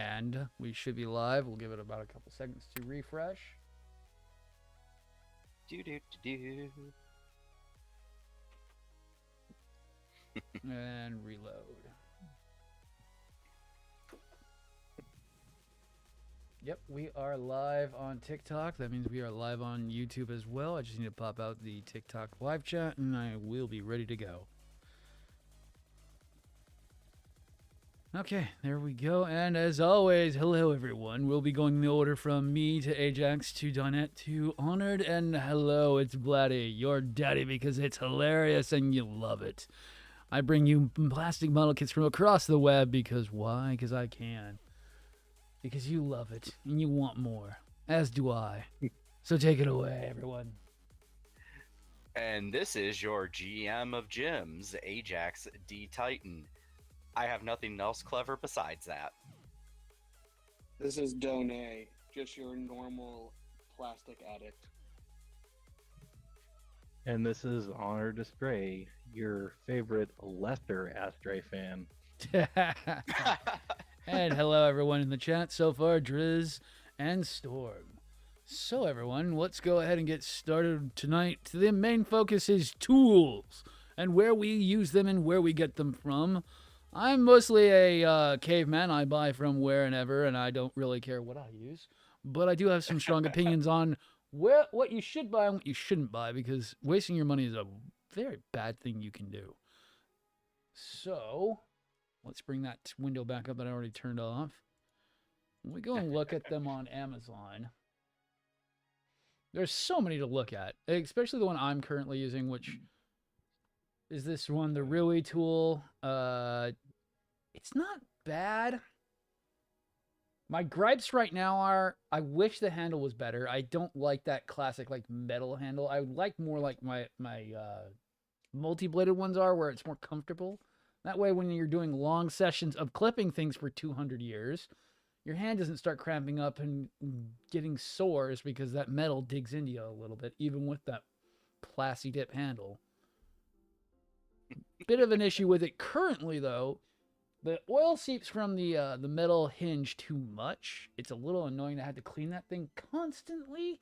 And we should be live. We'll give it about a couple seconds to refresh. And reload. Yep, we are live on TikTok. That means we are live on YouTube as well. I just need to pop out the TikTok live chat and I will be ready to go. Okay, there we go. And as always, hello everyone. We'll be going in the order from me to Ajax to Donette to Honored. And hello, it's Vladdy, your daddy, because it's hilarious and you love it. I bring you plastic model kits from across the web because why? Because I can. Because you love it and you want more, as do I. So take it away, everyone. And this is your GM of gyms, Ajax D Titan. I have nothing else clever besides that. This is Donay, just your normal plastic addict. And this is Honor Astray, your favorite lesser Astray fan. And hello everyone in the chat so far, Driz and Storm. So everyone, let's go ahead and get started tonight. The main focus is tools and where we use them and where we get them from. I'm mostly a caveman. I buy from where and ever, and I don't really care what I use. But I do have some strong opinions on what you should buy and what you shouldn't buy, because wasting your money is a very bad thing you can do. So let's bring that window back up that I already turned off. When we go and look at them on Amazon, there's so many to look at, especially the one I'm currently using, which is this one, the E.2. It's not bad. My gripes right now are, I wish the handle was better. I don't like that classic like metal handle. I would like more like my multi-bladed ones are, where it's more comfortable. That way when you're doing long sessions of clipping things for 200 years, your hand doesn't start cramping up and getting sores because that metal digs into you a little bit, even with that plasti dip handle. Bit of an issue with it currently, though. The oil seeps from the metal hinge too much. It's a little annoying to have to clean that thing constantly.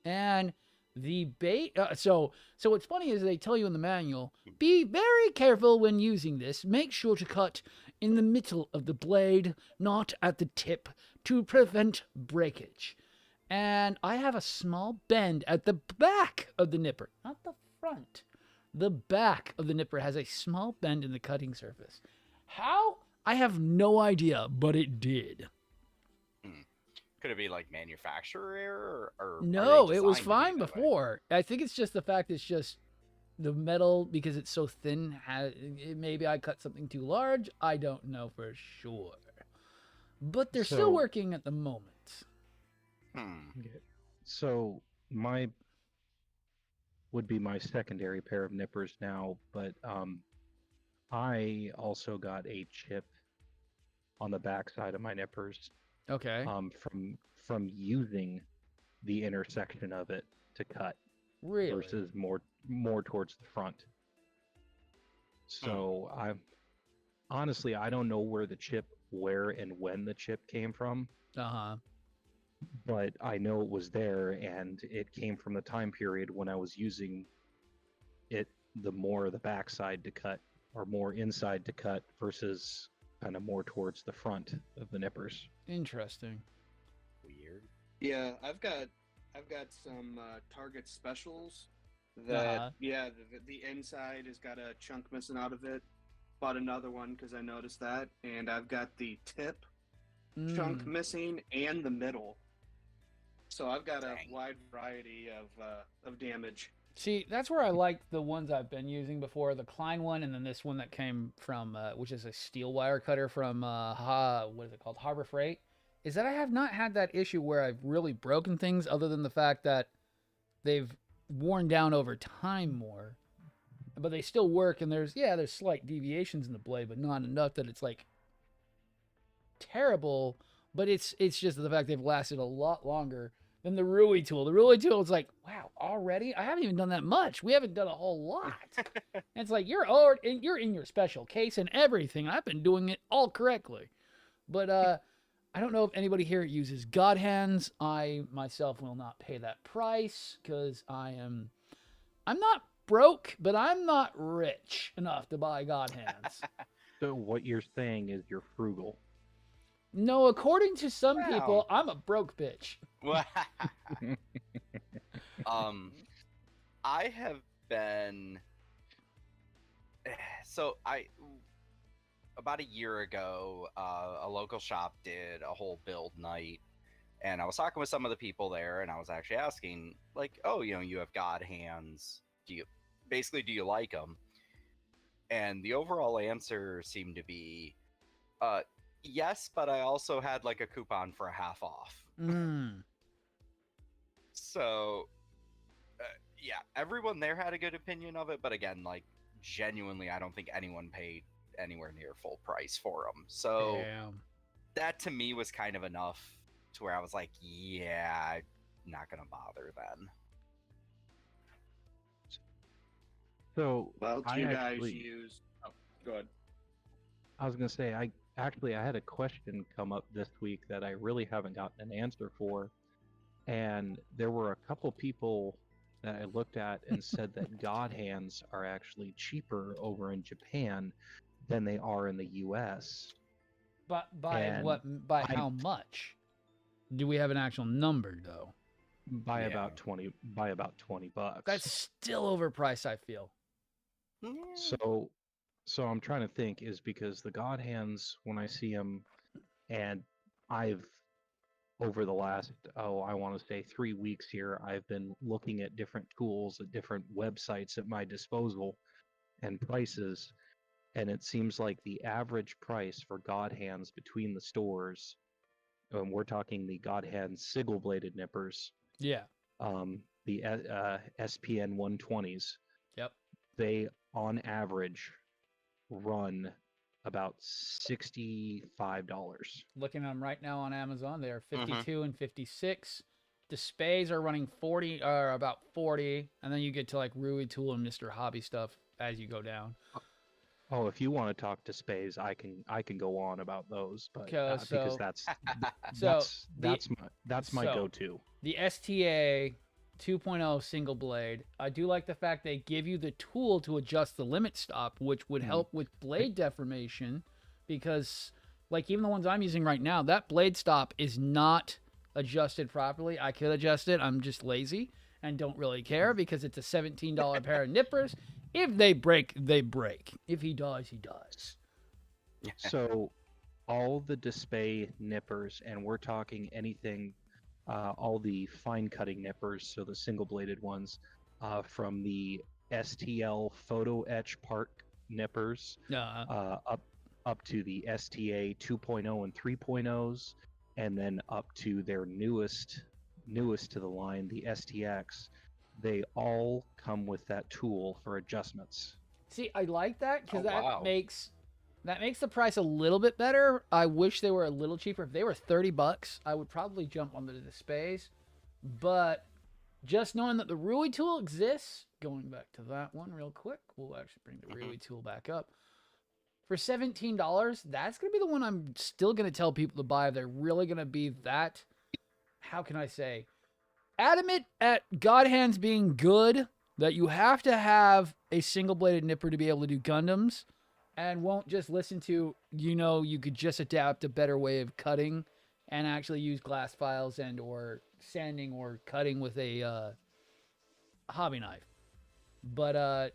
And the bait... So what's funny is they tell you in the manual, be very careful when using this. Make sure to cut in the middle of the blade, not at the tip, to prevent breakage. And I have a small bend at the back of the nipper, not the front. The back of the nipper has a small bend in the cutting surface. How? I have no idea, but it did. Could it be like manufacturer error? Or no, it was fine before. I think it's just the fact it's just the metal, because it's so thin. Maybe I cut something too large. I don't know for sure. But they're still working at the moment. So would be my secondary pair of nippers now, but I also got a chip on the back side of my nippers. Okay. From using the intersection of it to cut. Really? Versus more towards the front. So honestly, I don't know where and when the chip came from. But I know it was there, and it came from the time period when I was using it the more the backside to cut, or more inside to cut, versus kind of more towards the front of the nippers. Interesting. Weird. Yeah, I've got some Target specials that the inside has got a chunk missing out of it. Bought another one because I noticed that, and I've got the tip chunk missing and the middle. So I've got a wide variety of damage. See, that's where I like the ones I've been using before, the Klein one, and then this one that came from, which is a steel wire cutter from, what is it called, Harbor Freight, is that I have not had that issue where I've really broken things, other than the fact that they've worn down over time more. But they still work, and there's slight deviations in the blade, but not enough that it's, like, terrible. But it's just the fact they've lasted a lot longer than the E.2. The E.2 is like, wow, already? I haven't even done that much. We haven't done a whole lot. And it's like, you're in your special case and everything. I've been doing it all correctly. But I don't know if anybody here uses God hands. I myself will not pay that price because I'm not broke, but I'm not rich enough to buy God hands. So what you're saying is you're frugal. No, according to some people, I'm a broke bitch. I have been about a year ago, a local shop did a whole build night, and I was talking with some of the people there, and I was actually asking, like, oh, you have God hands. Do you like them? And the overall answer seemed to be, yes, but I also had like a coupon for a half off. So, yeah, everyone there had a good opinion of it, but again, like, genuinely, I don't think anyone paid anywhere near full price for them. So that to me was kind of enough to where I was like, yeah, I'm not gonna bother then. So well, do you guys use? Oh, go ahead. I was gonna say I had a question come up this week that I really haven't gotten an answer for, and there were a couple people that I looked at and said that God hands are actually cheaper over in Japan than they are in the U.S. But by how much? Do we have an actual number though? By about $20. That's still overpriced, I feel. So I'm trying to think, is because the God hands, when I see them, and I've over the last, I want to say 3 weeks here, I've been looking at different tools at different websites at my disposal and prices, and it seems like the average price for God hands between the stores, and we're talking the God hands sigil bladed nippers. Yeah. The SPN 120s. Yep. They on average run about $65. Looking at them right now on Amazon, they are 52 and 56. The Spays are running 40 or about 40, and then you get to like Rui Tool and Mr. Hobby stuff as you go down. Oh, if you want to talk to Spays, I can go on about those, but because that's my go-to. The STA 2.0 single blade. I do like the fact they give you the tool to adjust the limit stop, which would help with blade deformation, because like even the ones I'm using right now, that blade stop is not adjusted properly. I could adjust it. I'm just lazy and don't really care because it's a $17 pair of nippers. If they break, they break. If he dies, he dies. So all the display nippers, and we're talking anything, all the fine cutting nippers, so the single bladed ones, from the STL photo etch part nippers, up to the STA 2.0 and 3.0s, and then up to their newest to the line, the STX. They all come with that tool for adjustments. See, I like that because makes the price a little bit better. I wish they were a little cheaper. If they were $30, I would probably jump onto the Spays. But just knowing that the Rui tool exists, going back to that one real quick, we'll actually bring the Rui tool back up. For $17, that's going to be the one I'm still going to tell people to buy. They're really going to be that, how can I say, adamant at God hands being good, that you have to have a single-bladed nipper to be able to do Gundams, and won't just listen to, you could just adapt a better way of cutting and actually use glass files and or sanding or cutting with a hobby knife. But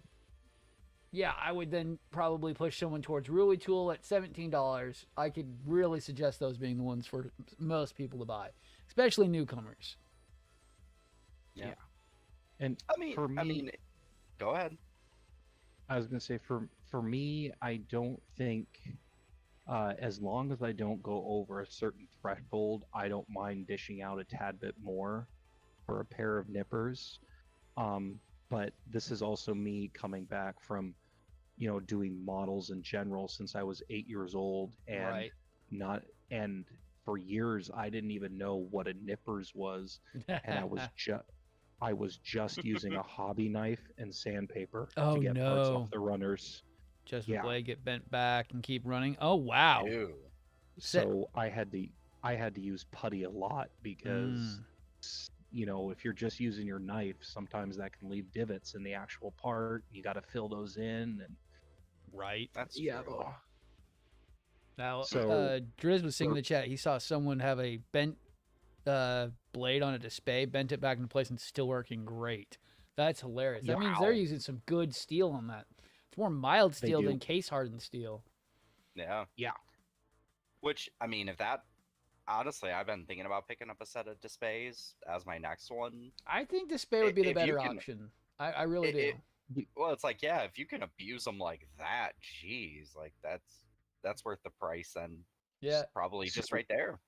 yeah, I would then probably push someone towards Rui Tool at $17. I could really suggest those being the ones for most people to buy, especially newcomers. Yeah. And for me, go ahead. I was going to say, for me, I don't think, as long as I don't go over a certain threshold, I don't mind dishing out a tad bit more for a pair of nippers. But this is also me coming back from, doing models in general since I was 8 years old, and and for years I didn't even know what a nippers was, and I was just using a hobby knife and sandpaper to get parts off the runners. Just the blade get bent back and keep running. Oh wow! Ew. So I had I had to use putty a lot because you know, if you're just using your knife, sometimes that can leave divots in the actual part. You got to fill those in, and Right. That's yeah. true. Now, So Driz was saying in the chat he saw someone have a bent blade on a display, bent it back into place, and still working great. That's hilarious. That means they're using some good steel on that. It's more mild steel than case hardened steel. Yeah. Yeah. Which, I mean, if that, honestly, I've been thinking about picking up a set of displays as my next one. I think display would be the If you better can- option. I really do. Well, it's like, yeah, if you can abuse them like that, geez, like that's worth the price. Then Yeah. probably just right there.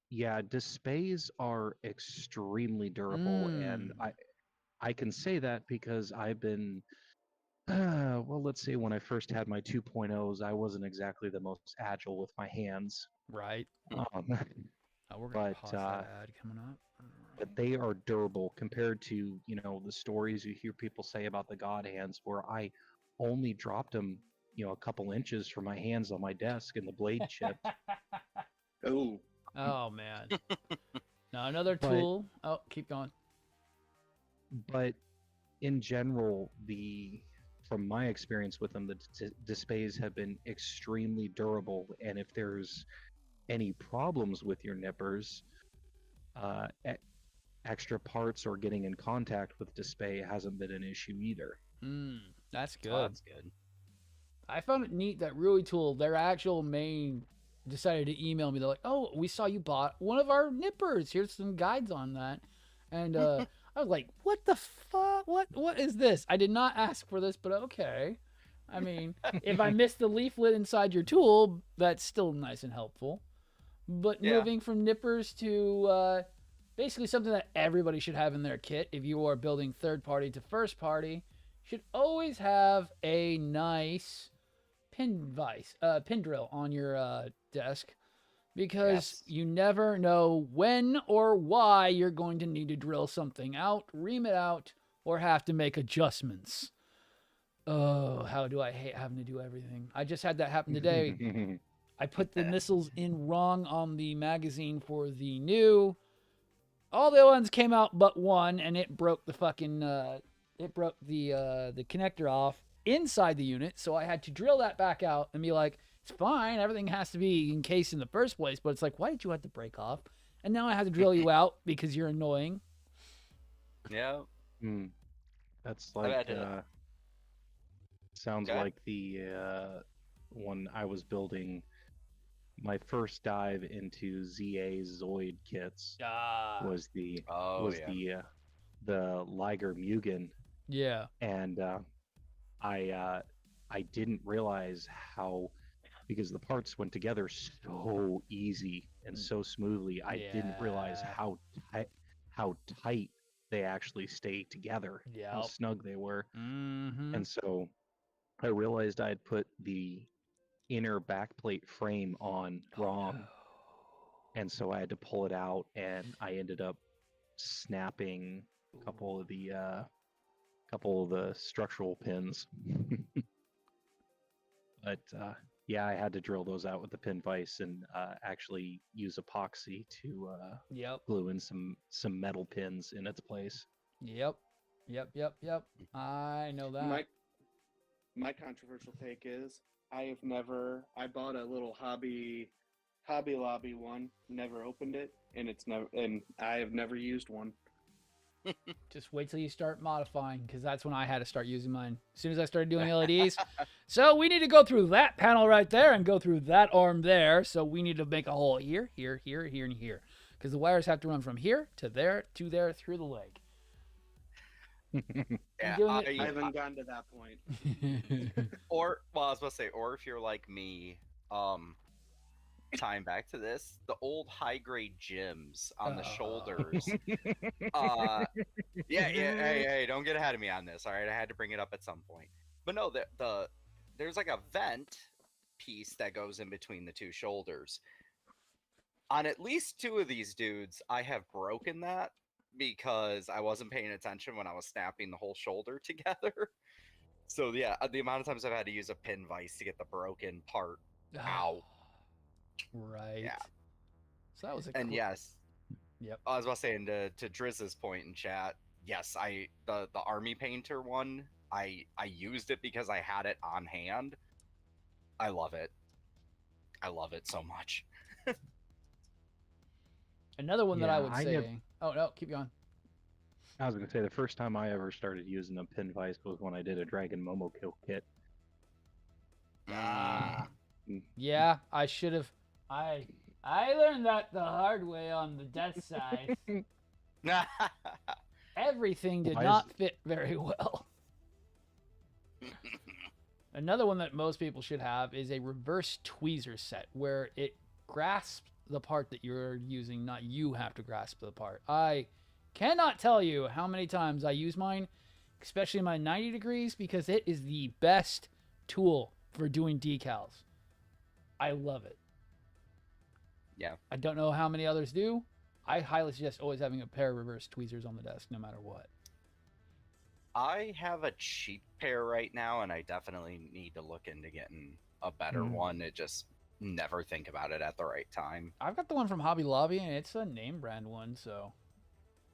Yeah, displays are extremely durable, and I can say that because I've been well, let's say when I first had my 2.0s, I wasn't exactly the most agile with my hands. Right. Um, Oh, we're gonna but pause that ad coming up. but they are durable compared to, you know, the stories you hear people say about the God hands, where I only dropped them, you know, a couple inches from my hands on my desk and the blade chipped. Oh. Oh man. Now another But- tool. Oh, keep going. But in general, from my experience with them, the displays have been extremely durable, and if there's any problems with your nippers, extra parts or getting in contact with display hasn't been an issue either. That's good. Oh, that's good. I found it neat that Rui Tool, their actual main, decided to email me. They're like, "Oh, we saw you bought one of our nippers. Here's some guides on that." And I was like, "What the fuck? What is this? I did not ask for this, but okay. I mean, if I missed the leaflet inside your tool, that's still nice and helpful. But moving from nippers to basically something that everybody should have in their kit, if you are building third party to first party, should always have a nice pin drill on your desk, because you never know when or why you're going to need to drill something out, ream it out, or have to make adjustments. Oh, how do I hate having to do everything. I just had that happen today. I put the missiles in wrong on the magazine for the new. All the ones came out but one, and it broke the fucking the connector off inside the unit, so I had to drill that back out and be like, it's fine, everything has to be encased in the first place, but it's like, why did you have to break off? And now I have to drill you out because you're annoying. Yeah. That's like sounds like the when I was building my first dive into ZA Zoid kits was the Liger Mugen. Yeah. And I didn't realize how, because the parts went together so easy and so smoothly, I didn't realize how tight they actually stay together, how snug they were. And so I realized I had put the inner backplate frame on wrong. And so I had to pull it out, and I ended up snapping a couple of the structural pins. But yeah, I had to drill those out with the pin vise and actually use epoxy to glue in some metal pins in its place. Yep. I know that. My controversial take is I bought a little Hobby Lobby one, never opened it, and I have never used one. Just wait till you start modifying, because that's when I had to start using mine. As soon as I started doing LEDs. So we need to go through that panel right there and go through that arm there. So we need to make a hole here, and here. Because the wires have to run from here to there, through the leg. I haven't gotten to that point. Or, well, I was about to say, or if you're like me, tying back to this, the old high grade gyms on the shoulders. Hey, don't get ahead of me on this. All right, I had to bring it up at some point. But no, there's like a vent piece that goes in between the two shoulders. On at least two of these dudes, I have broken that because I wasn't paying attention when I was snapping the whole shoulder together. So yeah, the amount of times I've had to use a pin vise to get the broken part out. Right. Yeah. So that was a And yes, Yep. I was about to say, and to Drizz's point in chat, yes, the army painter one, I used it because I had it on hand. I love it. I love it so much. Another one that I would say. Never, Oh no, keep going. I was gonna say the first time I ever started using a pin vise was when I did a Dragon Momo kill kit. Ah, Mm. yeah, I should have. I learned that the hard way on the death side. Everything did not fit very well. Another one that most people should have is a reverse tweezer set where it grasps the part that you're using, not you have to grasp the part. I cannot tell you how many times I use mine, especially my 90 degrees, because it is the best tool for doing decals. I love it. Yeah. I don't know how many others do. I highly suggest always having a pair of reverse tweezers on the desk, no matter what. I have a cheap pair right now, and I definitely need to look into getting a better one. It just never think about it at the right time. I've got the one from Hobby Lobby, and it's a name brand one, so.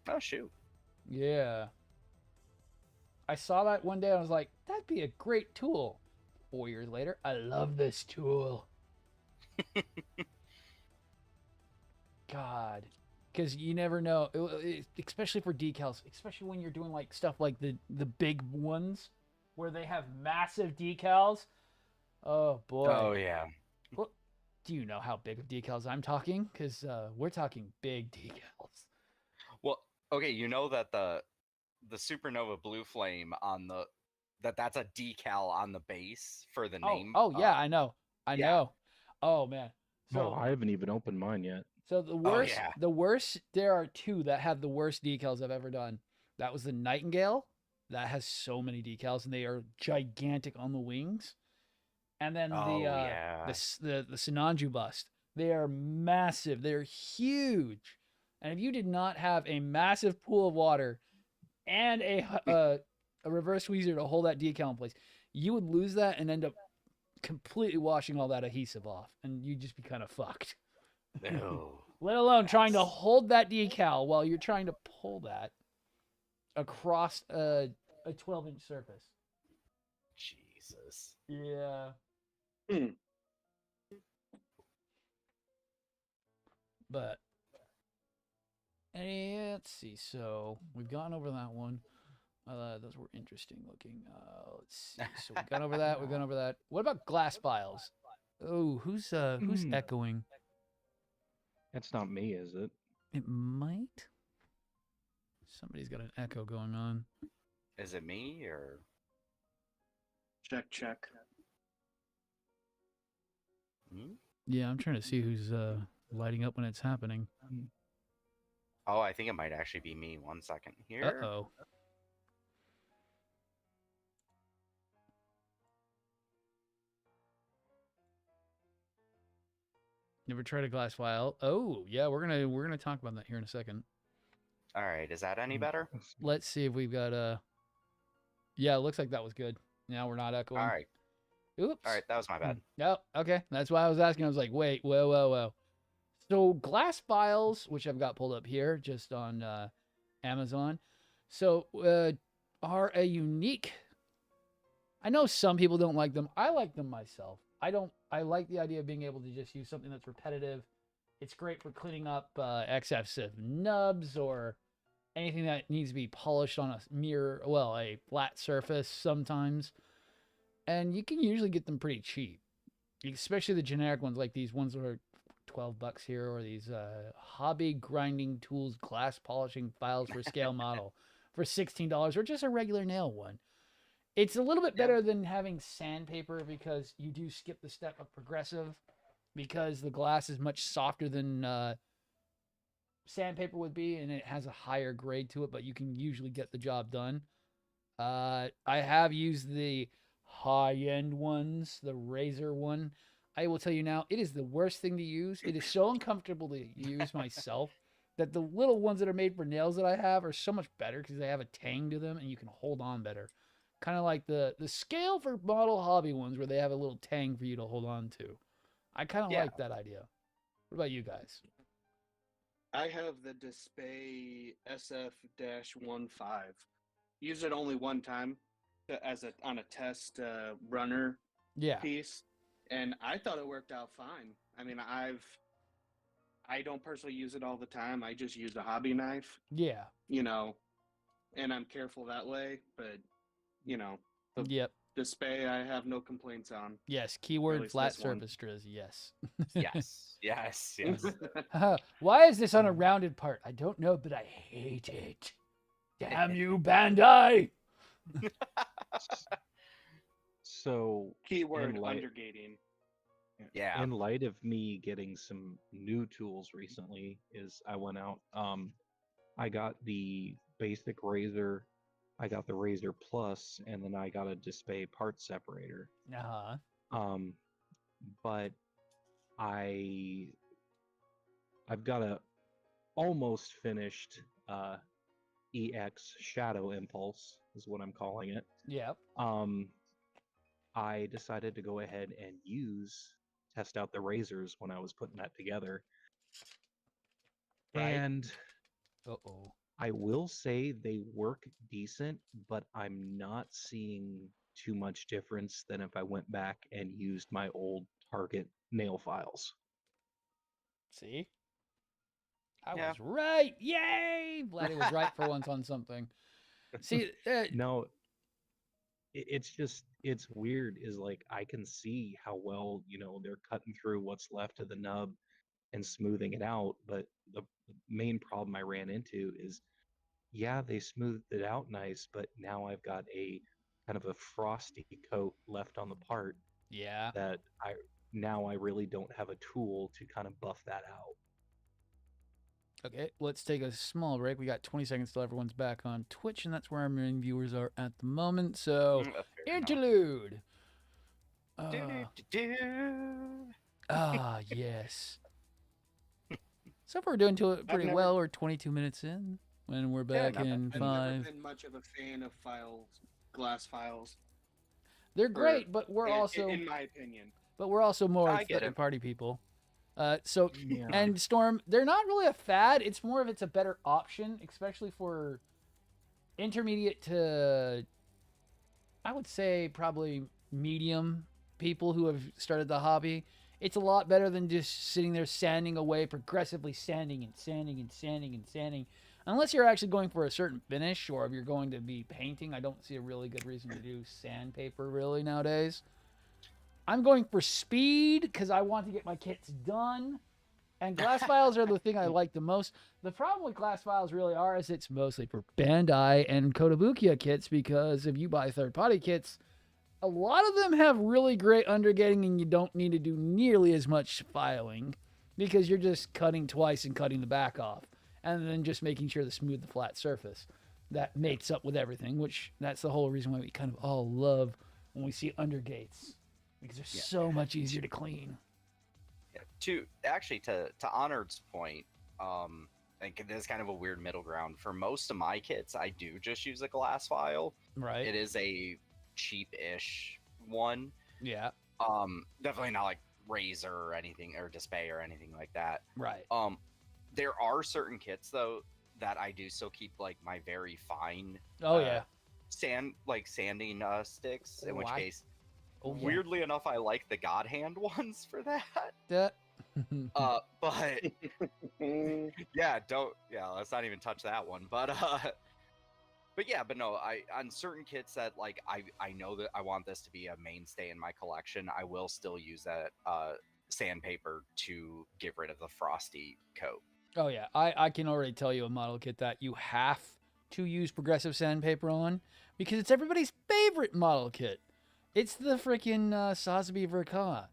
Oh, shoot. Yeah. I saw that one day, and I was like, that'd be a great tool. 4 years later, I love this tool. God. Because you never know, especially for decals, especially when you're doing like stuff like the big ones where they have massive decals. Oh, boy. Oh, yeah. Well, do you know how big of decals I'm talking? Because we're talking big decals. Well, okay, you know that the Supernova Blue Flame on that's a decal on the base for the name. Oh yeah, I know. I know. Oh man. So I haven't even opened mine yet. So the worst, there are two that have the worst decals I've ever done. That was the Nightingale. That has so many decals, and they are gigantic on the wings. And then the Sinanju bust. They are massive. They're huge. And if you did not have a massive pool of water and a reverse tweezer to hold that decal in place, you would lose that and end up completely washing all that adhesive off, and you'd just be kind of fucked. No. Let alone trying to hold that decal while you're trying to pull that across a 12-inch surface. Jesus. Yeah. But let's see. So we've gone over that one. Those were interesting looking. Let's see. So we've gone over that. We've gone over that. What about glass vials? Oh, who's echoing? That's not me, is it? It might. Somebody's got an echo going on. Is it me or? Check. Yeah, I'm trying to see who's lighting up when it's happening. Oh, I think it might actually be me. 1 second here. Uh-oh. Never tried a glass vial. Oh, yeah, we're gonna talk about that here in a second. All right, is that any better? Let's see if we've got yeah, it looks like that was good. Now we're not echoing. All right. Oops. All right, that was my bad. Oh, okay. That's why I was asking. I was like, wait, whoa. So glass vials, which I've got pulled up here just on Amazon, so are a unique. I know some people don't like them. I like them myself. I like the idea of being able to just use something that's repetitive. It's great for cleaning up excessive nubs or anything that needs to be polished on a flat surface sometimes. And you can usually get them pretty cheap, especially the generic ones like these ones that are $12 here, or these hobby grinding tools, glass polishing files for scale model for $16, or just a regular nail one. It's a little bit better than having sandpaper because you do skip the step of progressive because the glass is much softer than sandpaper would be, and it has a higher grade to it, but you can usually get the job done. I have used the high-end ones, the razor one. I will tell you now, it is the worst thing to use. It is so uncomfortable to use myself that the little ones that are made for nails that I have are so much better because they have a tang to them and you can hold on better. Kind of like the scale for model hobby ones where they have a little tang for you to hold on to. I kind of like that idea. What about you guys? I have the Display SF-15. Used it only one time on a test runner piece, and I thought it worked out fine. I mean, I don't personally use it all the time. I just use a hobby knife. Yeah. You know, and I'm careful that way. But you know, the Display I have no complaints on. Yes. Keyword flat surface Driz. Yes. Yes. Why is this on a rounded part? I don't know, but I hate it. Damn you, Bandai! So keyword undergating. Yeah. In light of me getting some new tools recently, I went out. I got the basic razor, I got the Razor Plus, and then I got a Display part separator. But I've got a almost finished EX Shadow Impulse is what I'm calling it. Yep. I decided to go ahead and test out the razors when I was putting that together. Right. And I will say they work decent, but I'm not seeing too much difference than if I went back and used my old Target nail files. See? I was right. Yay! Vladdy was right for once on something. See, no, it's weird is like I can see how well, they're cutting through what's left of the nub and smoothing it out. But the main problem I ran into is, they smoothed it out nice, but now I've got a kind of a frosty coat left on the part. Yeah. That I really don't have a tool to kind of buff that out. Okay, let's take a small break. We got 20 seconds till everyone's back on Twitch, and that's where our main viewers are at the moment. So, interlude. Yes. So far, we're doing pretty well. We're 22 minutes in when we're back in 5. I've never been much of a fan of glass files. They're great, but we're also, in my opinion, but we're also more third-party people. And Storm, they're not really a fad. It's more of it's a better option, especially for intermediate to, I would say, probably medium people who have started the hobby. It's a lot better than just sitting there sanding away, progressively sanding and sanding and sanding and sanding. Unless you're actually going for a certain finish, or if you're going to be painting, I don't see a really good reason to do sandpaper really nowadays. I'm going for speed because I want to get my kits done. And glass files are the thing I like the most. The problem with glass files really is it's mostly for Bandai and Kotobukiya kits, because if you buy third-party kits, a lot of them have really great undergating and you don't need to do nearly as much filing because you're just cutting twice and cutting the back off and then just making sure to smooth the flat surface. That mates up with everything, which that's the whole reason why we kind of all love when we see undergates. Because they're so much easier to clean. To Honored's point, I think there's kind of a weird middle ground. For most of my kits, I do just use a glass file. Right. It is a cheap-ish one. Yeah. Definitely not like Razor or anything, or Display or anything like that. Right. There are certain kits though that I do still keep like my very fine. Sanding sticks. In which case. Weirdly enough, I like the God Hand ones for that. But let's not even touch that one. But no, on certain kits that like I know that I want this to be a mainstay in my collection, I will still use that sandpaper to get rid of the frosty coat. Oh yeah, I can already tell you a model kit that you have to use progressive sandpaper on because it's everybody's favorite model kit. It's the freaking Sotheby Verka.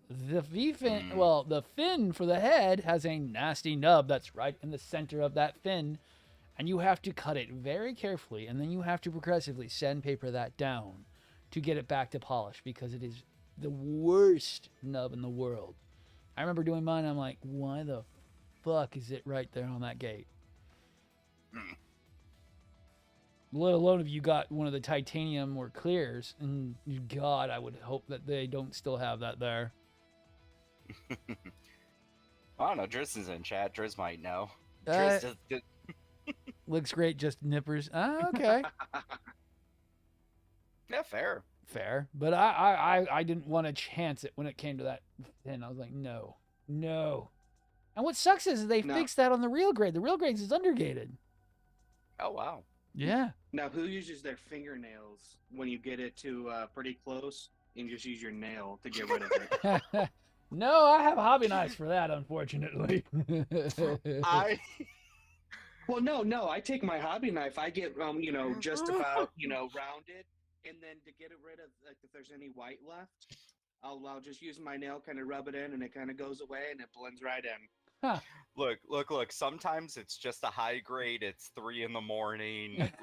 The V-fin, the fin for the head has a nasty nub that's right in the center of that fin, and you have to cut it very carefully, and then you have to progressively sandpaper that down to get it back to polish because it is the worst nub in the world. I remember doing mine, I'm like, why the fuck is it right there on that gate? Let alone if you got one of the titanium or clears, and God, I would hope that they don't still have that there. I don't know. Driz is in chat. Driz might know. Uh, Driz does. looks great, just nippers. Okay. Yeah, fair. Fair. But I didn't want to chance it when it came to that. And I was like, no. And what sucks is they fixed that on the real grade. The real grades is undergated. Oh, wow. Yeah. Now, who uses their fingernails when you get it to pretty close and just use your nail to get rid of it? No, I have hobby knives for that, unfortunately. Well, no. I take my hobby knife. I get, just about, rounded. And then to get rid of, like, if there's any white left, I'll just use my nail, kind of rub it in, and it kind of goes away, and it blends right in. Huh. Look. Sometimes it's just a high grade. It's 3 a.m.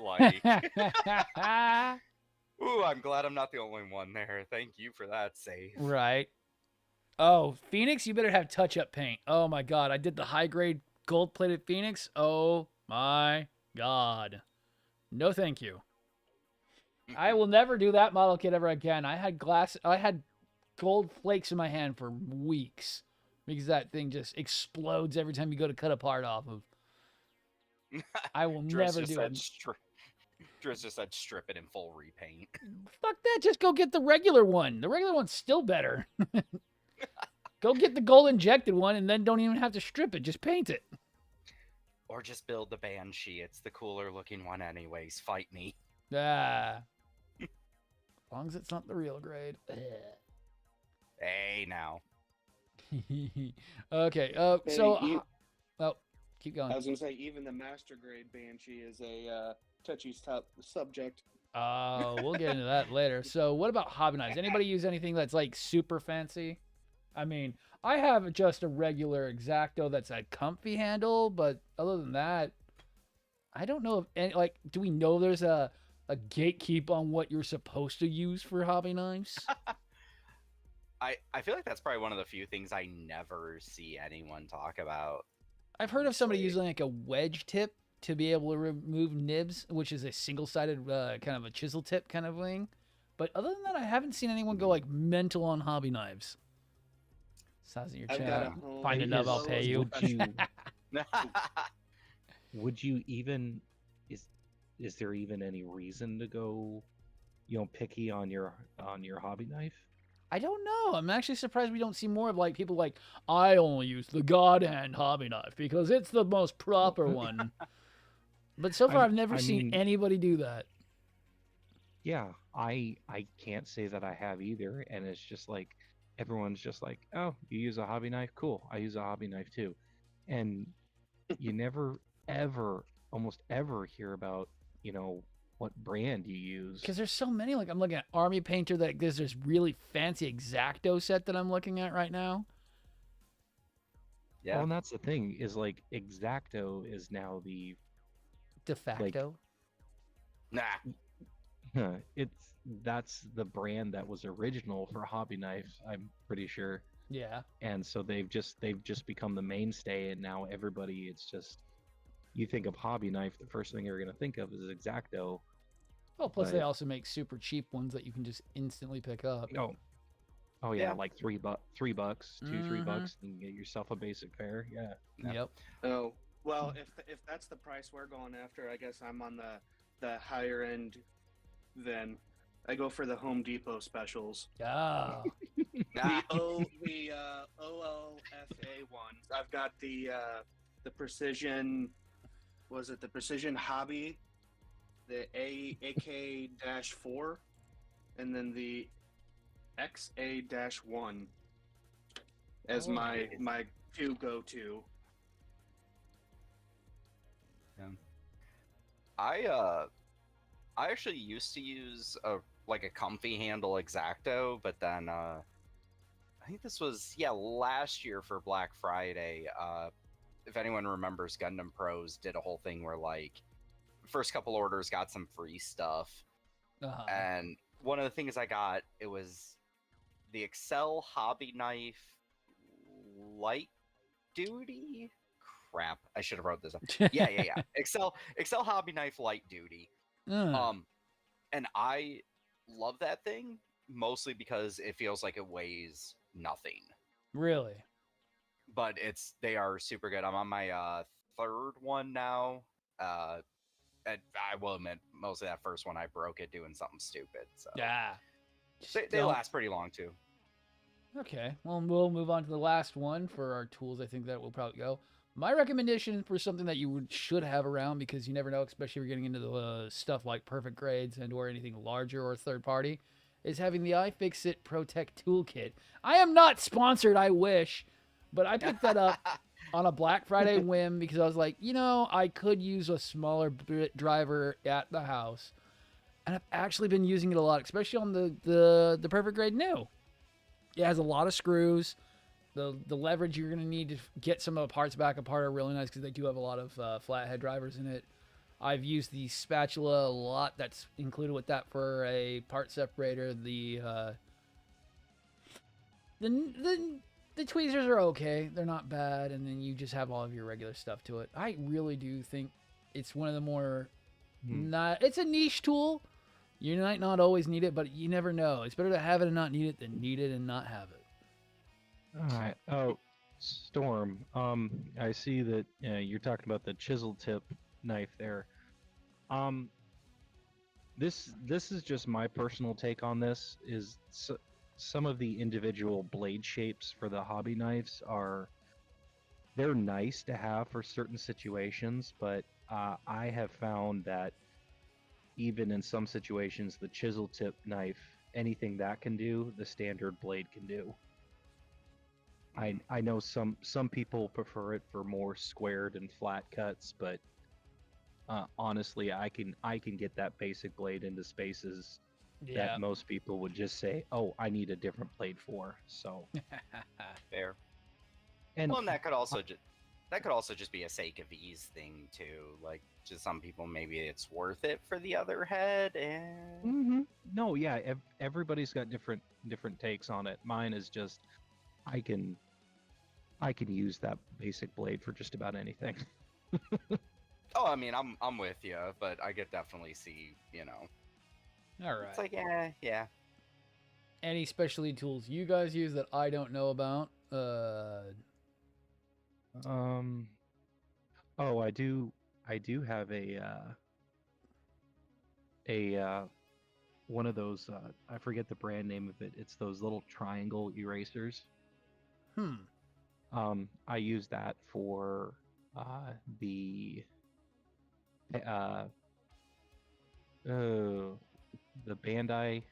Like, ooh, I'm glad I'm not the only one there. Thank you for that save. Right. Oh, Phoenix, you better have touch-up paint. Oh my God, I did the high-grade gold-plated Phoenix. Oh my God. No, thank you. I will never do that model kit ever again. I had gold flakes in my hand for weeks because that thing just explodes every time you go to cut a part off of. I will never do it. Driz just said strip it in full repaint. Fuck that. Just go get the regular one. The regular one's still better. Go get the gold injected one and then don't even have to strip it. Just paint it. Or just build the Banshee. It's the cooler looking one anyways. Fight me. As long as it's not the real grade. Hey, now. Okay. Keep going. I was going to say, even the master grade Banshee is a touchy subject. We'll get into that later. So what about hobby knives? Anybody use anything that's like super fancy? I mean, I have just a regular X-Acto that's a comfy handle, but other than that, I don't know if any, like, do we know there's a gatekeep on what you're supposed to use for hobby knives? I feel like that's probably one of the few things I never see anyone talk about. I've heard of somebody using like a wedge tip to be able to remove nibs, which is a single-sided kind of a chisel tip kind of thing. But other than that, I haven't seen anyone go like mental on hobby knives. Size of your chat. Find a nub, I'll pay you. Would you even? Is there even any reason to go, picky on your hobby knife? I don't know. I'm actually surprised we don't see more of like people like, I only use the God Hand hobby knife because it's the most proper one. But so far, I've never seen anybody do that. Yeah, I can't say that I have either, and it's just like everyone's just like, oh, you use a hobby knife? Cool, I use a hobby knife too. And you never, ever, almost ever hear about, what brand you use. Because there's so many. Like, I'm looking at Army Painter, that there's this really fancy X-Acto set that I'm looking at right now. Yeah. Well, and that's the thing, is like X-Acto is now the de facto. That's the brand that was original for hobby knives, I'm pretty sure. Yeah. And so they've just become the mainstay, and now everybody, it's just, you think of hobby knife, the first thing you're going to think of is X-Acto. Well, plus they also make super cheap ones that you can just instantly pick up. Oh yeah, like $3, $2-3, and get yourself a basic pair. Yeah. Yep. Oh well, if that's the price we're going after, I guess I'm on the higher end. Then I go for the Home Depot specials. Ah. The OLFA ones. I've got the Precision. Was it the Precision Hobby? The AK-4, and then the XA-1 as my two go-to. Yeah. I actually used to use a comfy handle X-Acto, but then I think this was last year for Black Friday. If anyone remembers, Gundam Pros did a whole thing where first couple orders got some free stuff, and one of the things I got, it was the Excel Hobby Knife Light Duty. Crap, I should have wrote this up. Yeah. Excel Hobby Knife Light Duty. And I love that thing mostly because it feels like it weighs nothing. Really? but they are super good. I'm on my third one now. And I will admit, mostly that first one I broke it doing something stupid. So Yeah. they last pretty long too. Okay, well, we'll move on to the last one for our tools. I think that will probably go. My recommendation for something that you should have around, because you never know, especially if you're getting into the stuff like perfect grades and or anything larger or third party, is having the iFixit Protect Toolkit. I am not sponsored, I wish, but I picked that up on a Black Friday whim because I was like, I could use a smaller driver at the house. And I've actually been using it a lot, especially on the perfect grade new. It has a lot of screws. The leverage you're going to need to get some of the parts back apart are really nice because they do have a lot of flathead drivers in it. I've used the spatula a lot. That's included with that for a part separator. The tweezers are okay. They're not bad. And then you just have all of your regular stuff to it. I really do think it's one of the more... It's a niche tool. You might not always need it, but you never know. It's better to have it and not need it than need it and not have it. All right. Oh, Storm. I see that you're talking about the chisel tip knife there. This is just my personal take on this. Some of the individual blade shapes for the hobby knives they're nice to have for certain situations, but I have found that even in some situations, the chisel tip knife, anything that can do, the standard blade can do. I know some people prefer it for more squared and flat cuts, but honestly, I can get that basic blade into spaces that most people would just say, "Oh, I need a different blade for." So fair. And that could also just be a sake of ease thing too. Like, just some people, maybe it's worth it for the other head. And no, yeah, everybody's got different takes on it. Mine is just I can use that basic blade for just about anything. Oh, I mean, I'm with you, but I could definitely see, All right. It's like, yeah. Any specialty tools you guys use that I don't know about? Oh, I do have a one of those I forget the brand name of it. It's those little triangle erasers. I use that for the Bandai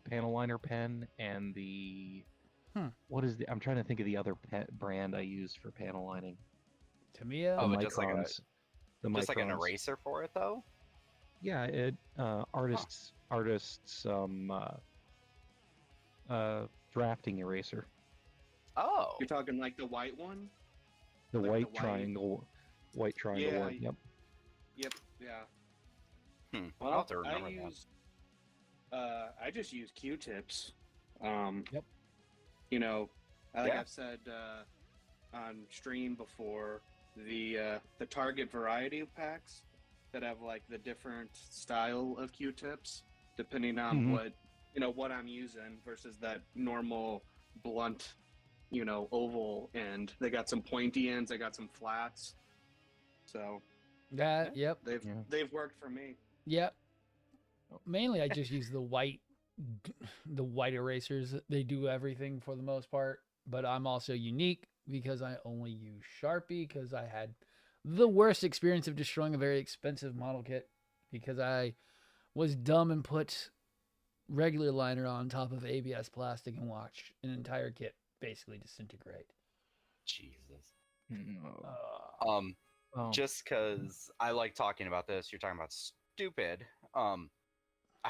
panel liner pen and the what is I'm trying to think of the other brand I use for panel lining. Tamiya? Oh, just like an eraser for it though? Yeah, it artists drafting eraser. Oh, you're talking like the white one? The like white triangle one. Yep. Yep. Yeah. Well, I'll have to remember I just use Q-tips. Yep. I've said on stream before, the Target variety packs that have like the different style of Q-tips depending on what I'm using versus that normal blunt, oval end. They got some pointy ends, they got some flats. So they've worked for me. Yep. Mainly I just use the white erasers. They do everything for the most part, but I'm also unique because I only use Sharpie because I had the worst experience of destroying a very expensive model kit because I was dumb and put regular liner on top of ABS plastic and watched an entire kit basically disintegrate. Jesus. Just because I like talking about this, you're talking about stupid. I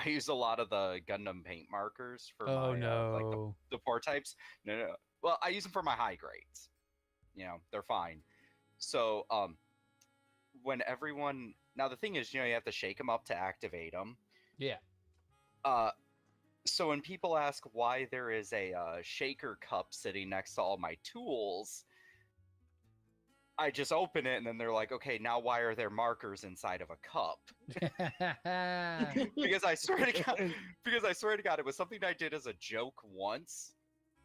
use a lot of the Gundam paint markers for the four types. No. Well, I use them for my high grades. They're fine. So, when everyone... Now, the thing is, you have to shake them up to activate them. Yeah. So when people ask why there is a shaker cup sitting next to all my tools, I just open it and then they're like, okay, now why are there markers inside of a cup? Because I swear to God, it was something I did as a joke once.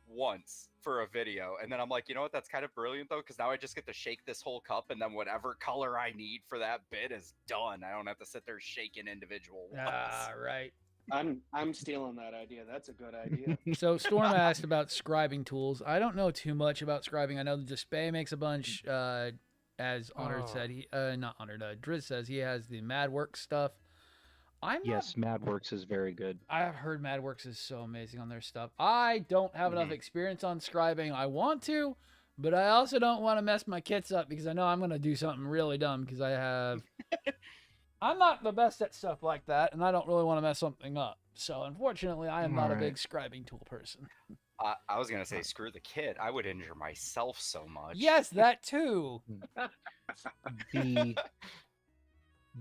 once for a video, and then I'm like, you know what? That's kind of brilliant though, because now I just get to shake this whole cup, and then whatever color I need for that bit is done. I don't have to sit there shaking individual ones. Right. I'm stealing that idea. That's a good idea. So Storm asked about scribing tools. I don't know too much about scribing. I know the Display makes a bunch. As Honored said, he not Honored. Driz says he has the MadWorks stuff. Yes, MadWorks is very good. I have heard MadWorks is so amazing on their stuff. I don't have enough experience on scribing. I want to, but I also don't want to mess my kits up because I know I'm going to do something really dumb because I have. I'm not the best at stuff like that, and I don't really want to mess something up. So, unfortunately, I am not a big scribing tool person. I was going to say, screw the kit. I would injure myself so much. Yes, that too.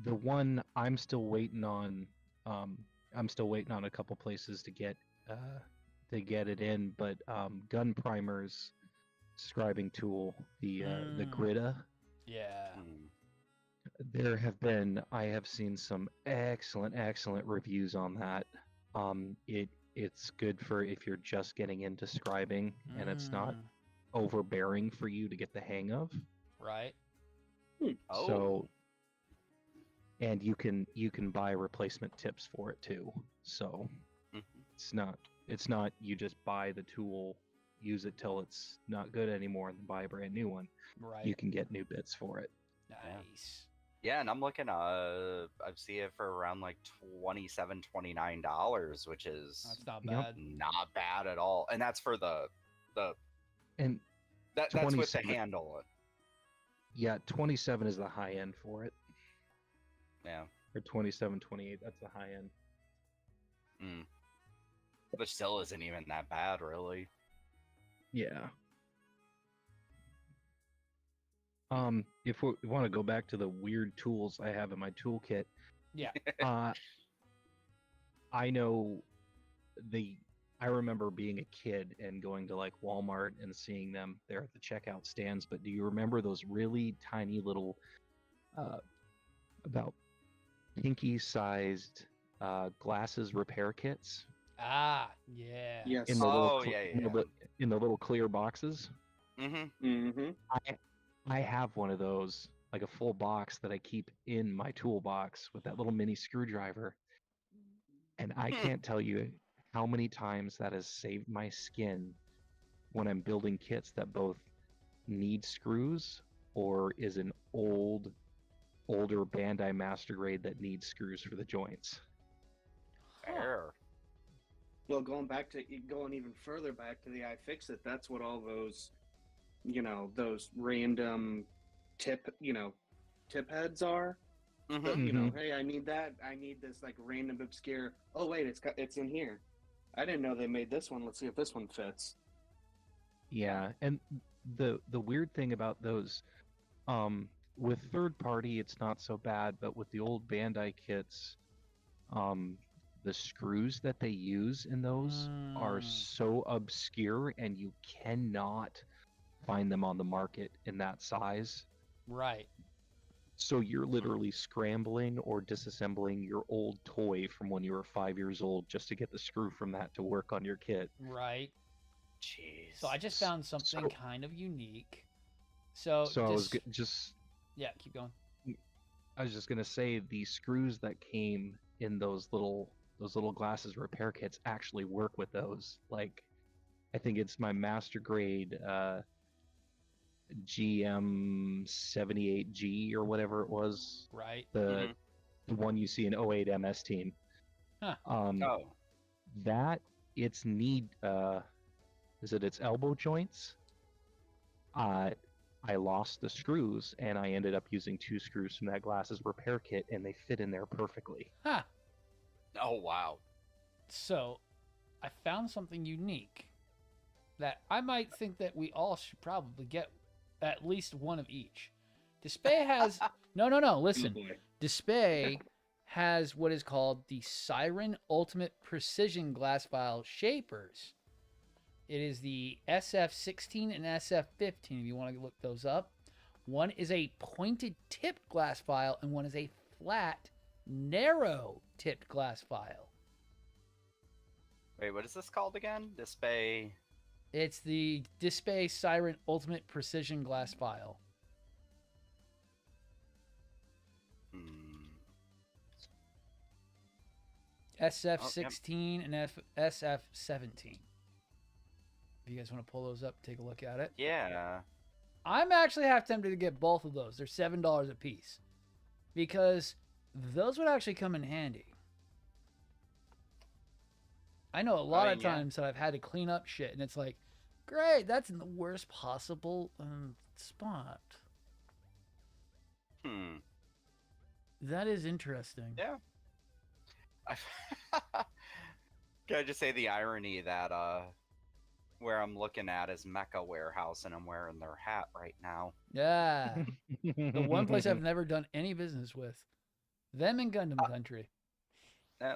The one I'm still waiting on, I'm still waiting on a couple places to get it in, but Gun Primer's scribing tool, the Grida. Yeah. I have seen some excellent reviews on that. It's good for if you're just getting into scribing and it's not overbearing for you to get the hang of. Right. So, and you can buy replacement tips for it too. So it's not you just buy the tool, use it till it's not good anymore, and then buy a brand new one. Right. You can get new bits for it. Nice. Yeah, and I'm looking. I see it for around like $27, $29, which is that's not bad. Not bad at all. And that's for the and that's with the handle. Yeah, 27 is the high end for it. Yeah. Or 27, 28, that's the high end. Which still isn't even that bad, really. Yeah. If we want to go back to the weird tools I have in my toolkit, yeah. I remember being a kid and going to like Walmart and seeing them there at the checkout stands, but do you remember those really tiny little, about pinky-sized glasses repair kits? Ah, yeah. Yes. In the in the little clear boxes? I have one of those, like a full box that I keep in my toolbox with that little mini screwdriver. And I can't tell you how many times that has saved my skin when I'm building kits that both need screws or is an older Bandai Master Grade that needs screws for the joints. Fair. Well, going even further back to the iFixit, that's what all those, those random tip heads are. But, hey, I need that. I need this like random obscure. Oh wait, it's in here. I didn't know they made this one. Let's see if this one fits. Yeah, and the weird thing about those, with third party, it's not so bad, but with the old Bandai kits, the screws that they use in those are so obscure, and you cannot find them on the market in that size. Right. So you're literally scrambling or disassembling your old toy from when you were 5 years old just to get the screw from that to work on your kit. Right. Jeez. So I just found something kind of unique. So I was just... Yeah, keep going. I was just going to say the screws that came in those little glasses repair kits actually work with those. Like, I think it's my Master Grade GM78G or whatever it was. Right. The one you see in 08 MS Team. Huh. That its its elbow joints? I lost the screws and I ended up using 2 screws from that glasses repair kit and they fit in there perfectly. Huh. Oh wow. So I found something unique that I might think that we all should probably get at least one of each. Display has no. Listen, Display has what is called the Siren Ultimate Precision Glass File Shapers. It is the SF16 and SF15. If you want to look those up, one is a pointed tipped glass file, and one is a flat, narrow tipped glass file. Wait, what is this called again? Display. It's the Display Siren Ultimate Precision Glass File. SF16 and SF17. If you guys want to pull those up, take a look at it. Yeah. I'm actually half tempted to get both of those. They're $7 a piece. Because those would actually come in handy. I know a lot of times that I've had to clean up shit, and it's like, great, that's in the worst possible spot. That is interesting. Yeah. Can I just say the irony that where I'm looking at is Mecha Warehouse, and I'm wearing their hat right now. Yeah. The one place I've never done any business with. Them in Gundam Country. Yeah.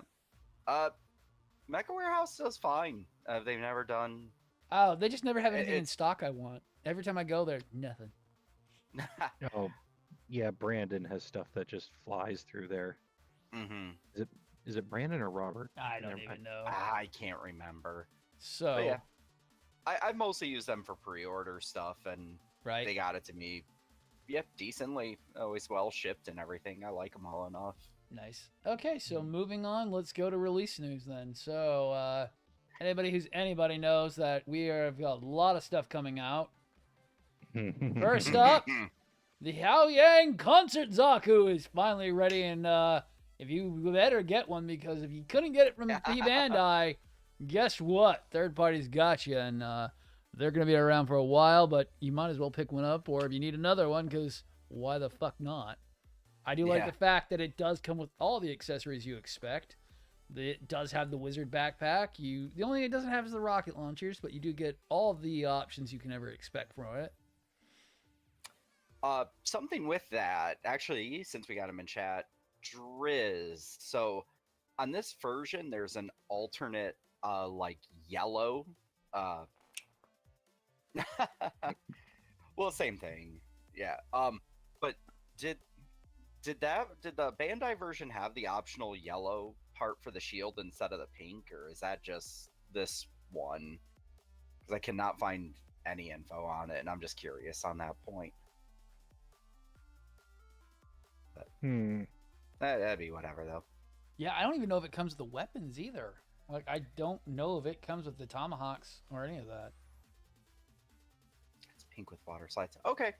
Mecha Warehouse does fine. They've never done... Oh, they just never have anything in stock I want. Every time I go there, nothing. Oh, yeah, Brandon has stuff that just flies through there. Mm-hmm. Is it Brandon or Robert? I don't even know. I can't remember. So... But yeah. I mostly use them for pre-order stuff, and they got it to me, decently. Always well shipped and everything. I like them all enough. Nice. Okay, so moving on, let's go to release news then. So, anybody knows that we have got a lot of stuff coming out. First up, the Haoyang Concert Zaku is finally ready, and if you better get one, because if you couldn't get it from P Bandai, guess what? Third party's got you, and they're going to be around for a while, but you might as well pick one up, or if you need another one, because why the fuck not? I do like the fact that it does come with all the accessories you expect. It does have the wizard backpack. The only thing it doesn't have is the rocket launchers, but you do get all of the options you can ever expect from it. Something with that, actually, since we got him in chat, Driz. So on this version, there's an alternate, like yellow. Well, same thing. Yeah. But did the Bandai version have the optional yellow part for the shield instead of the pink, or is that just this one? Because I cannot find any info on it, and I'm just curious on that point. But, that'd be whatever, though. Yeah, I don't even know if it comes with the weapons either. Like, I don't know if it comes with the tomahawks or any of that. It's pink with water slides. Okay.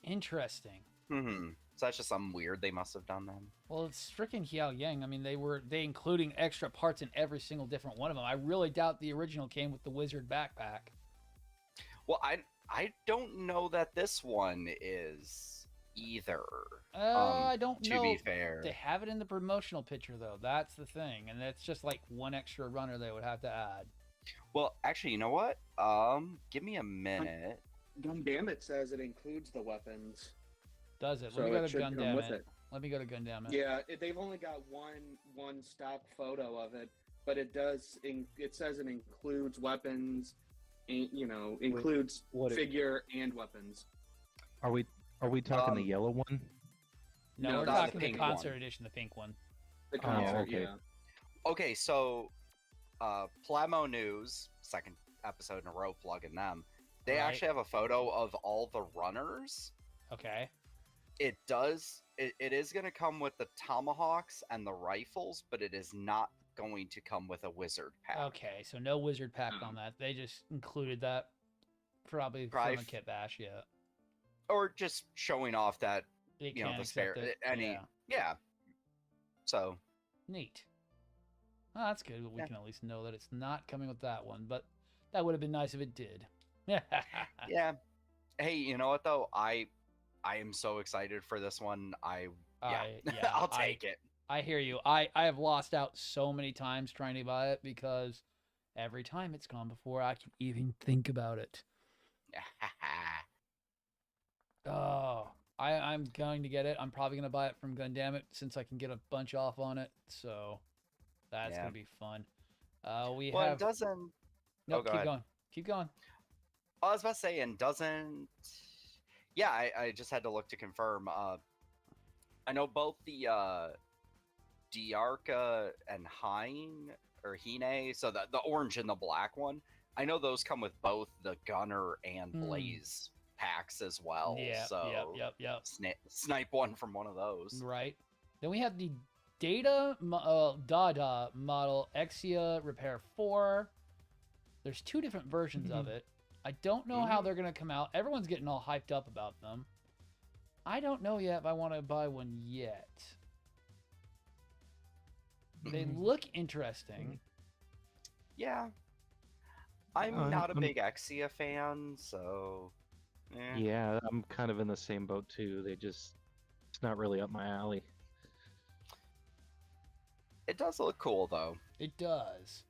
Interesting. So that's just something weird they must have done then. Well, it's freaking Haoyang. I mean, they including extra parts in every single different one of them. I really doubt the original came with the wizard backpack. Well, I don't know that this one is either. I don't know. To be fair, they have it in the promotional picture though. That's the thing, and it's just like one extra runner they would have to add. Well, actually, you know what? Give me a minute. Gundamit says it includes the weapons. Does it? So Let me go to Gundamit. Let me go to Gundamit. Yeah, they've only got one stock photo of it, but it does. It says it includes weapons, includes figure and weapons. Are we talking the yellow one? No, we're talking the concert edition, the pink one. The concert, okay. yeah. Okay, so Plamo News, second episode in a row plugging them. They actually have a photo of all the runners. Okay. It is going to come with the tomahawks and the rifles, but it is not going to come with a wizard pack. Okay, so no wizard pack on that. They just included that probably from a kit bash, yeah. Or just showing off that, they the spare So neat. Well, that's good. We can at least know that it's not coming with that one, but that would have been nice if it did. Yeah. Hey, you know what though? I am so excited for this one. I'll take it. I hear you. I have lost out so many times trying to buy it because every time it's gone before I can even think about it. Oh, I'm going to get it. I'm probably going to buy it from Gundamit since I can get a bunch off on it. So that's going to be fun. It doesn't... No, keep going. I was about to say, and doesn't... Yeah, I just had to look to confirm. I know both the Diarca and Hine, so the orange and the black one, I know those come with both the Gunner and Blaze packs as well. Yeah, so yep. Snipe one from one of those. Right. Then we have the Dada model Exia Repair 4. There's 2 different versions of it. I don't know how they're going to come out. Everyone's getting all hyped up about them. I don't know yet if I want to buy one yet. They look interesting. Yeah. I'm not a big Exia fan, so... Yeah, I'm kind of in the same boat too. It's not really up my alley. It does look cool, though. It does.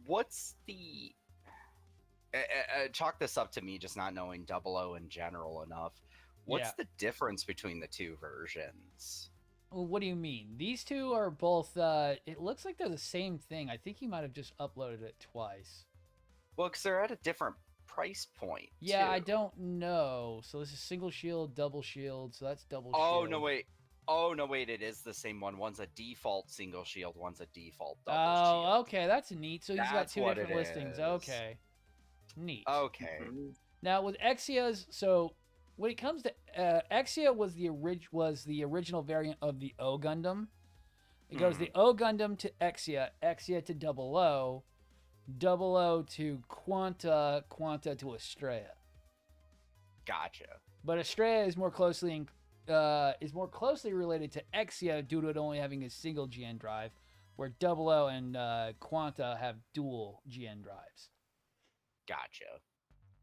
What's the... chalk this up to me just not knowing 00 in general enough. What's the difference between the 2 versions? Well, what do you mean? These 2 are both, it looks like they're the same thing. I think you might have just uploaded it twice. Well, because they're at a different price point, Yeah, too. I don't know. So this is single shield, double shield, so that's double shield. Oh, no, wait, it is the same one. One's a default single shield, one's a default double shield. Oh, okay, that's neat. So he's got 2 different listings. Okay. Neat. Okay. Now, with Exia's, so when it comes to Exia was the original variant of the O Gundam. It goes the O Gundam to Exia, Exia to 00, 00 to Quanta, Quanta to Estrella. Gotcha. But Estrella is more closely related to Exia due to it only having a single GN drive, where 00 and Quanta have dual GN drives. Gotcha.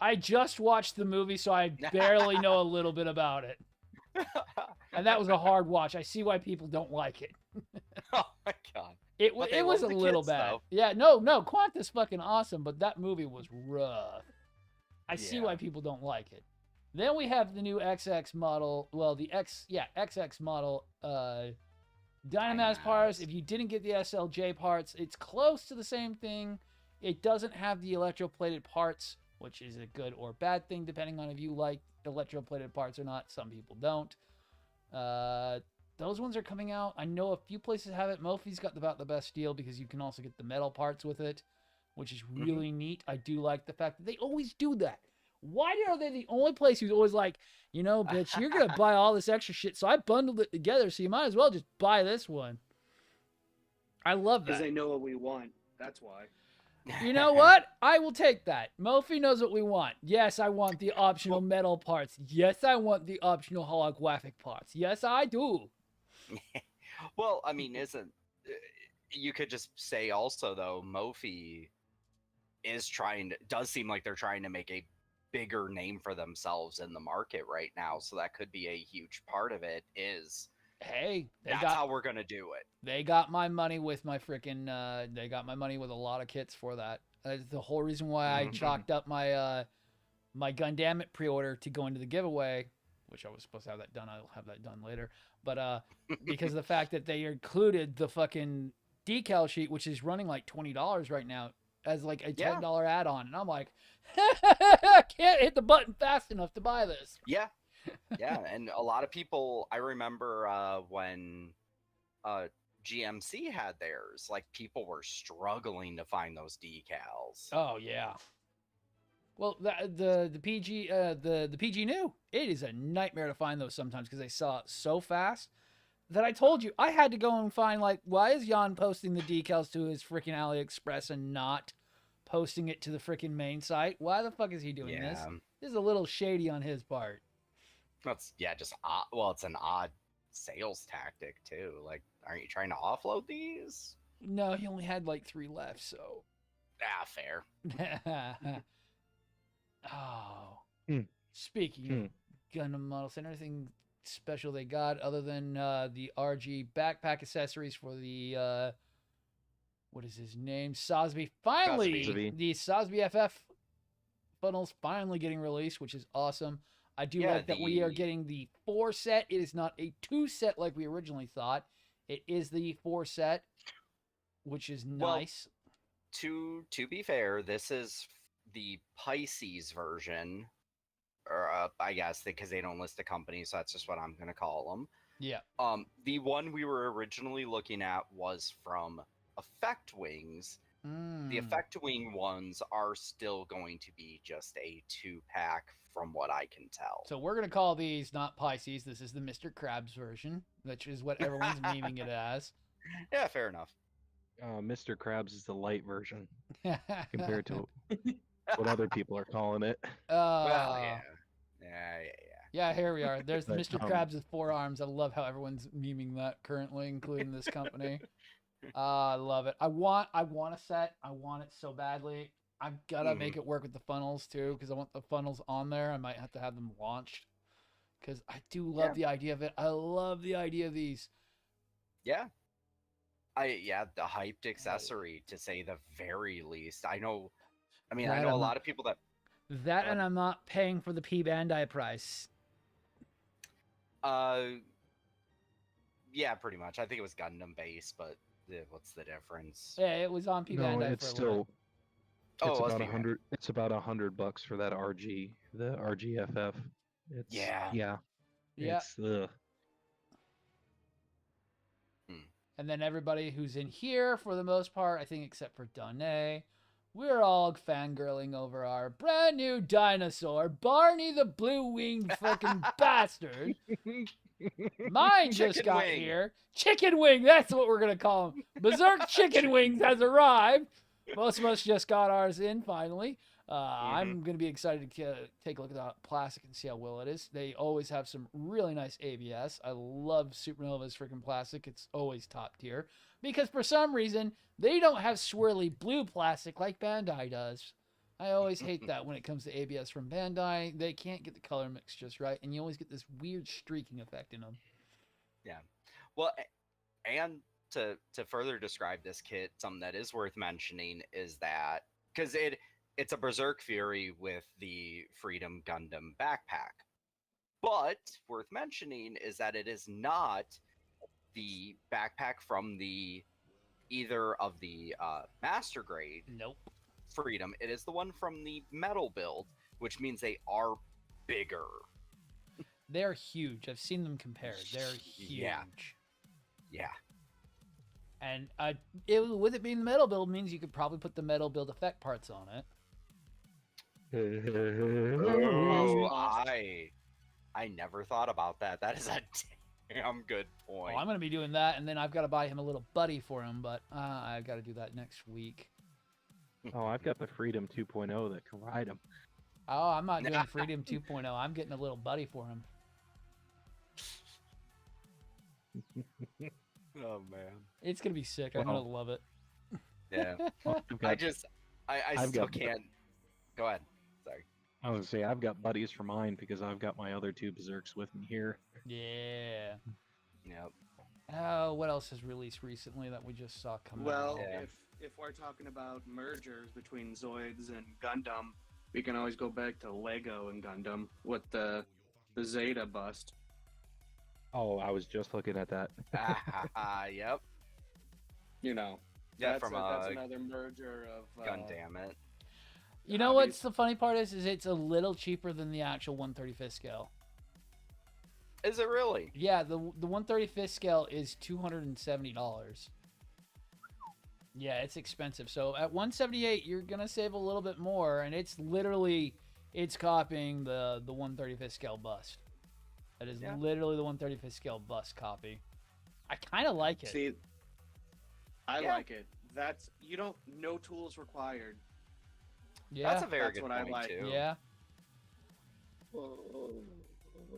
I just watched the movie, so I barely know a little bit about it. And that was a hard watch. I see why people don't like it. Oh my god. It was a little bad. Though. Yeah, no, Quanta's fucking awesome, but that movie was rough. I see why people don't like it. Then we have the new XX model. Well, the XX model Dynamax parts. If you didn't get the SLJ parts, it's close to the same thing. It doesn't have the electroplated parts, which is a good or bad thing, depending on if you like electroplated parts or not. Some people don't. Those ones are coming out. I know a few places have it. Mophie's got about the best deal because you can also get the metal parts with it, which is really neat. I do like the fact that they always do that. Why are they the only place who's always like, you know, bitch, you're going to buy all this extra shit, so I bundled it together, so you might as well just buy this one. I love that. Because they know what we want. That's why. You know what? I will take that. Mophie knows what we want. Yes, I want the optional metal parts. Yes, I want the optional holographic parts. Yes, I do. Well, I mean, you could just say also, though, Mophie does seem like they're trying to make a bigger name for themselves in the market right now, so that could be a huge part of it. That's how we're gonna do it. They got my money with my freaking they got my money with a lot of kits for that. That's the whole reason why I chalked up my my Gundamit pre-order to go into the giveaway, which I was supposed to have that done. I'll have that done later, but because of the fact that they included the fucking decal sheet, which is running like $20 right now, as like a $10 add-on, and I'm like, I can't hit the button fast enough to buy this. Yeah, and a lot of people, I remember when GMC had theirs, like people were struggling to find those decals. Oh yeah. Well, the PG the PG new, it is a nightmare to find those sometimes because they saw it so fast that I told you I had to go and find, like, why is Jan posting the decals to his freaking AliExpress and not posting it to the freaking main site? Why the fuck is he doing this? This is a little shady on his part. That's just odd. Well, it's an odd sales tactic too. Like, aren't you trying to offload these? No, he only had like 3 left, so. Fair. Speaking of Gundam models, anything special they got other than the RG backpack accessories for the what is his name? Sosby. Finally, the Sosby FF funnels finally getting released, which is awesome. I do like that we are getting the 4 set. It is not a 2 set like we originally thought. It is the 4 set, which is nice. Well, to be fair, this is the Pisces version, or I guess because they don't list the company, so that's just what I'm gonna call them. Yeah. The one we were originally looking at was from Effect Wings, The Effectwing ones are still going to be just a 2-pack from what I can tell. So we're going to call these not Pisces. This is the Mr. Krabs version, which is what everyone's memeing it as. Yeah, fair enough. Mr. Krabs is the light version compared to what other people are calling it. Well, yeah. Yeah, here we are. There's Mr. Krabs with 4 arms. I love how everyone's memeing that currently, including this company. I love it. I want a set. I want it so badly. I've got to make it work with the funnels too, because I want the funnels on there. I might have to have them launched, because I do love the idea of it. I love the idea of these. Yeah. The hyped accessory, to say the very least. I know a lot of people that... and I'm not paying for the P Bandai price. Yeah, pretty much. I think it was Gundam base, but what's the difference? Yeah, it was on P Bandai it's for still... a It's about $100. It's about $100 for that RG, the RGFF. It's, yeah. It's And then everybody who's in here, for the most part, I think except for Danae, we're all fangirling over our brand new dinosaur, Barney the blue-winged fucking bastard. Mine just got here. Chicken Wing, that's what we're going to call him. Berserk Chicken Wings has arrived. Most of us just got ours in, finally. I'm going to be excited to take a look at the plastic and see how well it is. They always have some really nice ABS. I love Supernova's freaking plastic. It's always top tier. Because for some reason, they don't have swirly blue plastic like Bandai does. I always hate that when it comes to ABS from Bandai. They can't get the color mix just right, and you always get this weird streaking effect in them. Yeah. Well, and to further describe this kit, something that is worth mentioning is that, because it's a Berserk Fury with the Freedom Gundam backpack. But worth mentioning is that it is not the backpack from either of the Master Grade Freedom. It is the one from the metal build, which means they are bigger. They're huge. I've seen them compared. They're huge. Yeah. And with it being the metal build means you could probably put the metal build effect parts on it. I never thought about that. That is a damn good point. Well, I'm going to be doing that, and then I've got to buy him a little buddy for him, but I've got to do that next week. Oh, I've got the Freedom 2.0 that can ride him. Oh, I'm not doing Freedom 2.0. I'm getting a little buddy for him. Oh, man. It's going to be sick. I'm going to love it. Yeah. I still can't. Go ahead. Sorry. I was going to say, I've got buddies for mine because I've got my other 2 Berserks with me here. Yeah. Yep. Oh, what else has released recently that we just saw come out? Well, if we're talking about mergers between Zoids and Gundam, we can always go back to Lego and Gundam with the Zeta bust. Oh, I was just looking at that. Yep. You know. Yeah, that's another merger of Gundamit. You know what's the funny part is it's a little cheaper than the actual 1/35th scale. Is it really? Yeah, the 1/35th scale is $270. Yeah, it's expensive. So at 178, you're gonna save a little bit more, and it's copying the 1/35th scale bust. That is literally the 1/35th scale bust copy. I kind of like it. See, I like it. That's no tools required. Yeah, that's a very good point too. Yeah.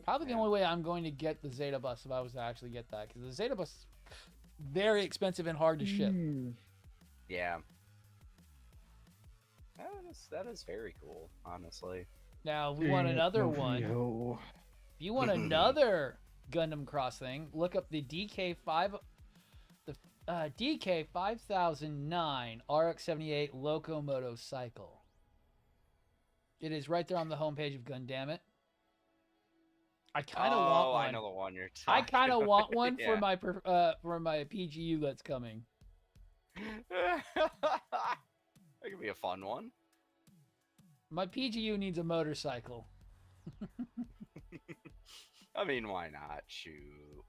Probably the only way I'm going to get the Zeta bus if I was to actually get that, because the Zeta bus is very expensive and hard to ship. Yeah. That is very cool, honestly. Now, we want another one. If you want another Gundam Cross thing, look up the DK 5009 RX-78 Locomoto Cycle. It is right there on the homepage of Gundamit. I kind of want one. I know the one you're talking I kind of want one yeah. for my PGU that's coming. That could be a fun one. My PGU needs a motorcycle. I mean, why not? Shoot.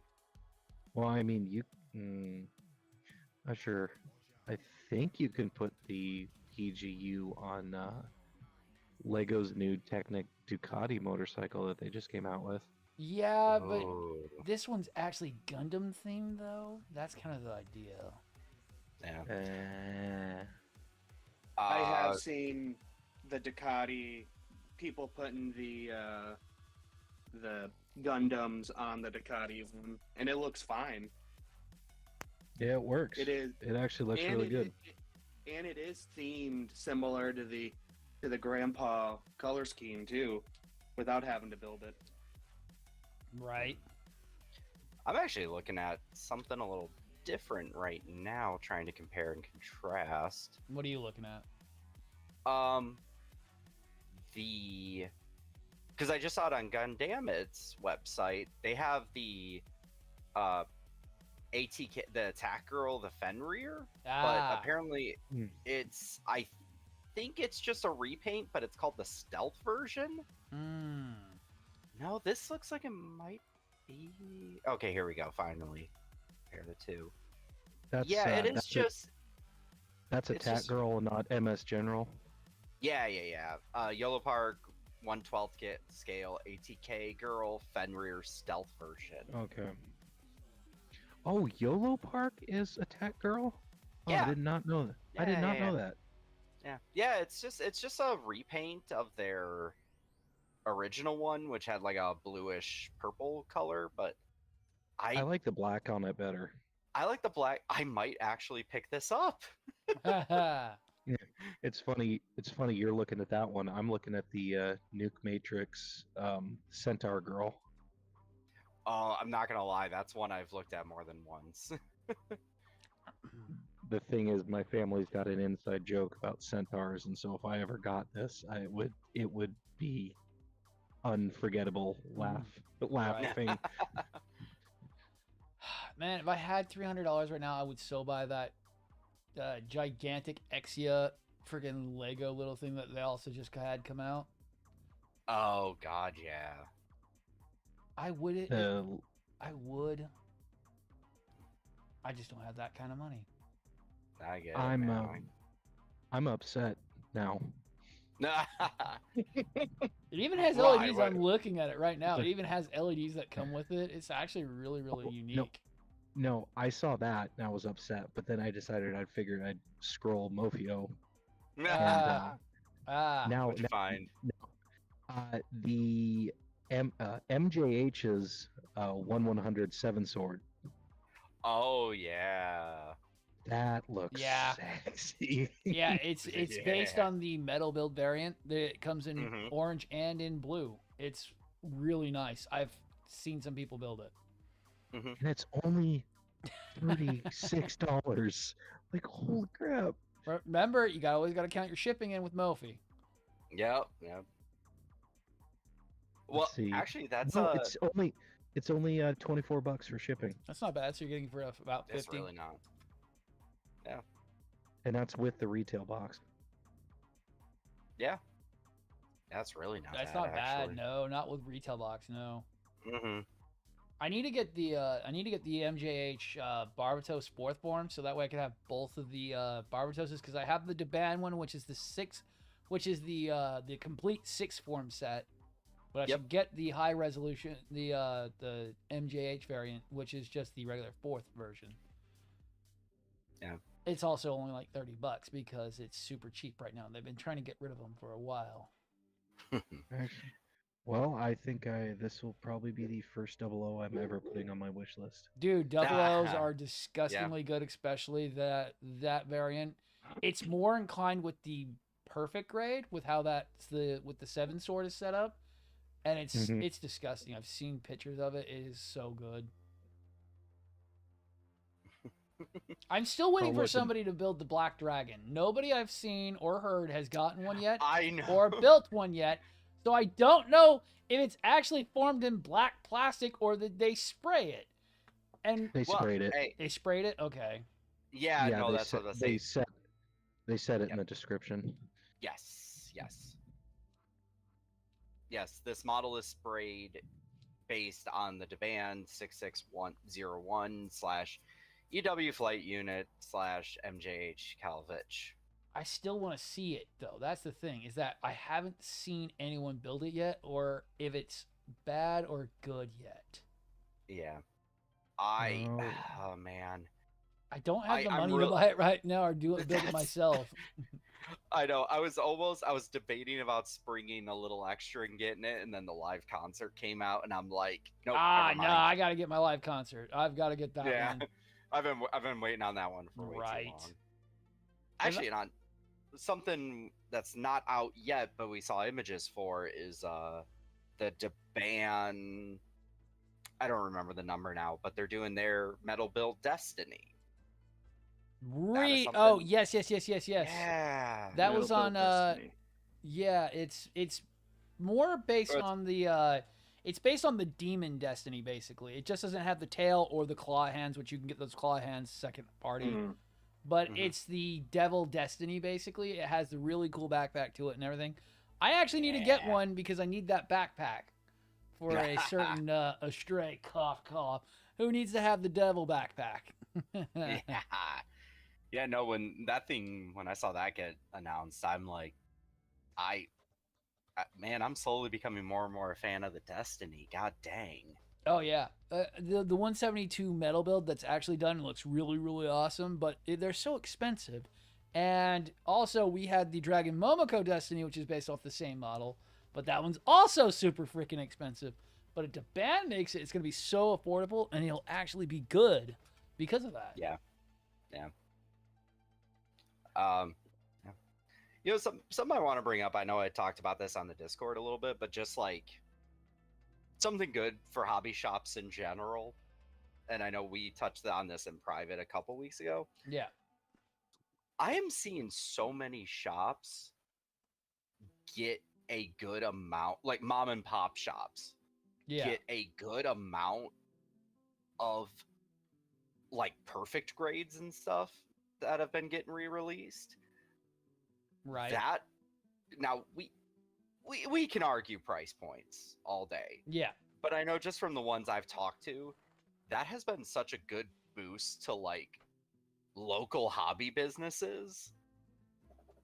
Well, I mean, you... sure. I think you can put the PGU on Lego's new Technic Ducati motorcycle that they just came out with. Yeah, but Oh. this one's actually Gundam themed, though. That's kind of the idea. Yeah. I have seen the Ducati people putting the Gundams on the Ducati, and it looks fine. Yeah, it works. It is. It actually looks really good. And it is themed similar to the Grandpa color scheme too, without having to build it. Right. I'm actually looking at something a little different right now, trying to compare and contrast. What are you looking at? Because I just saw it on Gundamit's website. They have the ATK, the attack girl, the Fenrir, but apparently I think it's just a repaint, but it's called the stealth version. No, this looks like it might be. Okay, here we go. Finally, compare the two. It is just. That's Attack Girl, not MS General. Yeah. Yellow Park 1/12 scale ATK Girl Fenrir stealth version. Okay. Oh, YOLO Park is Attack Girl? Oh, Yeah. I did not know that. I did not know that. Yeah. It's just a repaint of their original one, which had like a bluish purple color. But I like the black on it better. I like the black. I might actually pick this up. Yeah, it's funny. It's funny you're looking at that one. I'm looking at the Nuke Matrix Centaur Girl. Oh, I'm not gonna lie. That's one I've looked at more than once. The thing is, my family's got an inside joke about centaurs, and so if I ever got this, it would be unforgettable laughing. Man, if I had $300 right now, I would so buy that gigantic Exia freaking Lego little thing that they also just had come out. Oh God, yeah. I would. I would. I just don't have that kind of money. I get it. I'm upset now. It even has LEDs. I'm looking at it right now. It even has LEDs that come with it. It's actually really, really unique. No, I saw that and I was upset, but then I decided I'd scroll Mofio. Now fine. The MJH's 1/100 sword. Oh yeah. That looks sexy. Yeah, it's based on the metal build variant. It comes in orange and in blue. It's really nice. I've seen some people build it. And it's only $36. Like, holy crap. Remember, you always got to count your shipping in with Mophie. Yep. Well, actually, that's it's only $24 for shipping. That's not bad. So you're getting for about $50. It's really not. Yeah. And that's with the retail box. Yeah. That's really not That's bad. That's not actually. bad. No, not with retail box. No. Mm-hmm. I need to get the MJH Barbatos fourth form, so that way I can have both of the Barbatoses, because I have the Deban one, which is the complete 6 form set, but I should get the high resolution, the MJH variant, which is just the regular 4th version. Yeah. It's also only like $30 because it's super cheap right now. They've been trying to get rid of them for a while. Well, I think this will probably be the first 00 I'm ever putting on my wish list. Dude, 00s are disgustingly good, especially that variant. It's more inclined with the perfect grade, with how with the 7 sword is set up, and it's disgusting. I've seen pictures of it. It is so good. I'm still waiting for somebody to build the Black Dragon. Nobody I've seen or heard has gotten one yet, I know, or built one yet. So I don't know if it's actually formed in black plastic or that they spray it. And they sprayed it. They sprayed it? Okay. Yeah, no, that's what they said. They said it in the description. Yes. This model is sprayed based on the Deban 66101/E2 EW flight unit / MJH Calvich. I still want to see it though. That's the thing, is that I haven't seen anyone build it yet, or if it's bad or good yet. Yeah. Oh man. I don't have the money to buy it right now or build it myself. I know. I was debating about springing a little extra and getting it, and then the live concert came out, and I'm like, nope. No, I gotta get my live concert. I've got to get that one. I've been waiting on that one for way too long. Actually, on something that's not out yet, but we saw images for is the Deban. I don't remember the number now, but they're doing their metal build Destiny. Oh, yes. Yeah. That was on yeah, it's more based on the it's based on the demon Destiny, basically. It just doesn't have the tail or the claw hands, which you can get those claw hands second party. But it's the devil Destiny, basically. It has the really cool backpack to it and everything. I actually need to get one because I need that backpack for a certain astray cough who needs to have the devil backpack. Yeah, no, when I saw that get announced, I'm like, man, I'm slowly becoming more and more a fan of the Destiny. God dang. Oh, yeah. The 172 metal build that's actually done looks really, really awesome, but they're so expensive. And also, we had the Dragon Momoko Destiny, which is based off the same model, but that one's also super freaking expensive. But if the band makes it, it's going to be so affordable, and it'll actually be good because of that. Yeah. You know, something I want to bring up. I know I talked about this on the Discord a little bit, but just like something good for hobby shops in general. And I know we touched on this in private a couple weeks ago. Yeah. I am seeing so many shops get a good amount, like mom and pop shops, get a good amount of like perfect grades and stuff that have been getting re-released. Right. That now we can argue price points all day. Yeah. But I know just from the ones I've talked to, that has been such a good boost to like local hobby businesses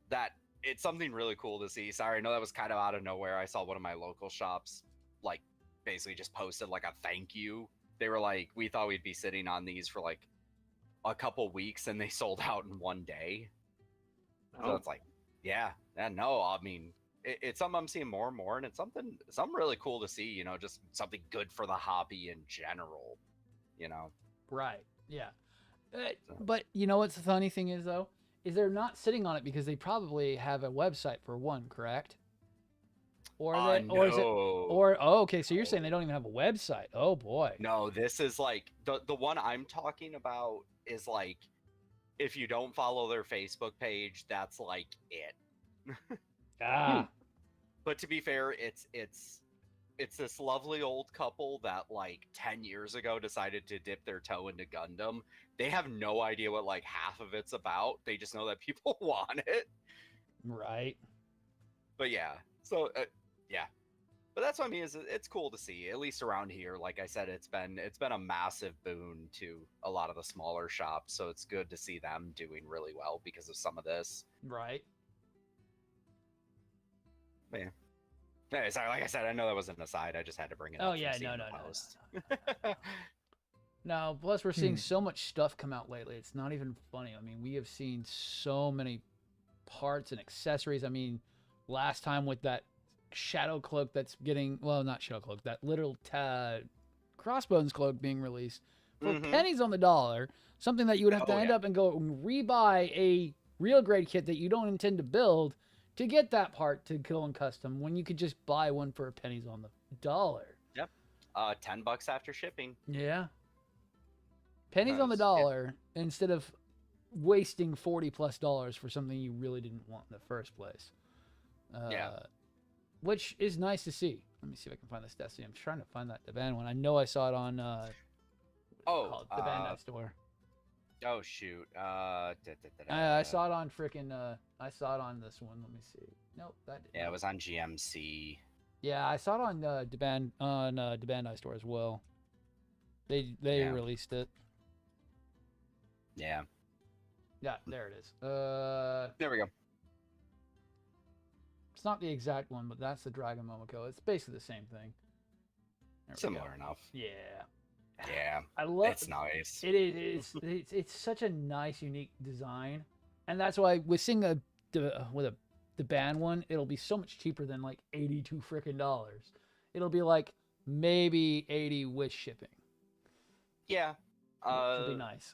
that it's something really cool to see. Sorry, I know that was kind of out of nowhere. I saw one of my local shops like basically just posted like a thank you. They were like, we thought we'd be sitting on these for like a couple weeks, and they sold out in one day. So it's like, no, I mean, it's something I'm seeing more and more, and it's something really cool to see, you know, just something good for the hobby in general, you know? Right, yeah. But you know what's the funny thing is, though? Is they're not sitting on it because they probably have a website for one, correct? Or okay, so you're saying they don't even have a website. Oh boy. No, this is like the one I'm talking about is like, if you don't follow their Facebook page, that's like it. But to be fair, it's this lovely old couple that like 10 years ago decided to dip their toe into Gundam. They have no idea what like half of it's about. They just know that people want it. Right. But yeah, so yeah. But that's what I mean, is it's cool to see, at least around here. Like I said, it's been a massive boon to a lot of the smaller shops, so it's good to see them doing really well because of some of this. Right. Man. Yeah, sorry, like I said, I know that was an aside. I just had to bring it up. Oh yeah, no. No, plus we're seeing so much stuff come out lately. It's not even funny. I mean, we have seen so many parts and accessories. I mean, last time with that shadow cloak that's getting, well, not shadow cloak, that little crossbones cloak being released for pennies on the dollar, something that you would have to end up and go and rebuy a real grade kit that you don't intend to build to get that part to kill and custom, when you could just buy one for pennies on the dollar. Yep. $10 after shipping. Yeah. Pennies on the dollar instead of wasting $40+ for something you really didn't want in the first place. Which is nice to see. Let me see if I can find this Destiny. I'm trying to find that Deban one. I know I saw it on the Bandai store. Oh shoot. I saw it on freaking I saw it on this one. Let me see. Nope, that didn't. Yeah, it was on GMC. Yeah, I saw it on the Bandai store as well. They released it. Yeah. Yeah, there it is. There we go. It's not the exact one, but that's the Dragon Momoko. It's basically the same thing. Similar enough. Yeah. Yeah. I love. It's nice. It is. It's such a nice, unique design, and that's why with seeing the band one, it'll be so much cheaper than like $82 freaking dollars. It'll be like maybe 80 with shipping. Yeah. It'll be nice.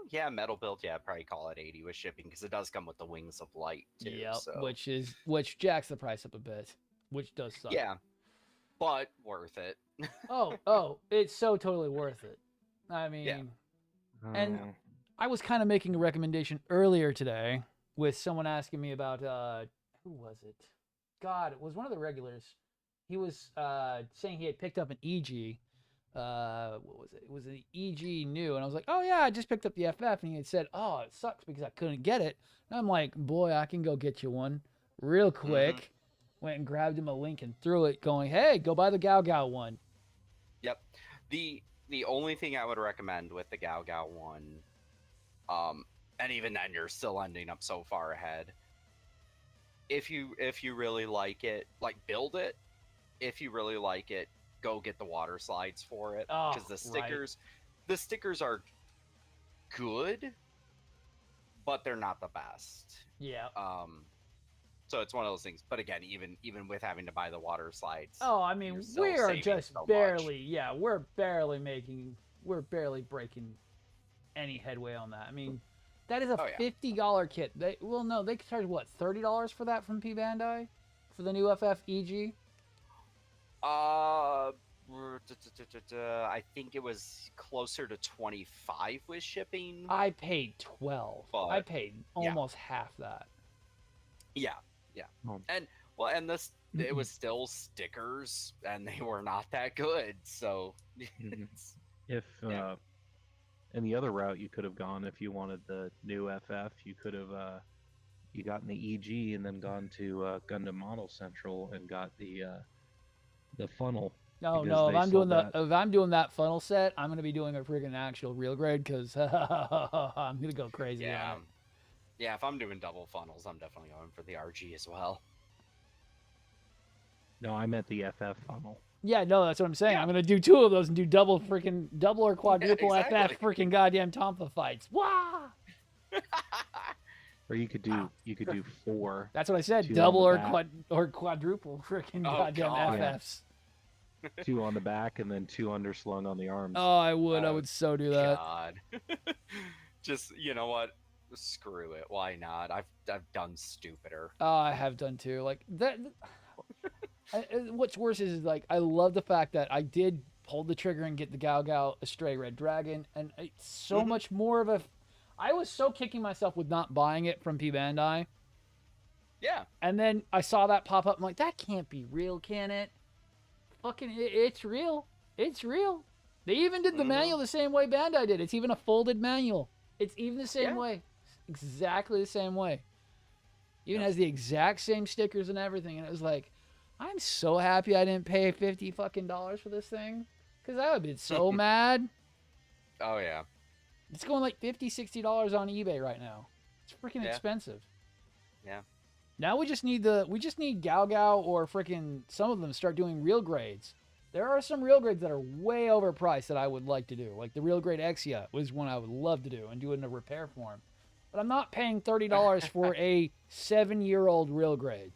Yeah, metal build. Yeah, probably call it 80 with shipping because it does come with the wings of light too. Yep, so. which jacks the price up a bit, which does suck. Yeah, but worth it. oh, it's so totally worth it. I mean, Yeah. And I was kind of making a recommendation earlier today with someone asking me about who was it? God, it was one of the regulars. He was saying he had picked up an EG. What was it? It was an EG new, and I was like, oh yeah, I just picked up the FF, and he had said, oh, it sucks because I couldn't get it. And I'm like, boy, I can go get you one real quick. Mm-hmm. Went and grabbed him a link and threw it, going, hey, go buy the Gao Gao one. Yep. The only thing I would recommend with the Gao Gao one, and even then you're still ending up so far ahead. If you really like it, like build it. If you really like it, go get the water slides for it, because the stickers are good, but they're not the best. Yeah. So it's one of those things. But again, even with having to buy the water slides. Oh, I mean, we are just barely. Yeah, we're barely breaking any headway on that. I mean, that is a $50 kit. They charge what, $30 for that from P Bandai for the new FF EG. I think it was closer to 25 with shipping. I paid 12. I paid almost half that. Yeah. And this it was still stickers, and they were not that good. So And the other route you could have gone if you wanted the new FF, you could have you gotten the EG and then gone to Gundam Model Central and got the funnel. No, if I'm doing that funnel set, I'm gonna be doing a freaking actual real grade because I'm gonna go crazy. Yeah, on it. Yeah. If I'm doing double funnels, I'm definitely going for the RG as well. No, I meant the FF funnel. Yeah, no, that's what I'm saying. Yeah. I'm gonna do 2 of those and do double or quadruple FF freaking goddamn Tompa fights. Wah! Or you could do 4. That's what I said. Double or quadruple freaking goddamn FFs. 2 on the back and then 2 underslung on the arms. Oh, I would so do that. God. Just, you know what? Screw it. Why not? I've done stupider. Oh, I have done too. Like that. What's worse is like I love the fact that I did pull the trigger and get the Gao Gao Astray Red Dragon, and it's so much more of a. I was so kicking myself with not buying it from P Bandai. Yeah. And then I saw that pop up. I'm like, that can't be real, can it? Fucking, it's real. It's real. They even did the manual the same way Bandai did. It's even a folded manual. It's even the same way. Exactly the same way. Even has the exact same stickers and everything. And it was like, I'm so happy I didn't pay $50 fucking for this thing. Because I would have been so mad. Oh, yeah. It's going like $50, $60 on eBay right now. It's freaking expensive. Yeah. Now we just need Gao Gao or freaking some of them start doing real grades. There are some real grades that are way overpriced that I would like to do. Like the real grade Exia was one I would love to do and do it in a repair form. But I'm not paying $30 for a 7-year-old real grade.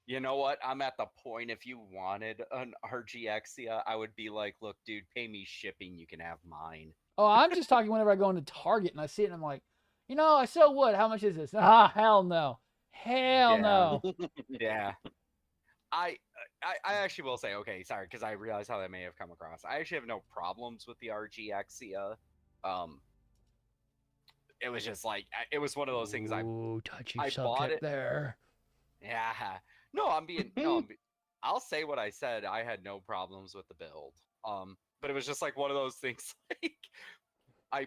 You know what? I'm at the point, if you wanted an RG Exia, I would be like, look, dude, pay me shipping. You can have mine. Oh, I'm just talking whenever I go into Target and I see it and I'm like, you know, I so would. How much is this? Ah, hell no. Hell no. Yeah. I actually will say, okay, sorry, because I realize how that may have come across. I actually have no problems with the RG Exia. It was just like, it was one of those things I bought it there. Yeah. No, I'll say what I said. I had no problems with the build. But it was just like one of those things, like, I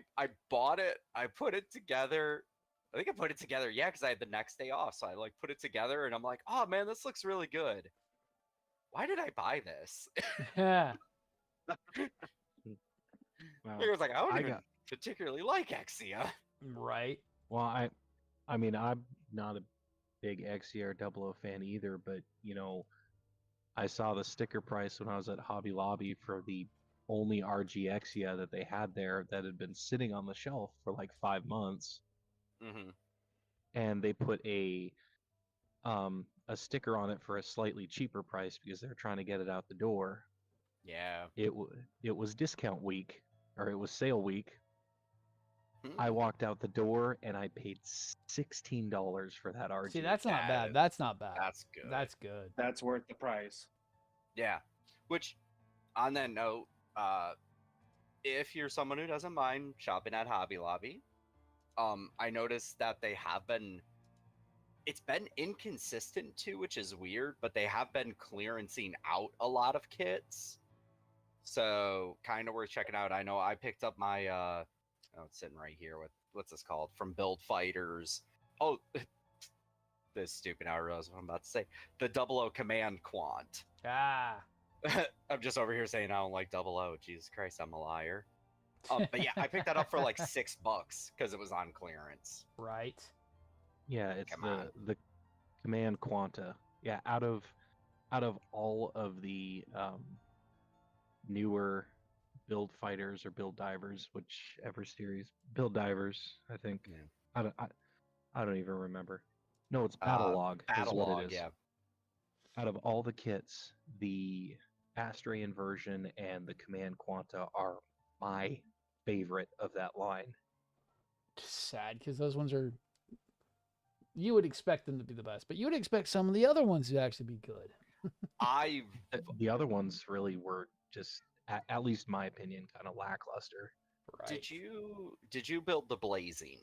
bought it, I put it together. I think I put it together, because I had the next day off. So I like put it together and I'm like, oh man, this looks really good. Why did I buy this? Yeah. Wow. He was like, I don't even particularly like Exia. Right. Well, I mean, I'm not a big XE or 00 fan either, but I saw the sticker price when I was at Hobby Lobby for the only RG Exia that they had there that had been sitting on the shelf for like 5 months, and they put a sticker on it for a slightly cheaper price because they're trying to get it out the door. Yeah. It was discount week, or it was sale week. I walked out the door and I paid $16 for that RG. See, that's not bad. That's not bad. That's good. That's good. That's worth the price. Yeah. Which, on that note, if you're someone who doesn't mind shopping at Hobby Lobby, I noticed that they have been. It's been inconsistent too, which is weird, but they have been clearancing out a lot of kits. So kind of worth checking out. I know I picked up my it's sitting right here with what's this called? From Build Fighters. Oh, this stupid I realize what I'm about to say. The 00 Command Quant. Ah. I'm just over here saying I don't like 00. Jesus Christ, I'm a liar. But yeah, I picked that up for like $6 because it was on clearance. Right. Yeah, it's the Command Quanta. Yeah, out of all of the newer Build Fighters or Build Divers, whichever series, Build Divers, I think. Yeah. I don't even remember. No, it's Battle Log. Battle is what Log, it is. yeah. Out of all the kits, the Astraean version and the Command Quanta are my favorite of that line. Sad because those ones are. You would expect them to be the best, but you would expect some of the other ones to actually be good. The other ones really were just, at least my opinion, kind of lackluster. Right. Did you build the Blazing?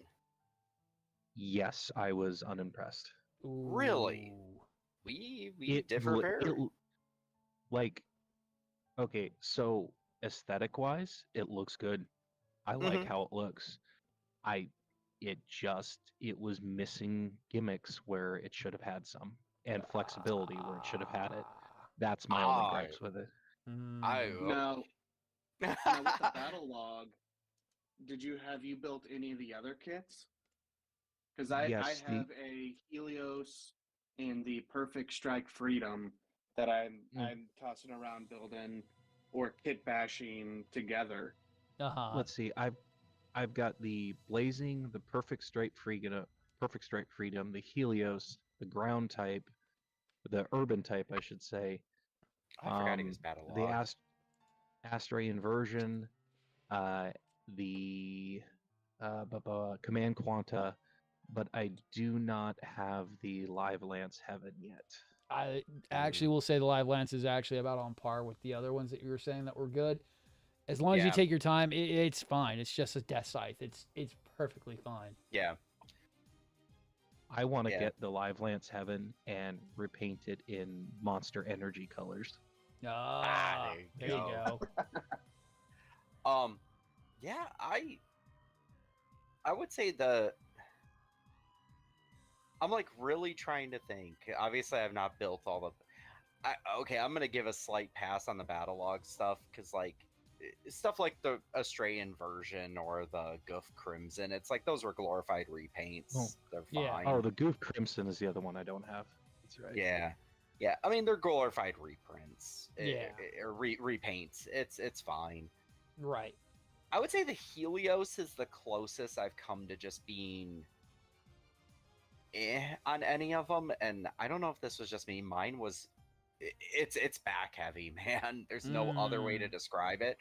Yes, I was unimpressed. Ooh. Really? We differ very. Like, okay, so aesthetic wise, it looks good. I like how it looks. It was missing gimmicks where it should have had some, and flexibility where it should have had it. That's my only gripes with it. Now, with the Battle Log, have you built any of the other kits? Because I have a Helios and the Perfect Strike Freedom that I'm tossing around building or kit bashing together. Let's see. I've got the Blazing, the Perfect Strike Freedom, the Helios, the Ground type, the Urban type, I should say. I forgot he was Battle Log. The Astraean version, the Command Quanta, but I do not have the Live Lance Heaven yet. I actually will say the Live Lance is actually about on par with the other ones that you were saying that were good. As long as you take your time, it's fine. It's just a Death Scythe. It's perfectly fine. Yeah. I want to get the Live Lance Heaven and repaint it in Monster Energy colors. There you go. Yeah, I would say I'm like really trying to think. Obviously, I've not built all the. I'm gonna give a slight pass on the Battle Log stuff because like stuff like the Astraean version or the Goof Crimson, it's like those were glorified repaints. They're fine. Oh, the Goof Crimson is the other one I don't have. That's right. Yeah. I mean, they're glorified reprints. Or repaints. It's fine. Right. I would say the Helios is the closest I've come to just being on any of them, and I don't know if this was just me. Mine was it's back heavy, man. There's no other way to describe it.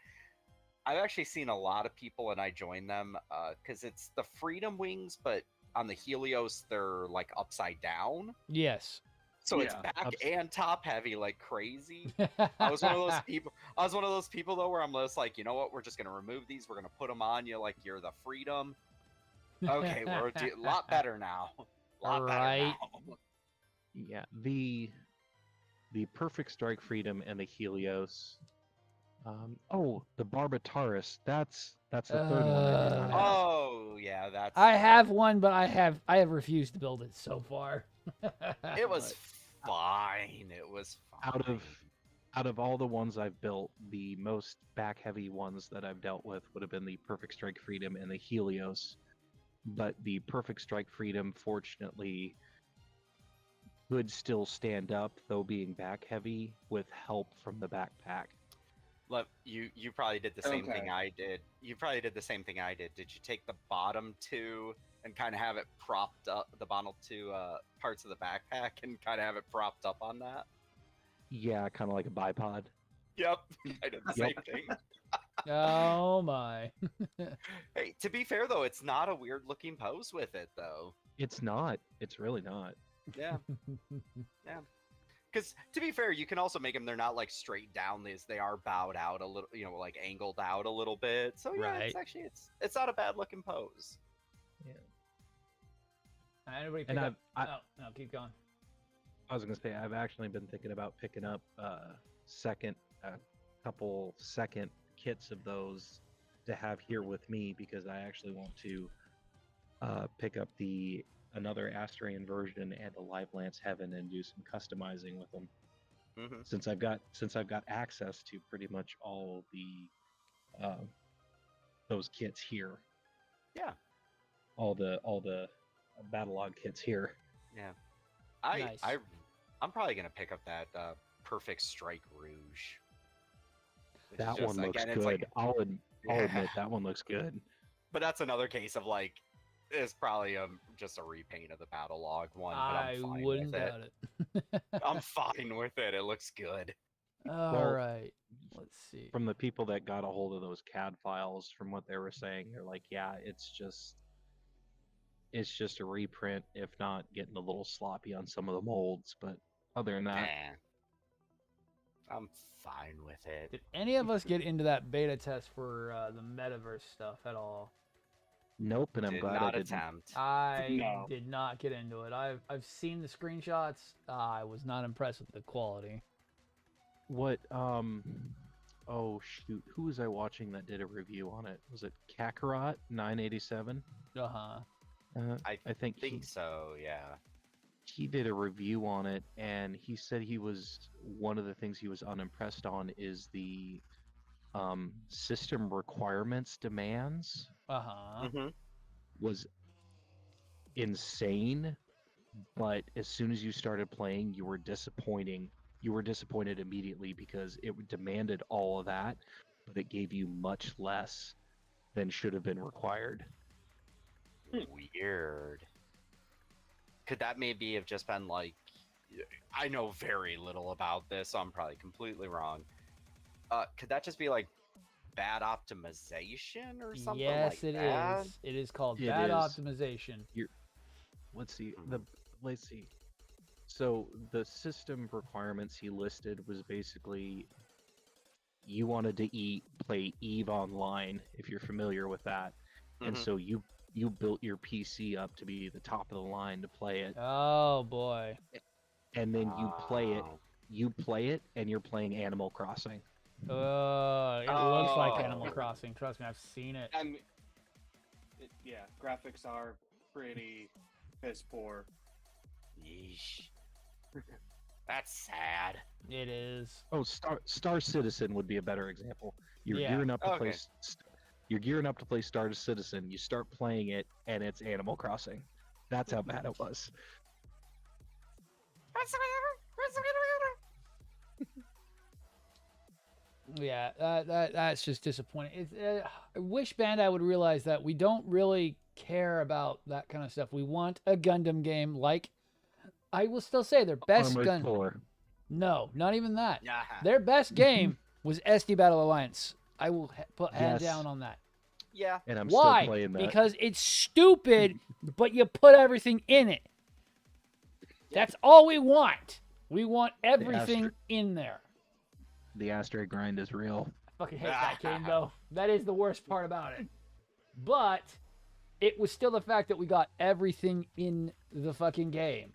I've actually seen a lot of people, and I join them because it's the Freedom Wings, but on the Helios they're like upside down. Yes. So it's back and top heavy like crazy. I was one of those people though where I'm just like, you know what? We're just gonna remove these. We're gonna put them on you like you're the Freedom. Okay, we're a lot better now. Better now. Yeah, the Perfect Strike Freedom and the Helios. The Barbataurus. That's the third one. Oh yeah, that's. I have one, but I have refused to build it so far. It was fine. It was fine. Out of all the ones I've built, the most back-heavy ones that I've dealt with would have been the Perfect Strike Freedom and the Helios. But the Perfect Strike Freedom, fortunately, could still stand up, though being back-heavy, with help from the backpack. You probably did the same thing I did. You probably did the same thing I did. Did you take the bottom two and kind of have it propped up, the bottom two parts of the backpack, and kind of have it propped up on that? Yeah, kind of like a bipod. Yep, I did the same thing. Oh my. Hey, to be fair though, it's not a weird looking pose with it though. It's not. It's really not. Yeah. Yeah. Because to be fair, you can also make them. They're not like straight down. They are bowed out a little, like angled out a little bit. So yeah, Right. it's actually it's not a bad looking pose. Yeah. Anybody pick And up? I No, keep going. I was gonna say I've actually been thinking about picking up couple second kits of those to have here with me, because I actually want to pick up another Astarian version and a Live Lance Heaven and do some customizing with them. Mm-hmm. Since I've got access to pretty much all the those kits here. Yeah. All the battle log kits here. Yeah. Nice. I'm probably gonna pick up that Perfect Strike Rouge. That one looks good. Like, I'll admit that one looks good. But that's another case of like, it's probably just a repaint of the battle log one. But I'm fine wouldn't with doubt it. I'm fine with it. It looks good. All right. Let's see. From the people that got a hold of those CAD files, from what they were saying, they're like, yeah, it's just a reprint, if not getting a little sloppy on some of the molds. But other than that, I'm fine with it. Did any of us get into that beta test for the metaverse stuff at all? Nope, and I'm glad I didn't. Attempt. I did not get into it. I've seen the screenshots. I was not impressed with the quality. What? Oh shoot, who was I watching that did a review on it? Was it Kakarot 987? I think so. Yeah. He did a review on it, and he said one of the things he was unimpressed on is the system requirements demands. Mm-hmm. Was insane, but as soon as you started playing, you were disappointed immediately, because it demanded all of that, but it gave you much less than should have been required. Weird. Could that maybe have just been like, I know very little about this, so I'm probably completely wrong. Could that just be like bad optimization or something? Yes, like it that? is. It is called bad optimization. Let's see. So the system requirements he listed was basically, you wanted to play EVE Online, if you're familiar with that. Mm-hmm. And so you built your PC up to be the top of the line to play it. Oh boy. And then you play it and you're playing Animal Crossing. It looks like Animal Crossing. Trust me, I've seen it. Yeah, graphics are pretty piss poor. Yeesh. That's sad. It is. Oh, Star Citizen would be a better example. You're gearing up to play. You're gearing up to play Star Citizen. You start playing it, and it's Animal Crossing. That's how bad it was. Yeah, that's just disappointing. I wish Bandai would realize that we don't really care about that kind of stuff. We want a Gundam game like, I will still say their best Gundam. No, not even that. Their best game was SD Battle Alliance. I will put hand down on that. Yeah. And I'm Why? Still playing that. Because it's stupid, but you put everything in it. That's all we want. We want everything in there. The asteroid grind is real. I fucking hate that game, though. That is the worst part about it. But it was still the fact that we got everything in the fucking game.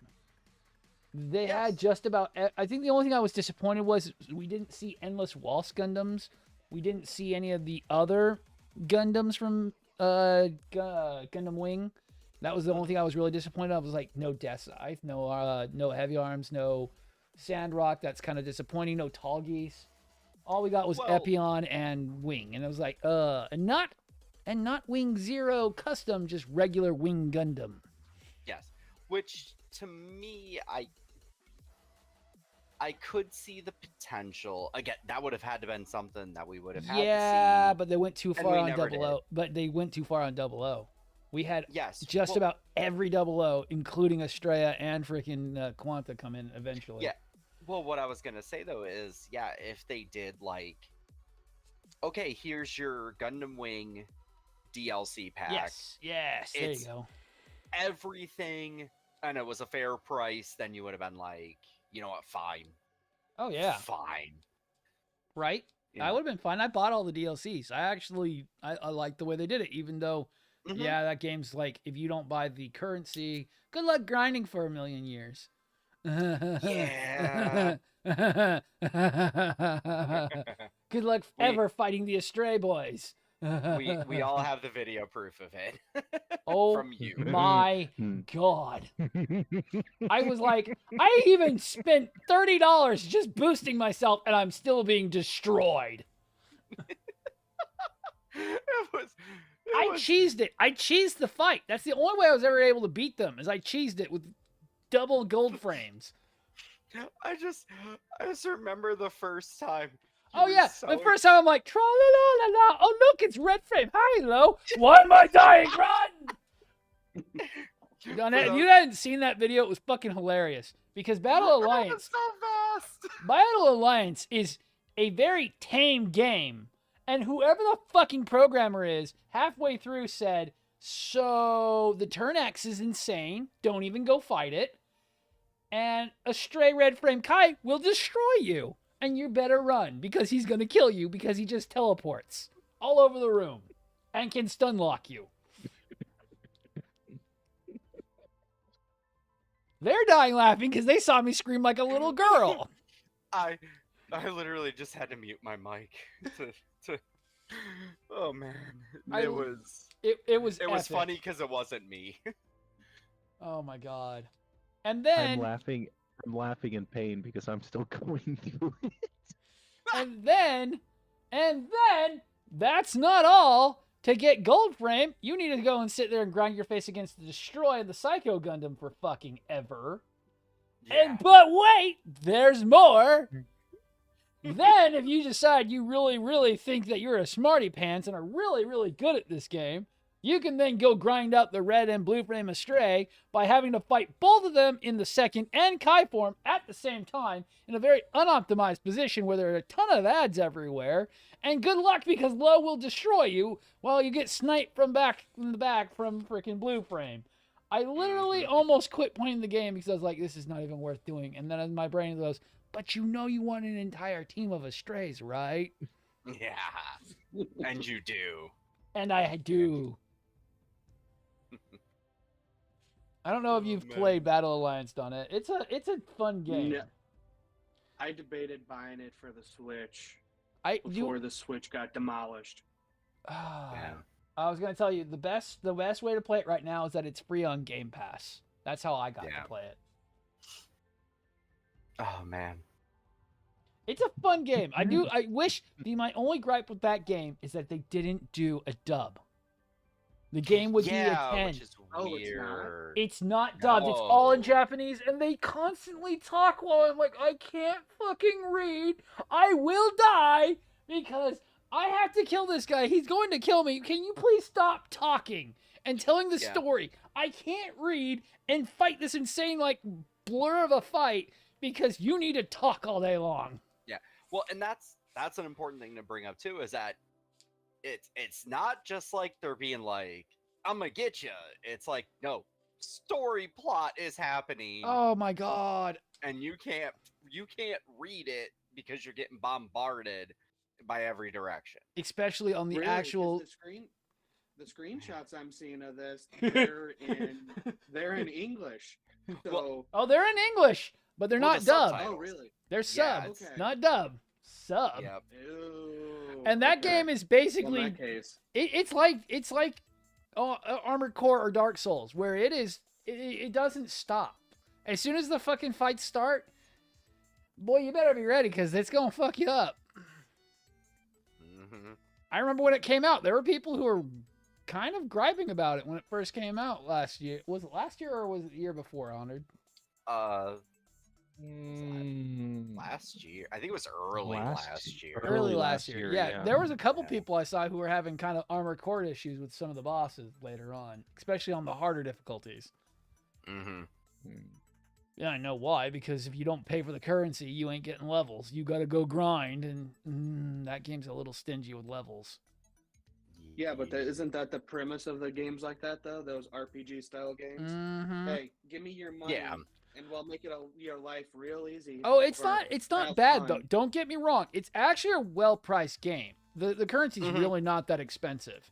They had just about... I think the only thing I was disappointed was we didn't see Endless Waltz Gundams. We didn't see any of the other Gundams from Gundam Wing. That was the only thing I was really disappointed. I was like, no Death Scythe, no Heavy Arms, no Sandrock. That's kind of disappointing. No tall geese. All we got was Epion and Wing, and I was like, and not Wing Zero Custom, just regular Wing Gundam. Yes, which to me, I could see the potential. Again, that would have had to been something that we would have had to see. Yeah, but they went too far on never Double O. But they went too far on Double O. We had just about every Double O, including Estrella and freaking Quanta, come in eventually. Yeah. Well, what I was gonna say though is, yeah, if they did like, okay, here's your Gundam Wing DLC pack. Yes, there you go. Everything, and it was a fair price. Then you would have been like, you know what, fine. Oh yeah, fine. Right? Yeah. I would have been fine. I bought all the DLCs. I like the way they did it, even though, yeah, that game's like, if you don't buy the currency, good luck grinding for a million years. Yeah. Good luck ever fighting the Astray boys. we all have the video proof of it. Oh from you. My God. I was like, I even spent $30 just boosting myself and I'm still being destroyed. I cheesed it. I cheesed the fight. That's the only way I was ever able to beat them, is I cheesed it with double gold frames. I just remember the first time. Oh yeah, the first time I'm like, tra la la la la. Oh look, it's red frame. Hi, hello. Why am I dying? Run! You hadn't seen that video? It was fucking hilarious because Battle Alliance. So fast. Battle Alliance is a very tame game, and whoever the fucking programmer is, halfway through said, "So the turn X is insane. Don't even go fight it. And a stray red frame Kai will destroy you. And you better run because he's going to kill you because he just teleports all over the room and can stun lock you." They're dying laughing because they saw me scream like a little girl. I literally just had to mute my mic to oh man. It was funny because it wasn't me. Oh my God. And then I'm laughing in pain because I'm still going through it. And then that's not all. To get gold frame, you need to go and sit there and grind your face against the Destroy the Psycho Gundam for fucking ever. Yeah. But wait, there's more. Then if you decide you really, really think that you're a smarty pants and are really, really good at this game, you can then go grind out the red and blue frame Astray by having to fight both of them in the second and Kai form at the same time in a very unoptimized position where there are a ton of ads everywhere. And good luck because Low will destroy you while you get sniped from the back from freaking blue frame. I literally almost quit playing the game because I was like, this is not even worth doing. And then my brain goes, but you know you want an entire team of Astrays, right? Yeah. And you do. And I do. I don't know if you've played Battle Alliance on it. It's a fun game. No. I debated buying it for the Switch before the Switch got demolished. Yeah. I was gonna tell you the best way to play it right now is that it's free on Game Pass. That's how I got to play it. Oh man. It's a fun game. I wish my only gripe with that game is that they didn't do a dub. The game would be a 10. Which is weird. It's not dubbed. No. It's all in Japanese, and they constantly talk while I'm like, I can't fucking read. I will die because I have to kill this guy. He's going to kill me. Can you please stop talking and telling the story? I can't read and fight this insane like blur of a fight because you need to talk all day long. Yeah. Well, and that's an important thing to bring up too, is that it's not just like they're being like, I'm gonna get you. It's like, no, story plot is happening. Oh my God. And you can't read it because you're getting bombarded by every direction. Especially on the actual the screenshots I'm seeing of this, they're in English. So they're in English, but they're not dubbed. Oh really? They're subbed, not dubbed. Sub. Yep. And that game is basically it's like Armored Core or Dark Souls, where it doesn't stop. As soon as the fucking fights start, Boy, you better be ready because it's going to fuck you up. Mm-hmm. I remember when it came out, there were people who were kind of griping about it when it first came out last year. Was it last year or was it the year before, Honored? Last year. I think it was early last year. Early last year. Yeah, there was a couple people I saw who were having kind of Armored Core issues with some of the bosses later on, especially on the harder difficulties. Mm-hmm. Yeah, I know why, because if you don't pay for the currency, you ain't getting levels. You got to go grind, and that game's a little stingy with levels. Yeah, but isn't that the premise of the games like that, though? Those RPG-style games? Mm-hmm. Hey, give me your money, and we'll make your life real easy. Oh, it's not bad, though. Don't get me wrong. It's actually a well-priced game. The currency's really not that expensive.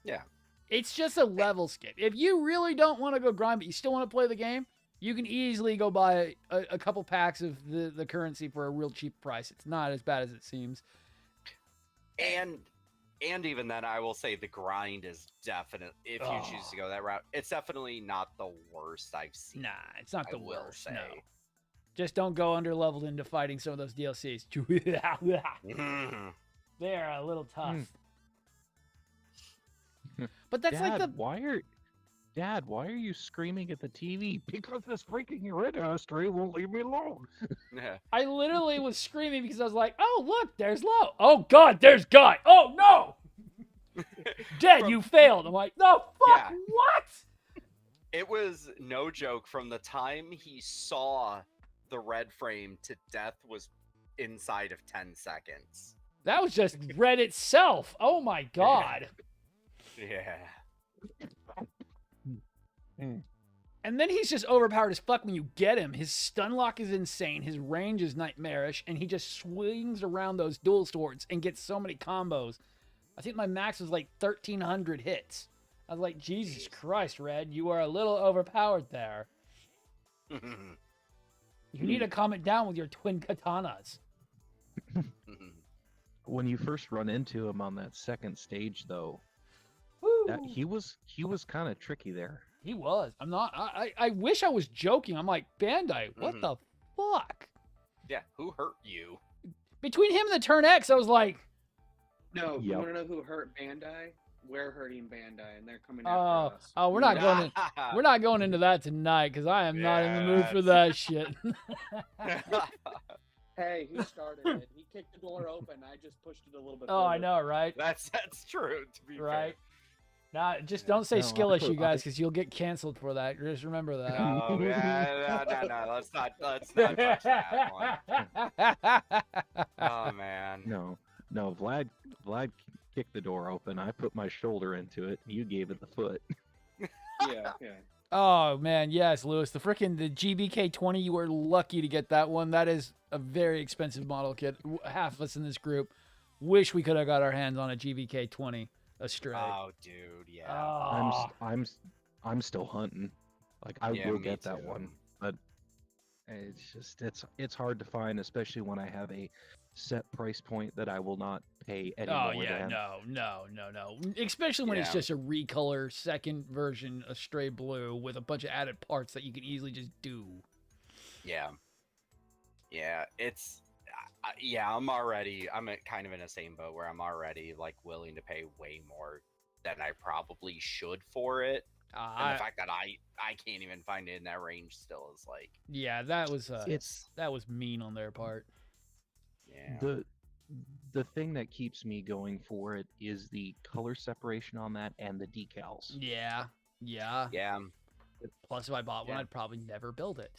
Yeah. It's just a level skip. If you really don't want to go grind, but you still want to play the game, you can easily go buy a couple packs of the currency for a real cheap price. It's not as bad as it seems. And even then, I will say the grind is definitely, if you choose to go that route, it's definitely not the worst I've seen. Nah, it's not the worst. Say. No. Just don't go under-leveled into fighting some of those DLCs. They're a little tough. But that's Dad, like the... Dad, why are you screaming at the TV? Because this freaking red industry won't leave me alone. Yeah. I literally was screaming because I was like, oh, look, there's Lo. Oh, God, there's Guy. Oh, no. Dad, you failed. I'm like, no, fuck, what? It was no joke. From the time he saw the red frame to death was inside of 10 seconds. That was just red itself. Oh, my God. Yeah. And then he's just overpowered as fuck when you get him. His stun lock is insane. His range is nightmarish. And he just swings around those dual swords and gets so many combos. I think my max was like 1,300 hits. I was like, Jesus Christ, Red, you are a little overpowered there. You need to calm it down with your twin katanas. When you first run into him on that second stage, though, he was kind of tricky there. He was. I'm not. I wish I was joking. I'm like, Bandai, what the fuck? Yeah, who hurt you? Between him and the Turn X, I was like, no. You want to know who hurt Bandai? We're hurting Bandai, and they're coming after us. Oh, we're not going. We're not going into that tonight because I am not in the mood for that shit. Hey, he started it. He kicked the door open. I just pushed it a little bit. Oh, further. I know, right? That's true. To be right. fair. Nah, just don't say skill issue, guys, because you'll get canceled for that. Just remember that. Oh, yeah, no. Let's not touch that one. Oh man. No. Vlad kicked the door open. I put my shoulder into it. You gave it the foot. Yeah. Oh man, yes, Lewis. The GBK20. You were lucky to get that one. That is a very expensive model kit. Half of us in this group wish we could have got our hands on a GBK20. Astray. Oh, dude, yeah. Oh. I'm still hunting. Like I will get that too. one, but it's just it's hard to find, especially when I have a set price point that I will not pay any more than. No. Especially when it's just a recolor second version, a stray blue with a bunch of added parts that you can easily just do. Yeah. It's. I'm kind of in the same boat where I'm already like willing to pay way more than I probably should for it. And the fact that I can't even find it in that range still is like, yeah, that was that was mean on their part. Yeah. The thing that keeps me going for it is the color separation on that and the decals. Yeah. Plus, if I bought one, I'd probably never build it.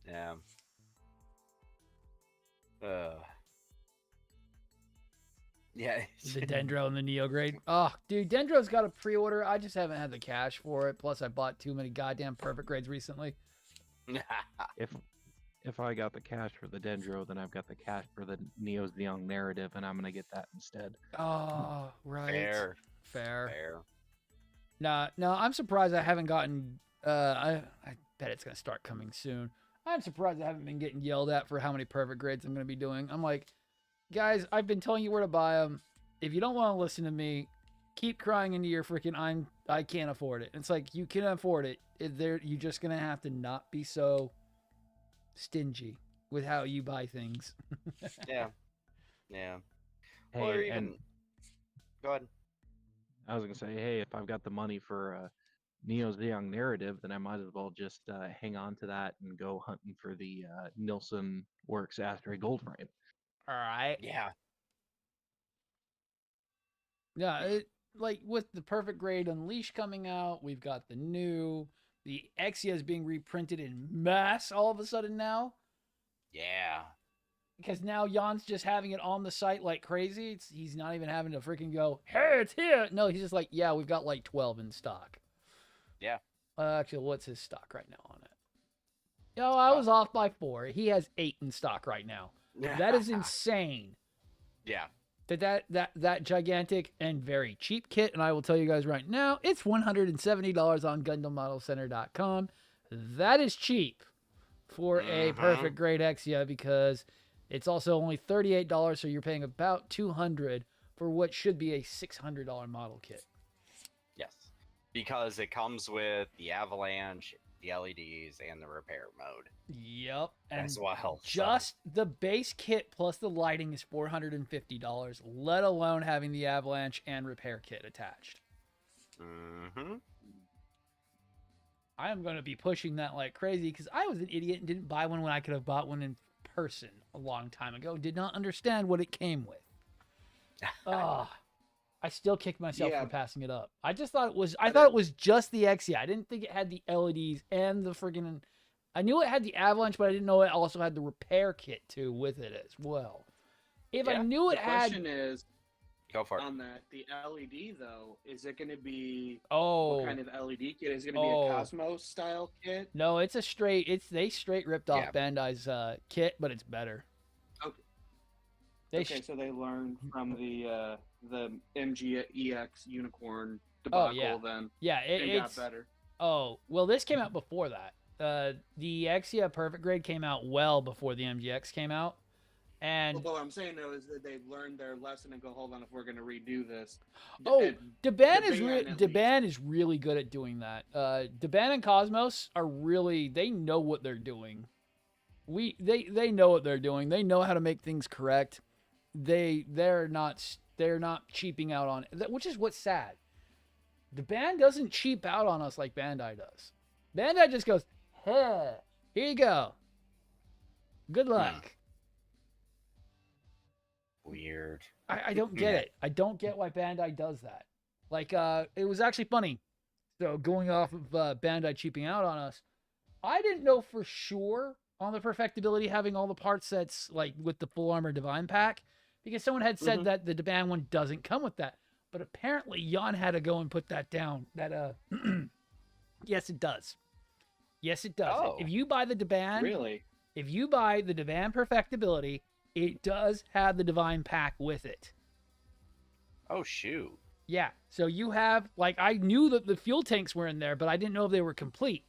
Yeah. Yeah. The Dendro and the Neo grade. Oh, dude, Dendro's got a pre-order. I just haven't had the cash for it. Plus, I bought too many goddamn perfect grades recently. If I got the cash for the Dendro, then I've got the cash for the Neo's the Young narrative, and I'm gonna get that instead. Oh, right. Fair. No, I'm surprised I haven't gotten. I bet it's gonna start coming soon. I'm surprised I haven't been getting yelled at for how many perfect grades I'm gonna be doing. I'm like, guys, I've been telling you where to buy them. If you don't want to listen to me, keep crying into your freaking I can't afford it. It's like, you can afford it. You're just gonna have to not be so stingy with how you buy things. Yeah. Hey, Or even and go ahead. I was gonna say, hey, if I've got the money for Neo Zeong narrative, then I might as well just hang on to that and go hunting for the Nilsson Works Astray Gold Frame. All right. Yeah. Yeah, like with the Perfect Grade Unleashed coming out, we've got the Exia is being reprinted in mass all of a sudden now. Yeah. Because now Jan's just having it on the site like crazy. He's not even having to freaking go, hey, it's here. No, he's just like, yeah, we've got like 12 in stock. Yeah. Actually, what's his stock right now on it? I was off by 4. He has 8 in stock right now. That is insane. Yeah. That gigantic and very cheap kit, and I will tell you guys right now, it's $170 on GundamModelCenter.com. That is cheap for a Perfect Grade Exia, because it's also only $38, so you're paying about $200 for what should be a $600 model kit. Yes, because it comes with the avalanche, the LEDs, and the repair mode. Yep, and as well. Just the base kit plus the lighting is $450, let alone having the avalanche and repair kit attached. I am going to be pushing that like crazy, because I was an idiot and didn't buy one when I could have bought one in person a long time ago. Did not understand what it came with. I still kicked myself for passing it up. I just thought it was. I thought it was just the Exia. I didn't think it had the LEDs and the friggin'. I knew it had the avalanche, but I didn't know it also had the repair kit too with it as well. If I knew it had. The question is, go for it. On that, the LED though, is it going to be? Oh. What kind of LED kit? Is it going to be a Cosmos style kit? No, it's a straight. They straight ripped off Bandai's kit, but it's better. Okay. So they learned from the MGEX Unicorn debacle then. Yeah, it got better. Oh, well, this came out before that. The Exia Perfect Grade came out well before the MGX came out. And what I'm saying though is that they've learned their lesson and go, hold on, if we're going to redo this. Deban is really good at doing that. Deban and Cosmos are really, they know what they're doing. They know what they're doing. They know how to make things correct. They're not cheaping out on it, which is what's sad. Deban doesn't cheap out on us like Bandai does. Bandai just goes, hey, here you go. Good luck. Weird. I don't get it. I don't get why Bandai does that. Like, it was actually funny. So going off of Bandai cheaping out on us, I didn't know for sure on the Perfectibility having all the part sets like with the Full Armor Divine Pack, because someone had said that the Deban one doesn't come with that. But apparently Jan had to go and put that down. That yes, it does. Yes, it does. Oh. If you buy the Deban, if you buy the Deban Perfectibility, it does have the Divine Pack with it. Oh, shoot. Yeah. So you have, like, I knew that the fuel tanks were in there, but I didn't know if they were complete.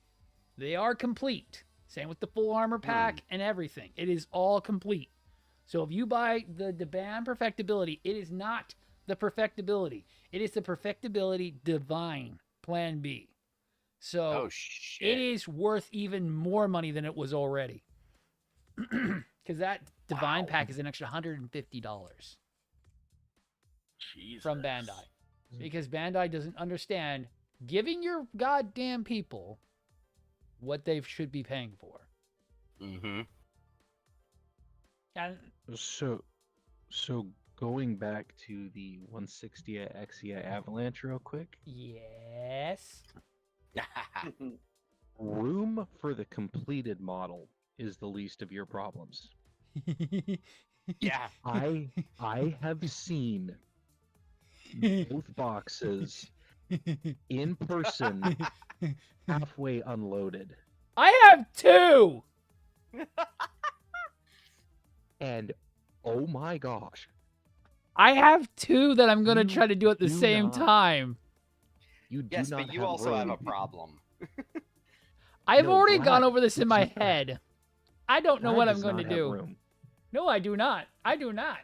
They are complete. Same with the Full Armor Pack and everything. It is all complete. So if you buy the Deban Perfectibility, it is not the Perfectibility. It is the Perfectibility Divine Plan B. So it is worth even more money than it was already. Because that Divine Pack is an extra $150 from Bandai. Because Bandai doesn't understand giving your goddamn people what they should be paying for. And so going back to the 160 Exia Avalanche real quick. Yes. Room for the completed model is the least of your problems. Yeah. I have seen both boxes in person halfway unloaded. I have 2. And oh my gosh. I have 2 that I'm going to try to do at the same time. You do yes, not but you have also room. have a problem. I've already gone over this in my head. I don't know what I'm going to do. Room. No, I do not. I do not.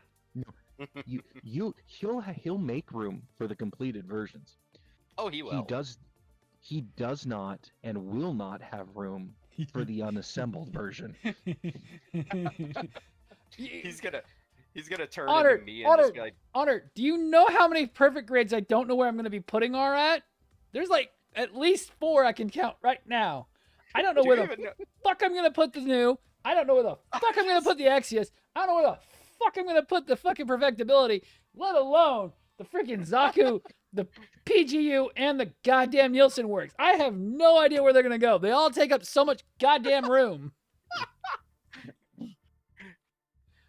He'll make room for the completed versions. Oh, he will. He does not and will not have room for the unassembled version. He's gonna turn Honor, into me and just be like, Honor, do you know how many perfect grades I don't know where I'm gonna be putting R at? There's like at least 4 I can count right now. I don't know where the fuck I'm gonna put the new. I don't know where the fuck I'm gonna put the Axios. I don't know where the fuck I'm gonna put the fucking perfectibility, let alone the freaking Zaku, the PGU, and the goddamn Nielsen works. I have no idea where they're gonna go. They all take up so much goddamn room.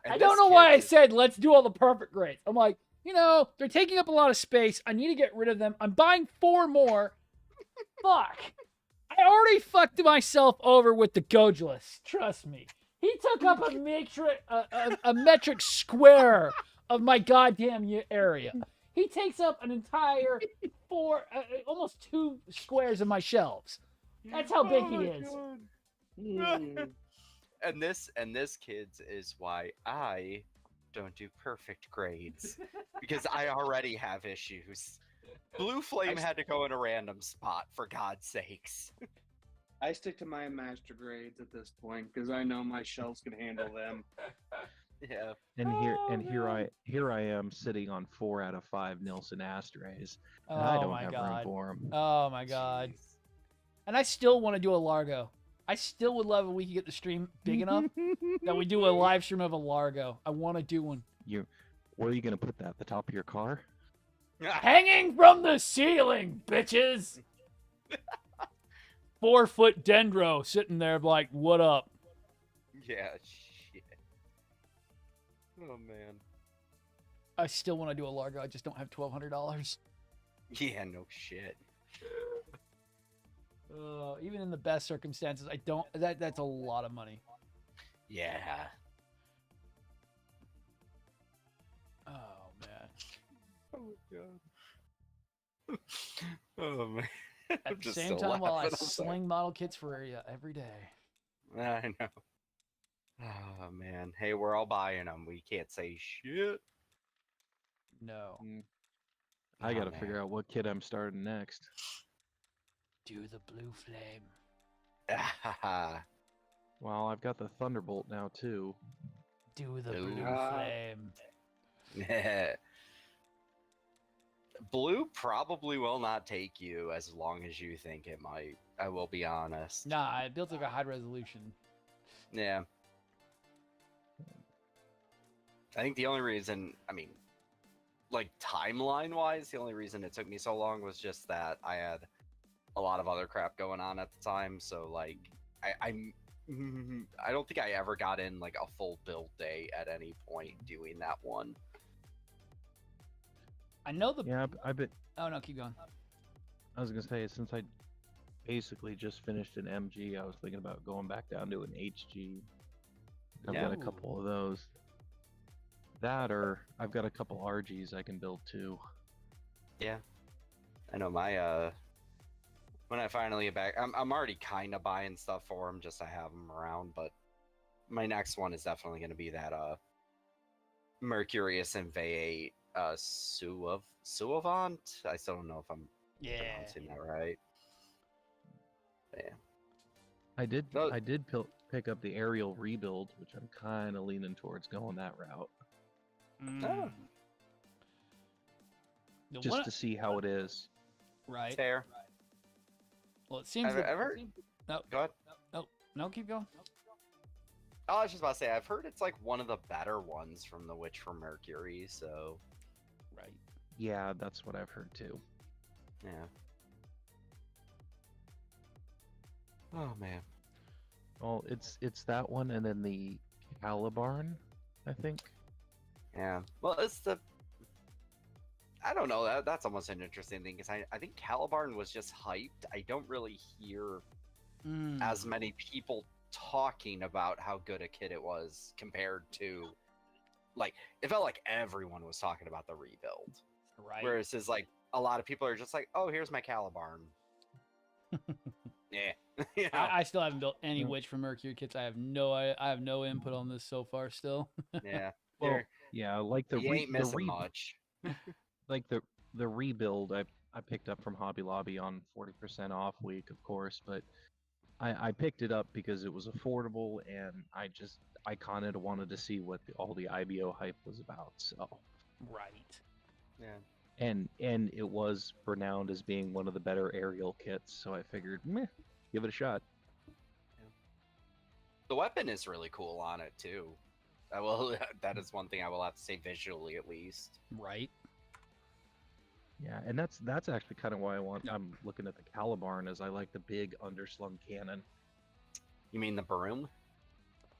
I don't know why I said let's do all the perfect grades. I'm like, they're taking up a lot of space. I need to get rid of them. I'm buying 4 more. Fuck. I already fucked myself over with the Gojulus. Trust me. He took up a metric square of my goddamn area. He takes up an entire almost 2 squares of my shelves. That's how big he is. And this, kids, is why I don't do perfect grades. Because I already have issues. Blue Flame had to go in a random spot, for God's sakes. I stick to my master grades at this point, because I know my shelves can handle them. Yeah. And here I am sitting on 4 out of 5 Nielsen Astrays. And I don't have room for them. Oh my God. Jeez. And I still want to do a Largo. I still would love if we could get the stream big enough that we do a live stream of a Largo. I want to do one. Where are you going to put that? At the top of your car? Hanging from the ceiling, bitches! 4-foot dendro sitting there like, what up? Yeah, shit. Oh, man. I still want to do a Largo. I just don't have $1,200. Yeah, no shit. Even in the best circumstances, I don't. That's a lot of money. Yeah. Oh man. Oh god. Oh man. At the same time, while I sling model kits for you every day. I know. Oh man. Hey, we're all buying them. We can't say shit. No. I gotta figure out what kit I'm starting next. Do the blue flame. Well, I've got the Thunderbolt now too. Do the blue flame. Yeah. Blue probably will not take you as long as you think it might. I will be honest. Nah, I built like a high resolution. Yeah. I think the only reason, like timeline-wise, the only reason it took me so long was just that I had a lot of other crap going on at the time, so like I don't think I ever got in like a full build day at any point doing that one. I know the I bet. Oh no, keep going. I was gonna say, since I basically just finished an MG, I was thinking about going back down to an HG. I've got a couple of those. That, or I've got a couple RGs I can build too. Yeah, I know my when I finally get back, I'm already kind of buying stuff for them just to have them around, but my next one is definitely going to be that Mercurius and V8 Suavant. I still don't know if I'm pronouncing that right. But yeah. I did pick up the aerial rebuild, which I'm kind of leaning towards going that route. Oh. Just to see how it is. Right. Fair. Well, it seems. No, go ahead. No, keep going. Oh, I was just about to say, I've heard it's like one of the better ones from the Witch from Mercury, so. Right. Yeah, that's what I've heard too. Yeah. Oh man. Well, it's that one, and then the Calibarn, I think. Yeah. Well, it's the. I don't know. That's almost an interesting thing because I think Calibarn was just hyped. I don't really hear as many people talking about how good a kit it was compared to, like, it felt like everyone was talking about the rebuild. Right. Whereas it's like a lot of people are just like, oh, here's my Calibarn. Yeah. You know? I still haven't built any Witch from Mercury kits. I have no input on this so far still. Yeah. Well, Yeah, like You ain't missing much. Like the rebuild I picked up from Hobby Lobby on 40% off week, of course, but I picked it up because it was affordable, and I kind of wanted to see what all the IBO hype was about. So Right. Yeah. and it was renowned as being one of the better aerial kits, so I figured, meh, give it a shot. The weapon is really cool on it too. That is one thing I will have to say visually, at least. Right. Yeah, and that's actually kind of why I'm looking at the Calibarn, as I like the big underslung cannon. You mean the broom?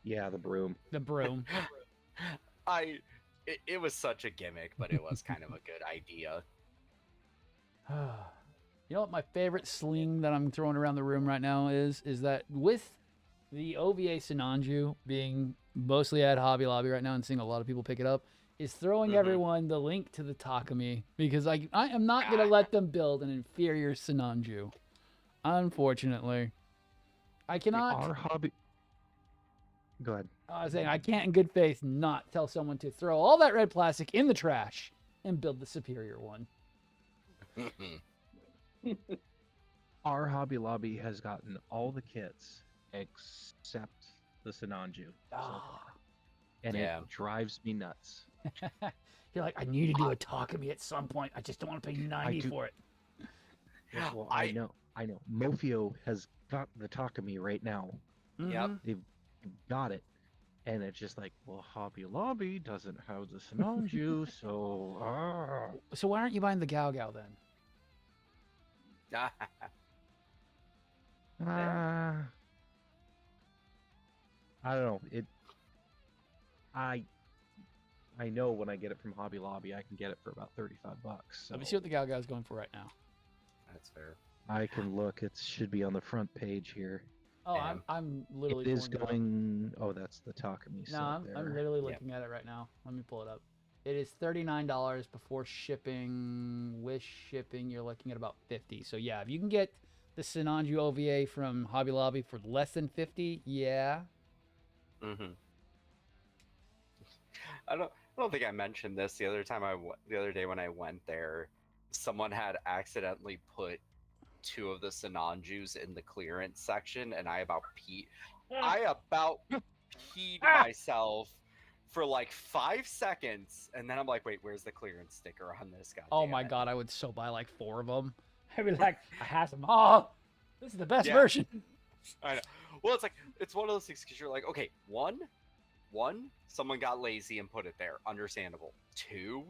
Yeah, the broom. The broom. It was such a gimmick, but it was kind of a good idea. You know what my favorite sling that I'm throwing around the room right now is that with the OVA Sinanju being mostly at Hobby Lobby right now and seeing a lot of people pick it up, is throwing everyone the link to the Takumi, because I am not going to let them build an inferior Sinanju. Unfortunately. I cannot... Our hobby... Go ahead. I was saying, I can't in good faith not tell someone to throw all that red plastic in the trash and build the superior one. Our Hobby Lobby has gotten all the kits except the Sinanju so far. And it drives me nuts. You're like, I need to do a Takumi at some point. I just don't want to pay $90 for it. Yeah, well, I know. Mofio has got the Takumi right now. Yep. They've got it. And it's just like, well, Hobby Lobby doesn't have the Sinanju, so... So why aren't you buying the Gao Gao then? I don't know. I know when I get it from Hobby Lobby, I can get it for about $35. So. Let me see what the Gao Gao is going for right now. That's fair. I can look. It should be on the front page here. Oh, I'm literally. It is going. Oh, that's the Takumi. No, I'm literally looking at it right now. Let me pull it up. It is $39 before shipping. With shipping, you're looking at about $50. So yeah, if you can get the Sinanju OVA from Hobby Lobby for less than $50, yeah. I don't think I mentioned this the other day when I went there. Someone had accidentally put 2 of the Sinanjus in the clearance section, and I about peed myself for like 5 seconds, and then I'm like, wait, where's the clearance sticker on this guy? Oh my god, I would so buy like 4 of them. I'd be like, I have them. Oh, this is the best version. I know. Well, it's one of those things, because you're like, okay, one, someone got lazy and put it there. Understandable. 2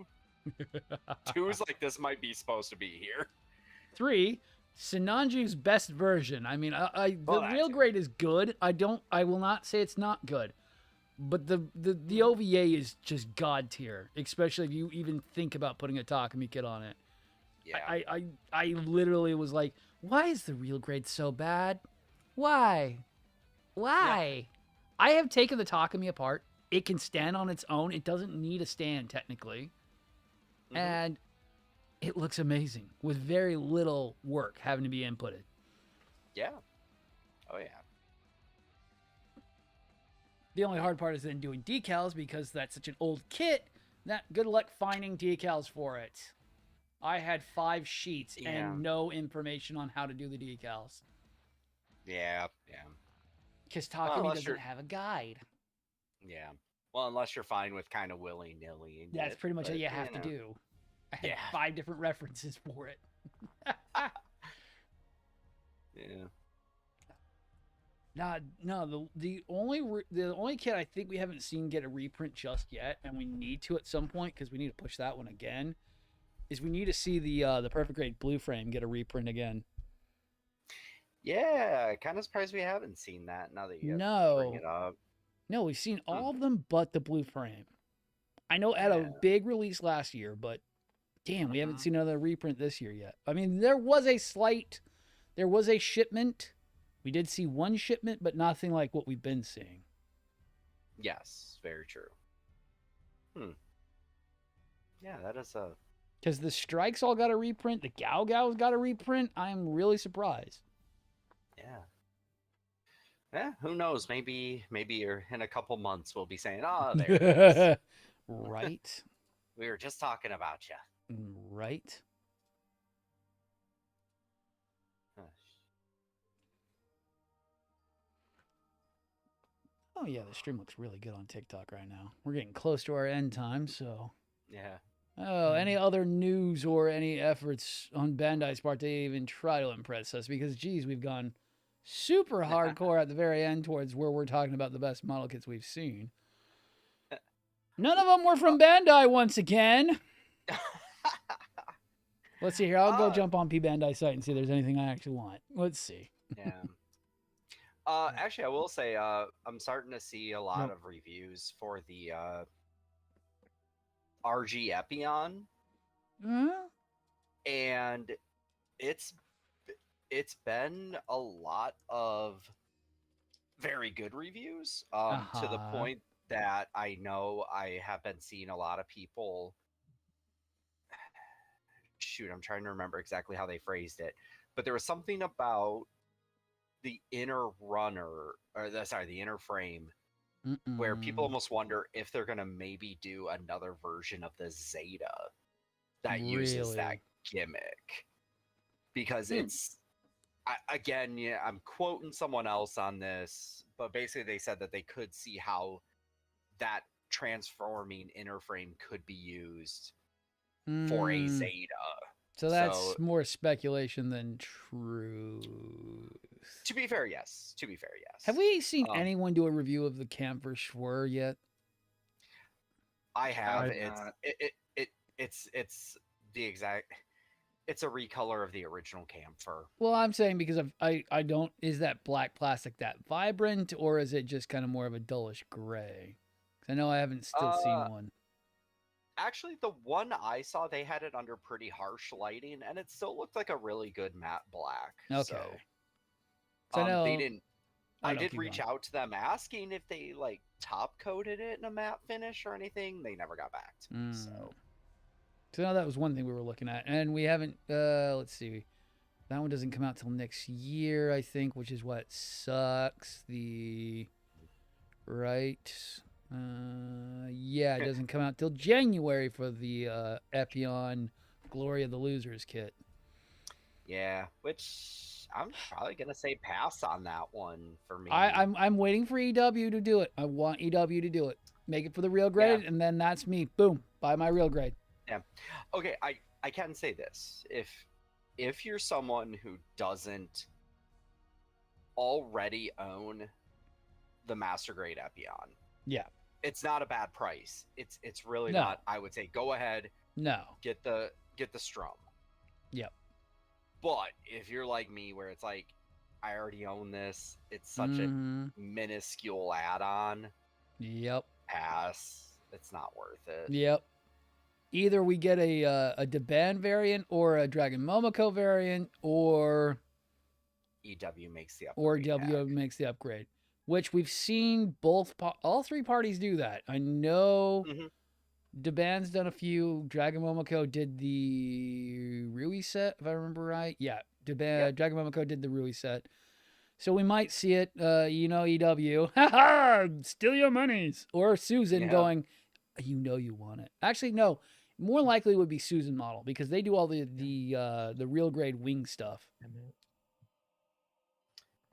is like, this might be supposed to be here. 3, Sinanju's best version. I mean, the real grade is good. I will not say it's not good. But the OVA is just god tier, especially if you even think about putting a Takumi kit on it. Yeah. I literally was like, why is the real grade so bad? Why? Yeah. I have taken the Takumi apart. It can stand on its own. It doesn't need a stand, technically. And it looks amazing with very little work having to be inputted. Yeah. Oh, yeah. The only hard part is then doing decals, because that's such an old kit. Good luck finding decals for it. I had 5 sheets and no information on how to do the decals. Yeah. Because Takumi doesn't have a guide. Yeah. Well, unless you're fine with kind of willy-nilly. That's pretty much what you have to do. I had 5 different references for it. Yeah. No, the only kit I think we haven't seen get a reprint just yet, and we need to at some point, because we need to push that one again, is we need to see the Perfect Grade Blue Frame get a reprint again. Yeah, kind of surprised we haven't seen that now that you bring it up. No, we've seen all of them but the Blue Frame. I know at a big release last year, but damn, we haven't seen another reprint this year yet. I mean, there was a shipment. We did see one shipment, but nothing like what we've been seeing. Yes, very true. Yeah, that is a... Because the Strikes all got a reprint, the Gao Gao's got a reprint. I'm really surprised. Yeah, who knows? Maybe in a couple months we'll be saying, there it is. Right. We were just talking about you. Right. Oh yeah, the stream looks really good on TikTok right now. We're getting close to our end time, so. Yeah. Oh, any other news or any efforts on Bandai's part to even try to impress us? Because, geez, we've gone super hardcore at the very end towards where we're talking about the best model kits we've seen. None of them were from Bandai once again. Let's see here. I'll go jump on P Bandai site and see if there's anything I actually want. Let's see. Yeah. Actually, I will say I'm starting to see a lot of reviews for the RG Epion, and it's been a lot of very good reviews to the point that I know I have been seeing a lot of people. Shoot, I'm trying to remember exactly how they phrased it, but there was something about the inner runner, or the inner frame, where people almost wonder if they're going to maybe do another version of the Zeta that uses that gimmick. Because it's, again, yeah, I'm quoting someone else on this, but basically they said that they could see how that transforming inner frame could be used for a Zeta. So that's more speculation than truth. To be fair, yes. To be fair, yes. Have we seen anyone do a review of the Camper Schwer yet? I have. It's the exact. It's a recolor of the original Camper. Well, I'm saying because I don't. Is that black plastic that vibrant, or is it just kind of more of a dullish gray? Because I know I haven't still seen one. Actually, the one I saw, they had it under pretty harsh lighting, and it still looked like a really good matte black. Okay. So, they didn't. I did reach out to them asking if they like top coated it in a matte finish or anything. They never got back to me. So now that was one thing we were looking at, and we haven't. Let's see, that one doesn't come out till next year, I think, which is what sucks. Yeah, it doesn't come out till January for the Epion Glory of the Losers kit. Yeah, which I'm probably gonna say pass on that one for me. I'm waiting for EW to do it. I want EW to do it. Make it for the real grade, and then that's me. Boom, buy my real grade. Yeah. Okay, I can say this. If you're someone who doesn't already own the Master Grade Epion, yeah, it's not a bad price. It's really not. I would say go ahead. No. Get the Strum. Yep. But if you're like me, where it's like, I already own this, it's such a minuscule add-on. Yep. Pass. It's not worth it. Yep. Either we get a Deban variant or a Dragon Momoko variant, or EW makes the upgrade. Or EW makes the upgrade, which we've seen all three parties do that. I know Deban's done a few. Dragon Momoko did the Rui set, if I remember right. Yeah, Dragon Momoko did the Rui set. So we might see it, EW, ha-ha, steal your monies. Or Susan going, you want it. Actually, no. More likely would be Susan Model, because they do all the real grade wing stuff.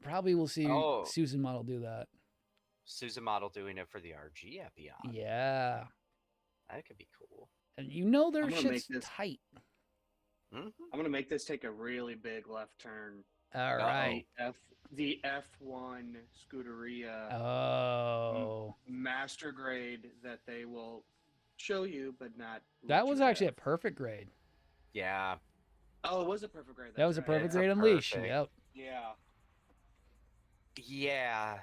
Probably we'll see Susan Model do that. Susan Model doing it for the RG Epion. Yeah. That could be cool. And their shit's tight. I'm going to make this take a really big left turn. All right. The F1 Scuderia. Oh. Master grade that they will show you, but not. That was actually a perfect grade. Yeah. Oh, it was a perfect grade. That was a perfect grade Unleash. Yep. Yeah. Yeah.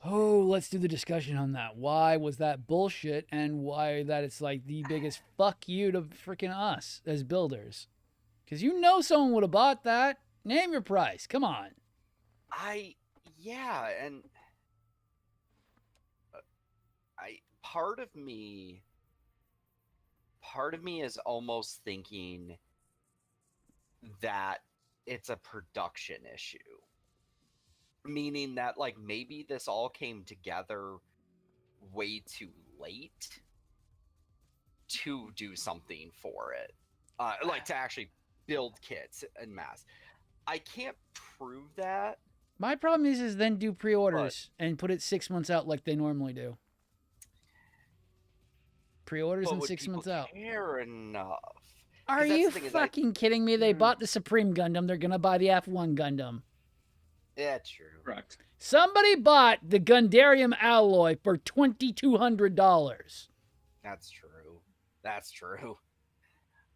Oh, let's do the discussion on that. Why was that bullshit, and why that it's like the biggest fuck you to freaking us as builders? Because someone would have bought that. Name your price. Come on. And part of me is almost thinking that it's a production issue. Meaning that, like, maybe this all came together way too late. to do something for it, like to actually build kits en masse. I can't prove that. My problem is then do pre-orders and put it 6 months out like they normally do. Pre-orders and 6 months out. Care enough? Are you fucking kidding me? They bought the Supreme Gundam. They're gonna buy the F1 Gundam. Yeah, true. Correct. Somebody bought the Gundarium alloy for $2,200. That's true. That's true.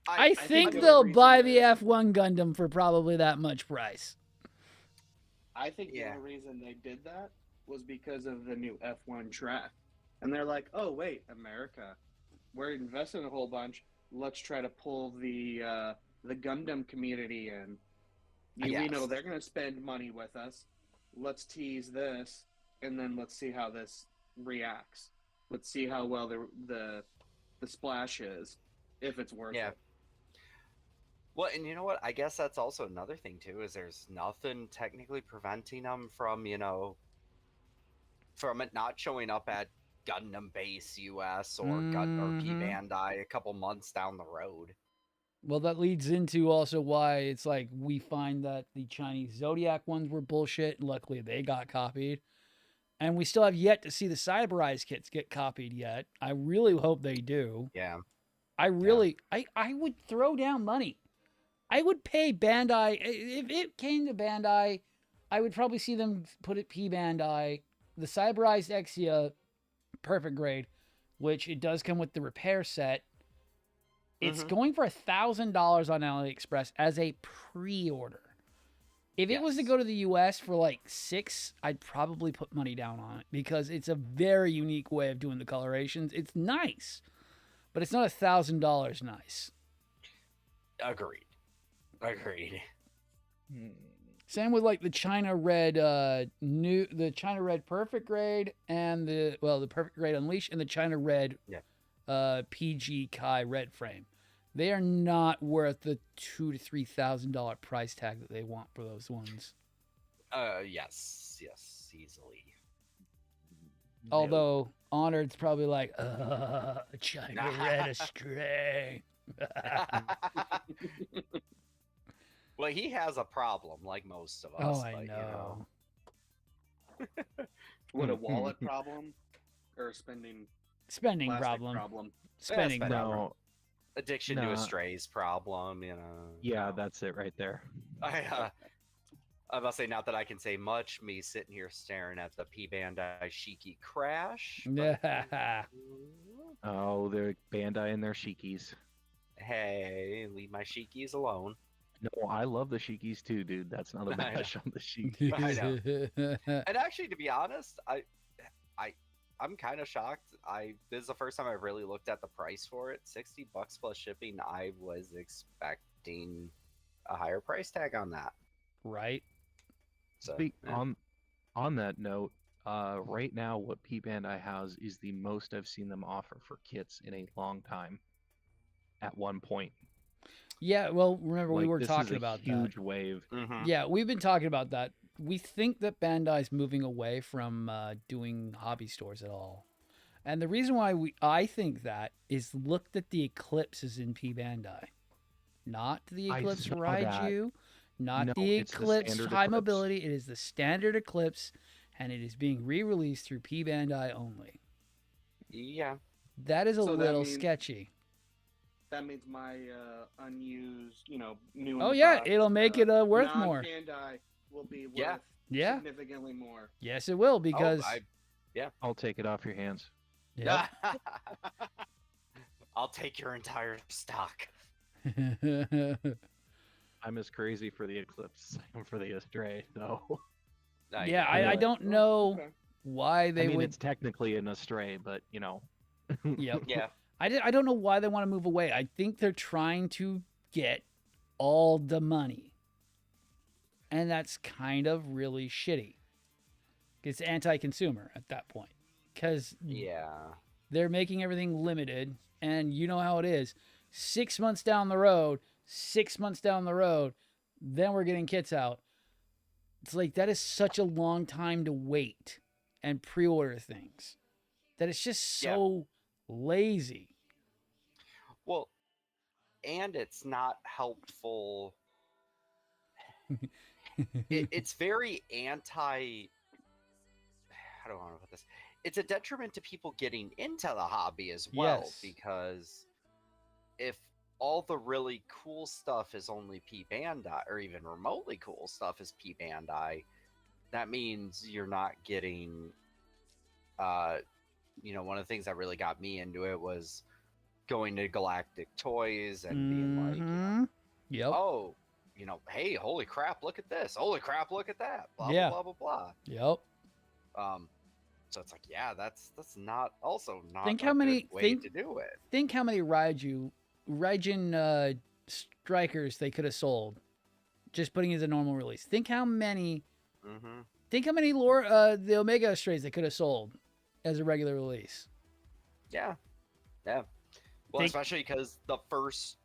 I think they'll buy the F1 Gundam for probably that much price. I think the only reason they did that was because of the new F1 track. And they're like, oh, wait, America, we're investing a whole bunch. Let's try to pull the Gundam community in. We know they're going to spend money with us. Let's tease this, and then let's see how this reacts. Let's see how well the splash is, if it's worth it. Well, and you know what? I guess that's also another thing, too, is there's nothing technically preventing them from, from it not showing up at Gundam Base US or P Bandai a couple months down the road. Well, that leads into also why it's like we find that the Chinese Zodiac ones were bullshit, and luckily they got copied. And we still have yet to see the Cyberized kits get copied yet. I really hope they do. Yeah. I would throw down money. I would pay Bandai. If it came to Bandai, I would probably see them put it P Bandai. The Cyberized Exia Perfect Grade, which it does come with the repair set. It's going for $1,000 on AliExpress as a pre-order. If it was to go to the US for like $6, I'd probably put money down on it because it's a very unique way of doing the colorations. It's nice, but it's not $1,000 nice. Agreed. Same with like the China Red the China Red Perfect Grade and the Perfect Grade Unleashed and the China Red PG Kai Red Frame. They are not worth the $2,000 to $3,000 price tag that they want for those ones. Yes, easily. Although Honored's probably like, China Red Astray. Well, he has a problem, like most of us. Oh, I know. What, a wallet problem or a spending problem? Spending problem. Addiction to a strays problem, Yeah, that's it right there. I must say, not that I can say much, me sitting here staring at the P Bandai Shiki crash. Yeah. Oh, they're Bandai and their Shikis. Hey, leave my Shikis alone. No, I love the Shikis too, dude. That's not a bash on the Shikis. I know. And actually, to be honest, I'm kind of shocked. This is the first time I've really looked at the price for it. $60 plus shipping. I was expecting a higher price tag on that. Right. So on that note, right now what P Bandai has is the most I've seen them offer for kits in a long time. At one point. Yeah, well, remember we were talking about that. Huge wave. Mm-hmm. Yeah, we've been talking about that. We think that Bandai's moving away from doing hobby stores at all. And the reason why I think that is look at the Eclipses in P Bandai. Not the Eclipse Raiju, not the Eclipse High Mobility. It is the standard Eclipse, and it is being re-released through P Bandai only. Yeah. That is a little sketchy. That means my unused, new. Oh yeah, it'll make it worth more. Bandai will be worth significantly more. Yes, it will because. I'll take it off your hands. Yeah. I'll take your entire stock. I'm as crazy for the Eclipse as I am for the Astray, though. Yeah, I don't know why they would. It's technically an Astray, but Yep. Yeah. I don't know why they want to move away. I think they're trying to get all the money. And that's kind of really shitty. It's anti-consumer at that point. Because they're making everything limited. And you know how it is. 6 months down the road, then we're getting kits out. It's like that is such a long time to wait and pre-order things. That it's just so lazy. Well, and it's not helpful. It's very anti. How do I want to put this? It's a detriment to people getting into the hobby as well, Yes. because if all the really cool stuff is only P Bandai, or even remotely cool stuff is P Bandai, that means you're not getting. One of the things that really got me into it was going to Galactic Toys and being like, yep. oh, hey, holy crap, look at this. Holy crap, look at that. Blah, Yeah. blah, blah, blah, Yep. blah. So it's like, yeah, that's not think a how many good way to do it. Think how many Raijin strikers they could have sold just putting it as a normal release. Think how many think how many the Omega strays they could have sold as a regular release. Yeah. Yeah. Well, especially because the first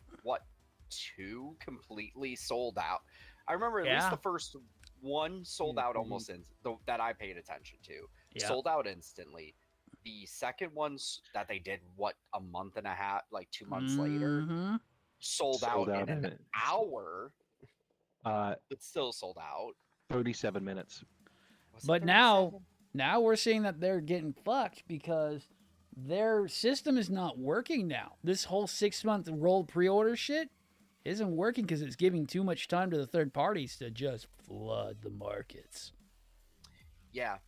2 completely sold out. I remember at least the first one sold out almost that I paid attention to. Yeah. Sold out instantly. The second ones that they did a month and a half, like 2 months later, sold out in an hour. But still sold out. 37 minutes. But now we're seeing that they're getting fucked because their system is not working now. This whole 6-month rolled pre-order shit isn't working because it's giving too much time to the third parties to just flood the markets. Yeah.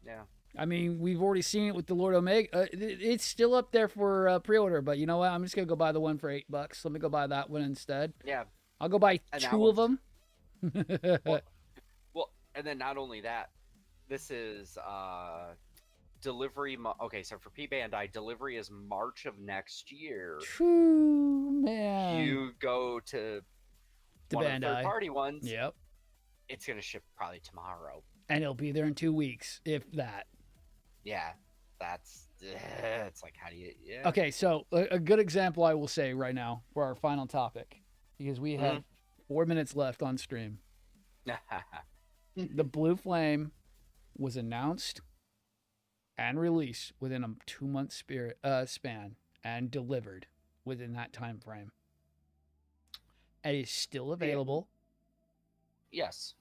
Yeah. I mean, we've already seen it with the Lord Omega. It's still up there for pre-order, but you know what? I'm just going to go buy the one for $8. Let me go buy that one instead. Yeah. I'll go buy 2 of them. Well, and then not only that, this is delivery. Okay, so for P Bandai, delivery is March of next year. True, man. You go to one of the third-party ones. Yep. It's going to ship probably tomorrow. And it'll be there in 2 weeks, if that. Yeah, it's like, how do you... Yeah. Okay, so a good example I will say right now for our final topic, because we have 4 minutes left on stream. The Blue Flame was announced and released within a 2-month span and delivered within that time frame. It is still available. Yes.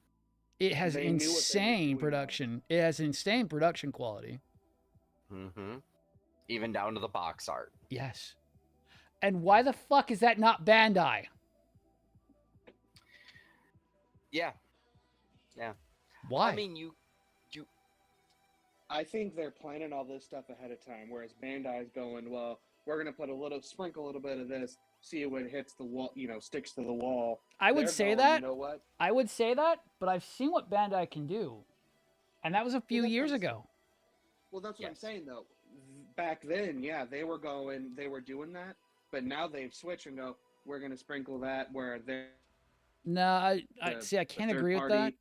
It has insane production. It has insane production quality. Even down to the box art. Yes. And why the fuck is that not Bandai? Yeah. Yeah. Why? I mean, you. I think they're planning all this stuff ahead of time, whereas Bandai's going, well, we're gonna sprinkle a little bit of this, see when it hits the wall, sticks to the wall. I would say that. You know what? I would say that, but I've seen what Bandai can do, and that was a few years ago. Well, that's what I'm saying though. Back then, yeah, they were doing that, but now they've switched and go, we're gonna sprinkle that where they're. No, I can't agree with that.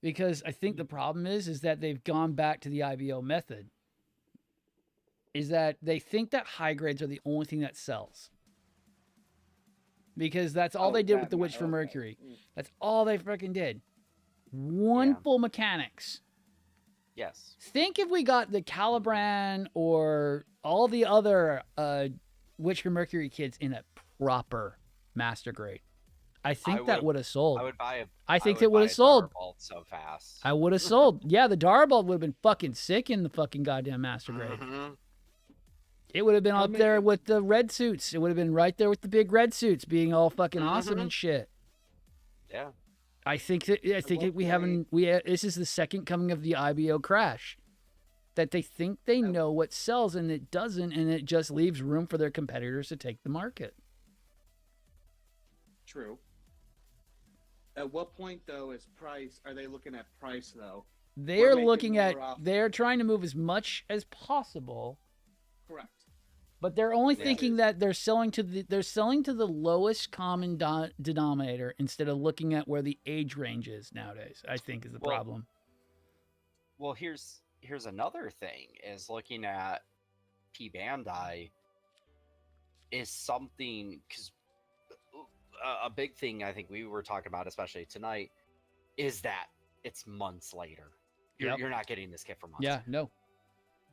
Because I think the problem is that they've gone back to the IBO method. Is that they think that high grades are the only thing that sells. Because that's all they did with the Witch from Mercury. That's all they freaking did. One full mechanics. Yes. Think if we got the Calibran or all the other Witch from Mercury kids in a proper master grade. I think that would have sold. I would buy a. I think it would have sold so fast. I would have sold. Yeah, the Darbolt would have been fucking sick in the fucking goddamn master grade. It would have been up there with the red suits. It would have been right there with the big red suits being all fucking awesome and shit. Yeah. I think this is the second coming of the IBO crash. That they think they know what sells and it doesn't, and it just leaves room for their competitors to take the market. True. At what point, though, are they looking at price, though? They're trying to move as much as possible. Correct. But they're only thinking that they're selling to the lowest common denominator instead of looking at where the age range is nowadays, I think is the problem. Well, here's another thing, is looking at P Bandai is something, because a big thing I think we were talking about, especially tonight, is that it's months later. You're not getting this kit for months. Yeah, no.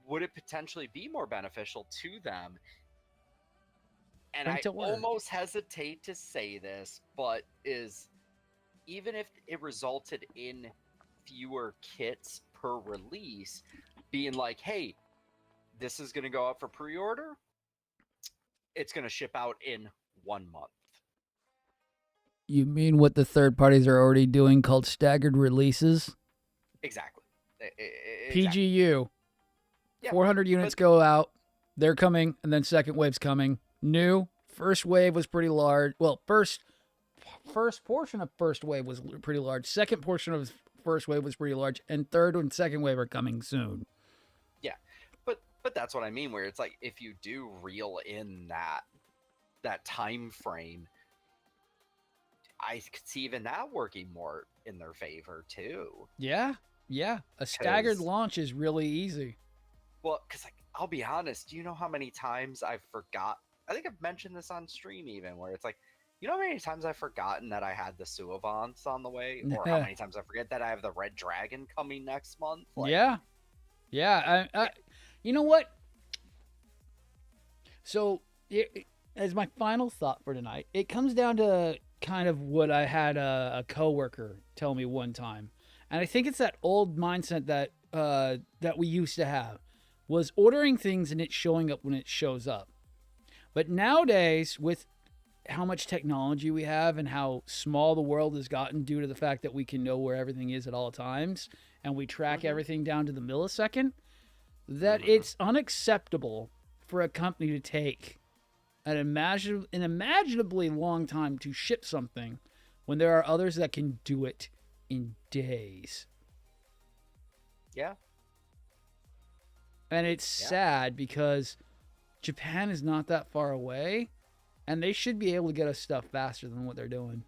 Would it potentially be more beneficial to them and I almost hesitate to say this, but even if it resulted in fewer kits per release, being like, hey, this is going to go up for pre-order, it's going to ship out in 1 month. You mean what the third parties are already doing called staggered releases? Exactly. PGU. 400 units go out. They're coming, and then second wave's coming. New. First wave was pretty large. Well, first portion of first wave was pretty large. Second portion of first wave was pretty large. And third and second wave are coming soon. Yeah. But that's what I mean, where it's like, if you do reel in that time frame, I could see even that working more in their favor too. Yeah. A staggered launch is really easy. Well, because I'll be honest, do you know how many times I've forgot? I think I've mentioned this on stream even, where it's like, you know how many times I've forgotten that I had the Suavance on the way? Or how many times I forget that I have the Red Dragon coming next month? Like, yeah. You know what? So, as my final thought for tonight, it comes down to kind of what I had a coworker tell me one time. And I think it's that old mindset that we used to have, was ordering things and it showing up when it shows up. But nowadays, with how much technology we have and how small the world has gotten due to the fact that we can know where everything is at all times and we track everything down to the millisecond, that it's unacceptable for a company to take an imaginably long time to ship something when there are others that can do it in days. Yeah. And it's sad because Japan is not that far away, and they should be able to get us stuff faster than what they're doing.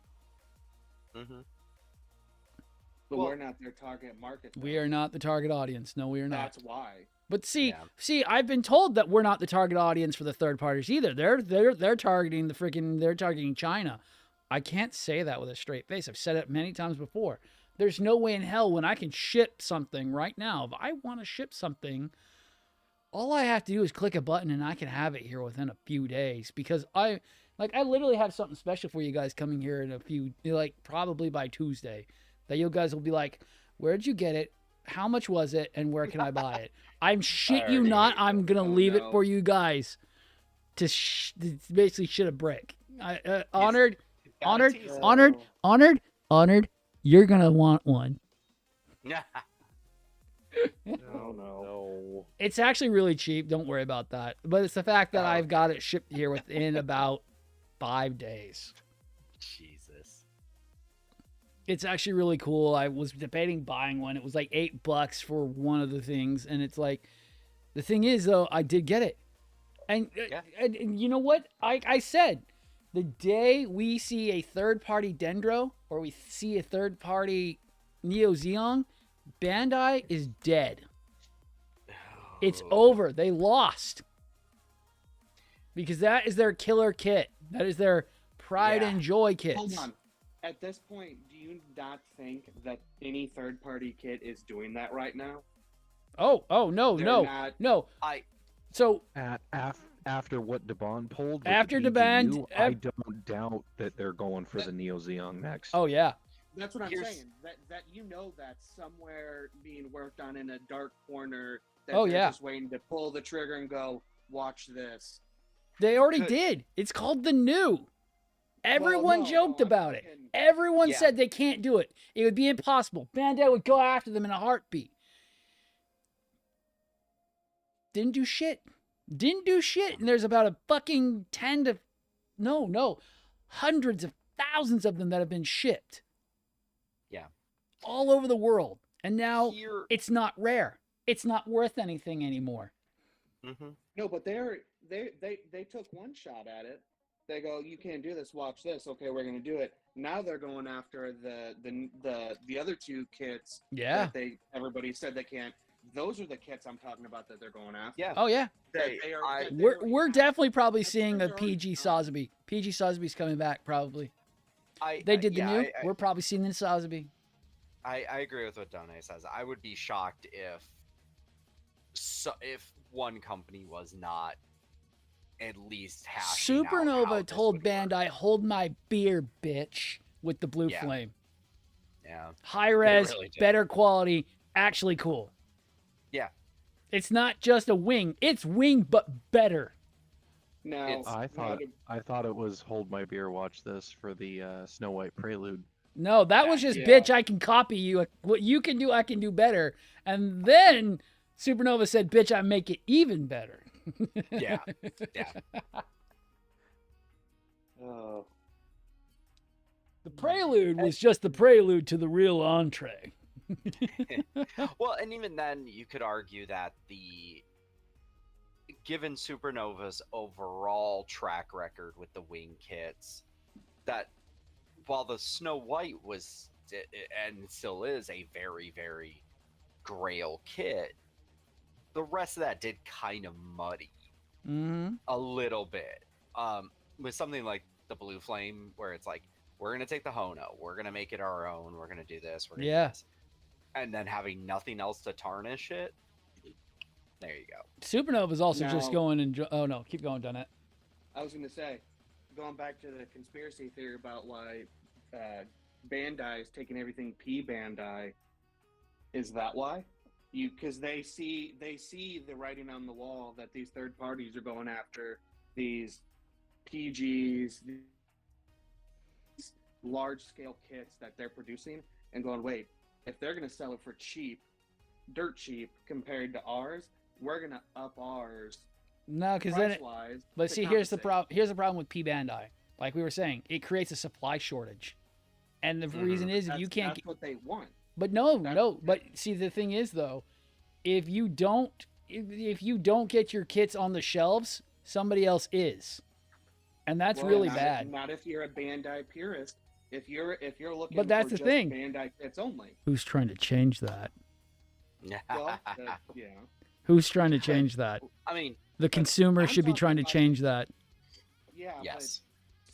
But we're not their target market, though. We are not the target audience. No, we are not. That's why. But see, I've been told that we're not the target audience for the third parties either. They're targeting they're targeting China. I can't say that with a straight face. I've said it many times before. There's no way in hell when I can ship something right now. If I want to ship something, all I have to do is click a button and I can have it here within a few days, because I literally have something special for you guys coming here in a few, probably by Tuesday, that you guys will be like, where'd you get it? How much was it? And where can I buy it? I'm shit you not. I'm going to leave it for you guys to basically shit a brick. Honored. You're going to want one. No. It's actually really cheap. Don't worry about that. But it's the fact that I've got it shipped here within about 5 days. Jesus. It's actually really cool. I was debating buying one. It was like $8 for one of the things. And it's like, the thing is, though, I did get it. And you know what? I said, the day we see a third-party Dendro or we see a third-party Neo Zeon, Bandai is dead. It's over. They lost. Because that is their killer kit. That is their pride and joy kits. Hold on. At this point, do you not think that any third-party kit is doing that right now? No. So after what Debon pulled, after Debon, I don't doubt that they're going for the Neo Zeon next. Oh yeah. That's what I'm saying. That that's somewhere being worked on in a dark corner. That they're just waiting to pull the trigger and go, watch this. They already did. It's called the new. Everyone joked about it. Everyone said they can't do it. It would be impossible. Bandai would go after them in a heartbeat. Didn't do shit. And there's about a fucking hundreds of thousands of them that have been shipped. Yeah. All over the world. And now it's not rare. It's not worth anything anymore. No, but they took one shot at it. They go, you can't do this. Watch this. Okay, we're gonna do it. Now they're going after the other two kits. Yeah. That everybody said they can't. Those are the kits I'm talking about that they're going after. Yeah. Oh yeah. We're definitely probably seeing a PG Sotheby. PG Sotheby's coming back probably. They did the new. We're probably seeing the Sotheby. I agree with what Done says. I would be shocked if one company was not at least hashing out how Supernova this told would work. Bandai, "Hold my beer, bitch," with the blue Yeah. flame. Yeah. High res, really did. better quality, actually cool. Yeah. It's not just a wing; it's wing but better. Now, It's- I thought it was Hold My Beer, Watch This for the Snow White Prelude. No, that was just Yeah. bitch. I can copy you. What you can do, I can do better. And then Supernova said, "Bitch, I make it even better." Yeah. Yeah. oh, The prelude was just the prelude to the real entree. Well, and even then, you could argue that given Supernova's overall track record with the wing kits, that while the Snow White was and still is a very, very Grail kit, the rest of that did kind of muddy Mm-hmm. a little bit. With something like the Blue Flame, where it's like, we're gonna take the Hono, we're gonna make it our own, we're gonna do this, we're gonna Yeah. do this, and then having nothing else to tarnish it. There you go. Supernova's also just Now- going and oh no, keep going, Donette. I was going to say, going back to the conspiracy theory about why Bandai is taking everything P Bandai. Is that why? Because they see the writing on the wall that these third parties are going after these PGs, these large scale kits that they're producing, and going, wait, if they're going to sell it for cheap, dirt cheap compared to ours, we're going to up ours No, because then. price-wise. But to see, here's the compensate. problem. Here's the problem with P Bandai. Like we were saying, it creates a supply shortage, and the reason is if you can't. That's what they want. But no, That's- no. But see, the thing is though, if you don't get your kits on the shelves, somebody else is, and that's Well, really not bad. Not if you're a Bandai purist. If you're looking, But that's for the just thing. Bandai kits only. Who's trying to change that? Well, yeah. Who's trying to change that? I mean, The consumer I'm should be talking trying to about- change that. Yeah. yes.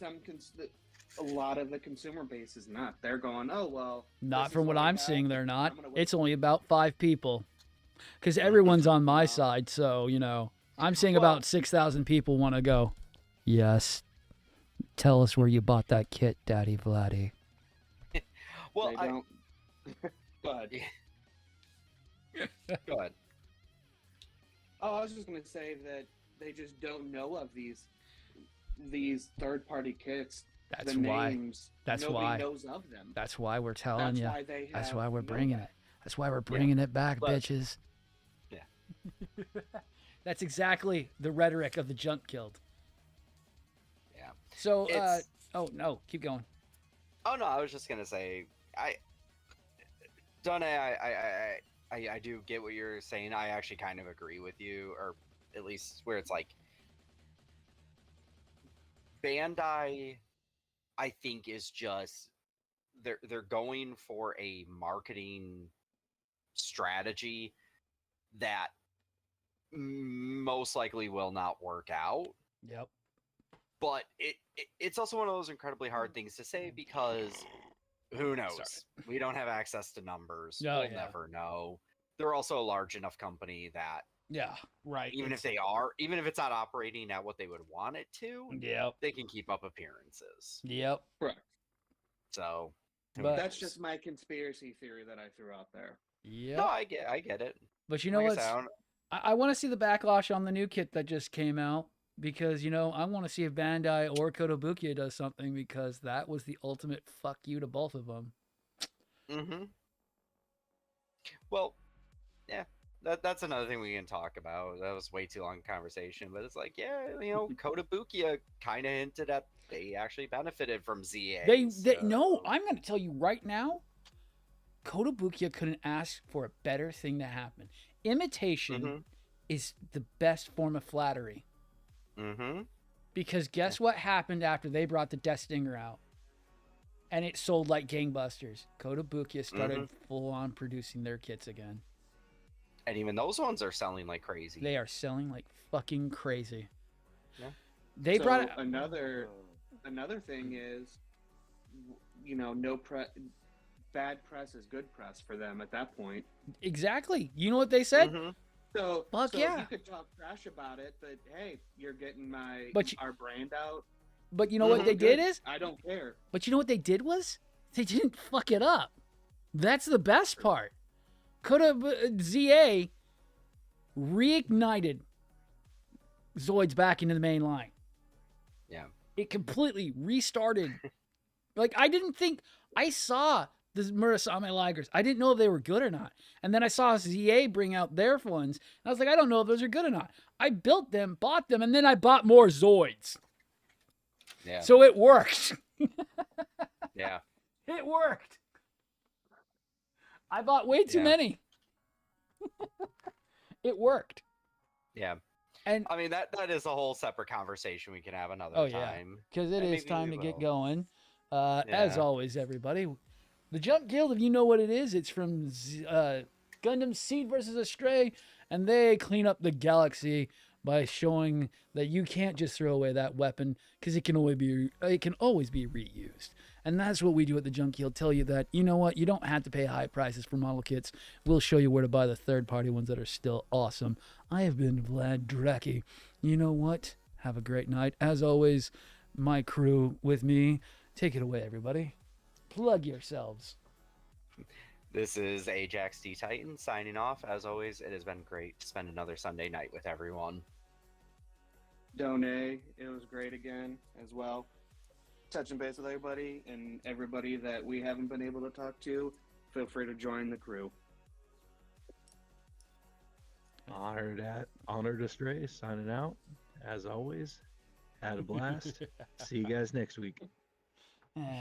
But a lot of the consumer base is not. They're going, oh well. Not this from is what we I'm have. seeing, they're not. I'm gonna wait." It's only about 5 people, because everyone's on my Wow. side. So I'm seeing Well- about 6,000 people want to go. Yes. Tell us where you bought that kit, Daddy Vladdy. Well, They I, don't. But go ahead. I was just gonna say that they just don't know of these third party kits. That's the why. names. That's Nobody why. knows of them. That's why we're telling That's you. why they. That's have why we're no bringing guy. it. That's why we're bringing it back, but- bitches. Yeah. That's exactly the rhetoric of the Junk Guild. Yeah. So, It's- oh no, keep going. Oh no, I was just gonna say, Donna, I do get what you're saying. I actually kind of agree with you, or at least where it's like Bandai, I think is just they're going for a marketing strategy that most likely will not work out. Yep. But it's also one of those incredibly hard things to say because who knows? Sorry. We don't have access to numbers. Oh, We'll yeah. never know. They're also a large enough company that Yeah. Right. even if it's not operating at what they would want it to, Yep. they can keep up appearances. Yep. Correct. So who But- That's knows? just my conspiracy theory that I threw out there. Yep. No, I get it. But you know Like I what? said, I don't- I want to see the backlash on the new kit that just came out because I want to see if Bandai or Kotobukiya does something because that was the ultimate fuck you to both of them. Mm-hmm. Well, yeah, that's another thing we can talk about. That was way too long a conversation, but it's like, yeah, Kotobukiya kind of hinted at they actually benefited from ZA. No, so- I'm going to tell you right now, Kotobukiya couldn't ask for a better thing to happen. Imitation Mhm. is the best form of flattery Mm-hmm. because guess what happened after they brought the Death Stinger out? And it sold like gangbusters. Kotobukiya started full on producing their kits again. And even those ones are selling like crazy. They are selling like fucking crazy. Yeah. They So brought another thing is, bad press is good press for them at that point. exactly. You know what they said? Mhm. So, Fuck so yeah. you could talk trash about it, but hey, you're getting our brand out. But you know what they did is? I don't care. But you know what they did was? They didn't fuck it up. That's the best part. Could have ZA reignited Zoids back into the main line. Yeah. It completely restarted. Like, I saw the Murasame Lagers. I didn't know if they were good or not. And then I saw ZA bring out their ones. And I was like, I don't know if those are good or not. I built them, bought them, and then I bought more Zoids. Yeah. So it worked. Yeah. It worked. I bought way too many. It worked. Yeah. And I mean, that is a whole separate conversation we can have another time. Because it is time to get going. As always, everybody. The Jump Guild, if you know what it is, it's from Gundam Seed versus Astray, and they clean up the galaxy by showing that you can't just throw away that weapon because it can always be reused. And that's what we do at the Jump Guild. Tell you that, you know what, you don't have to pay high prices for model kits. We'll show you where to buy the third-party ones that are still awesome. I have been Vladracus. You know what? Have a great night. As always, my crew with me. Take it away, everybody. Plug yourselves. This is Ajax D Titan signing off. As always, it has been great to spend another Sunday night with everyone. Donay, it was great again as well. Touching base with everybody, and everybody that we haven't been able to talk to, feel free to join the crew. Honored Astray signing out. As always, had a blast. See you guys next week.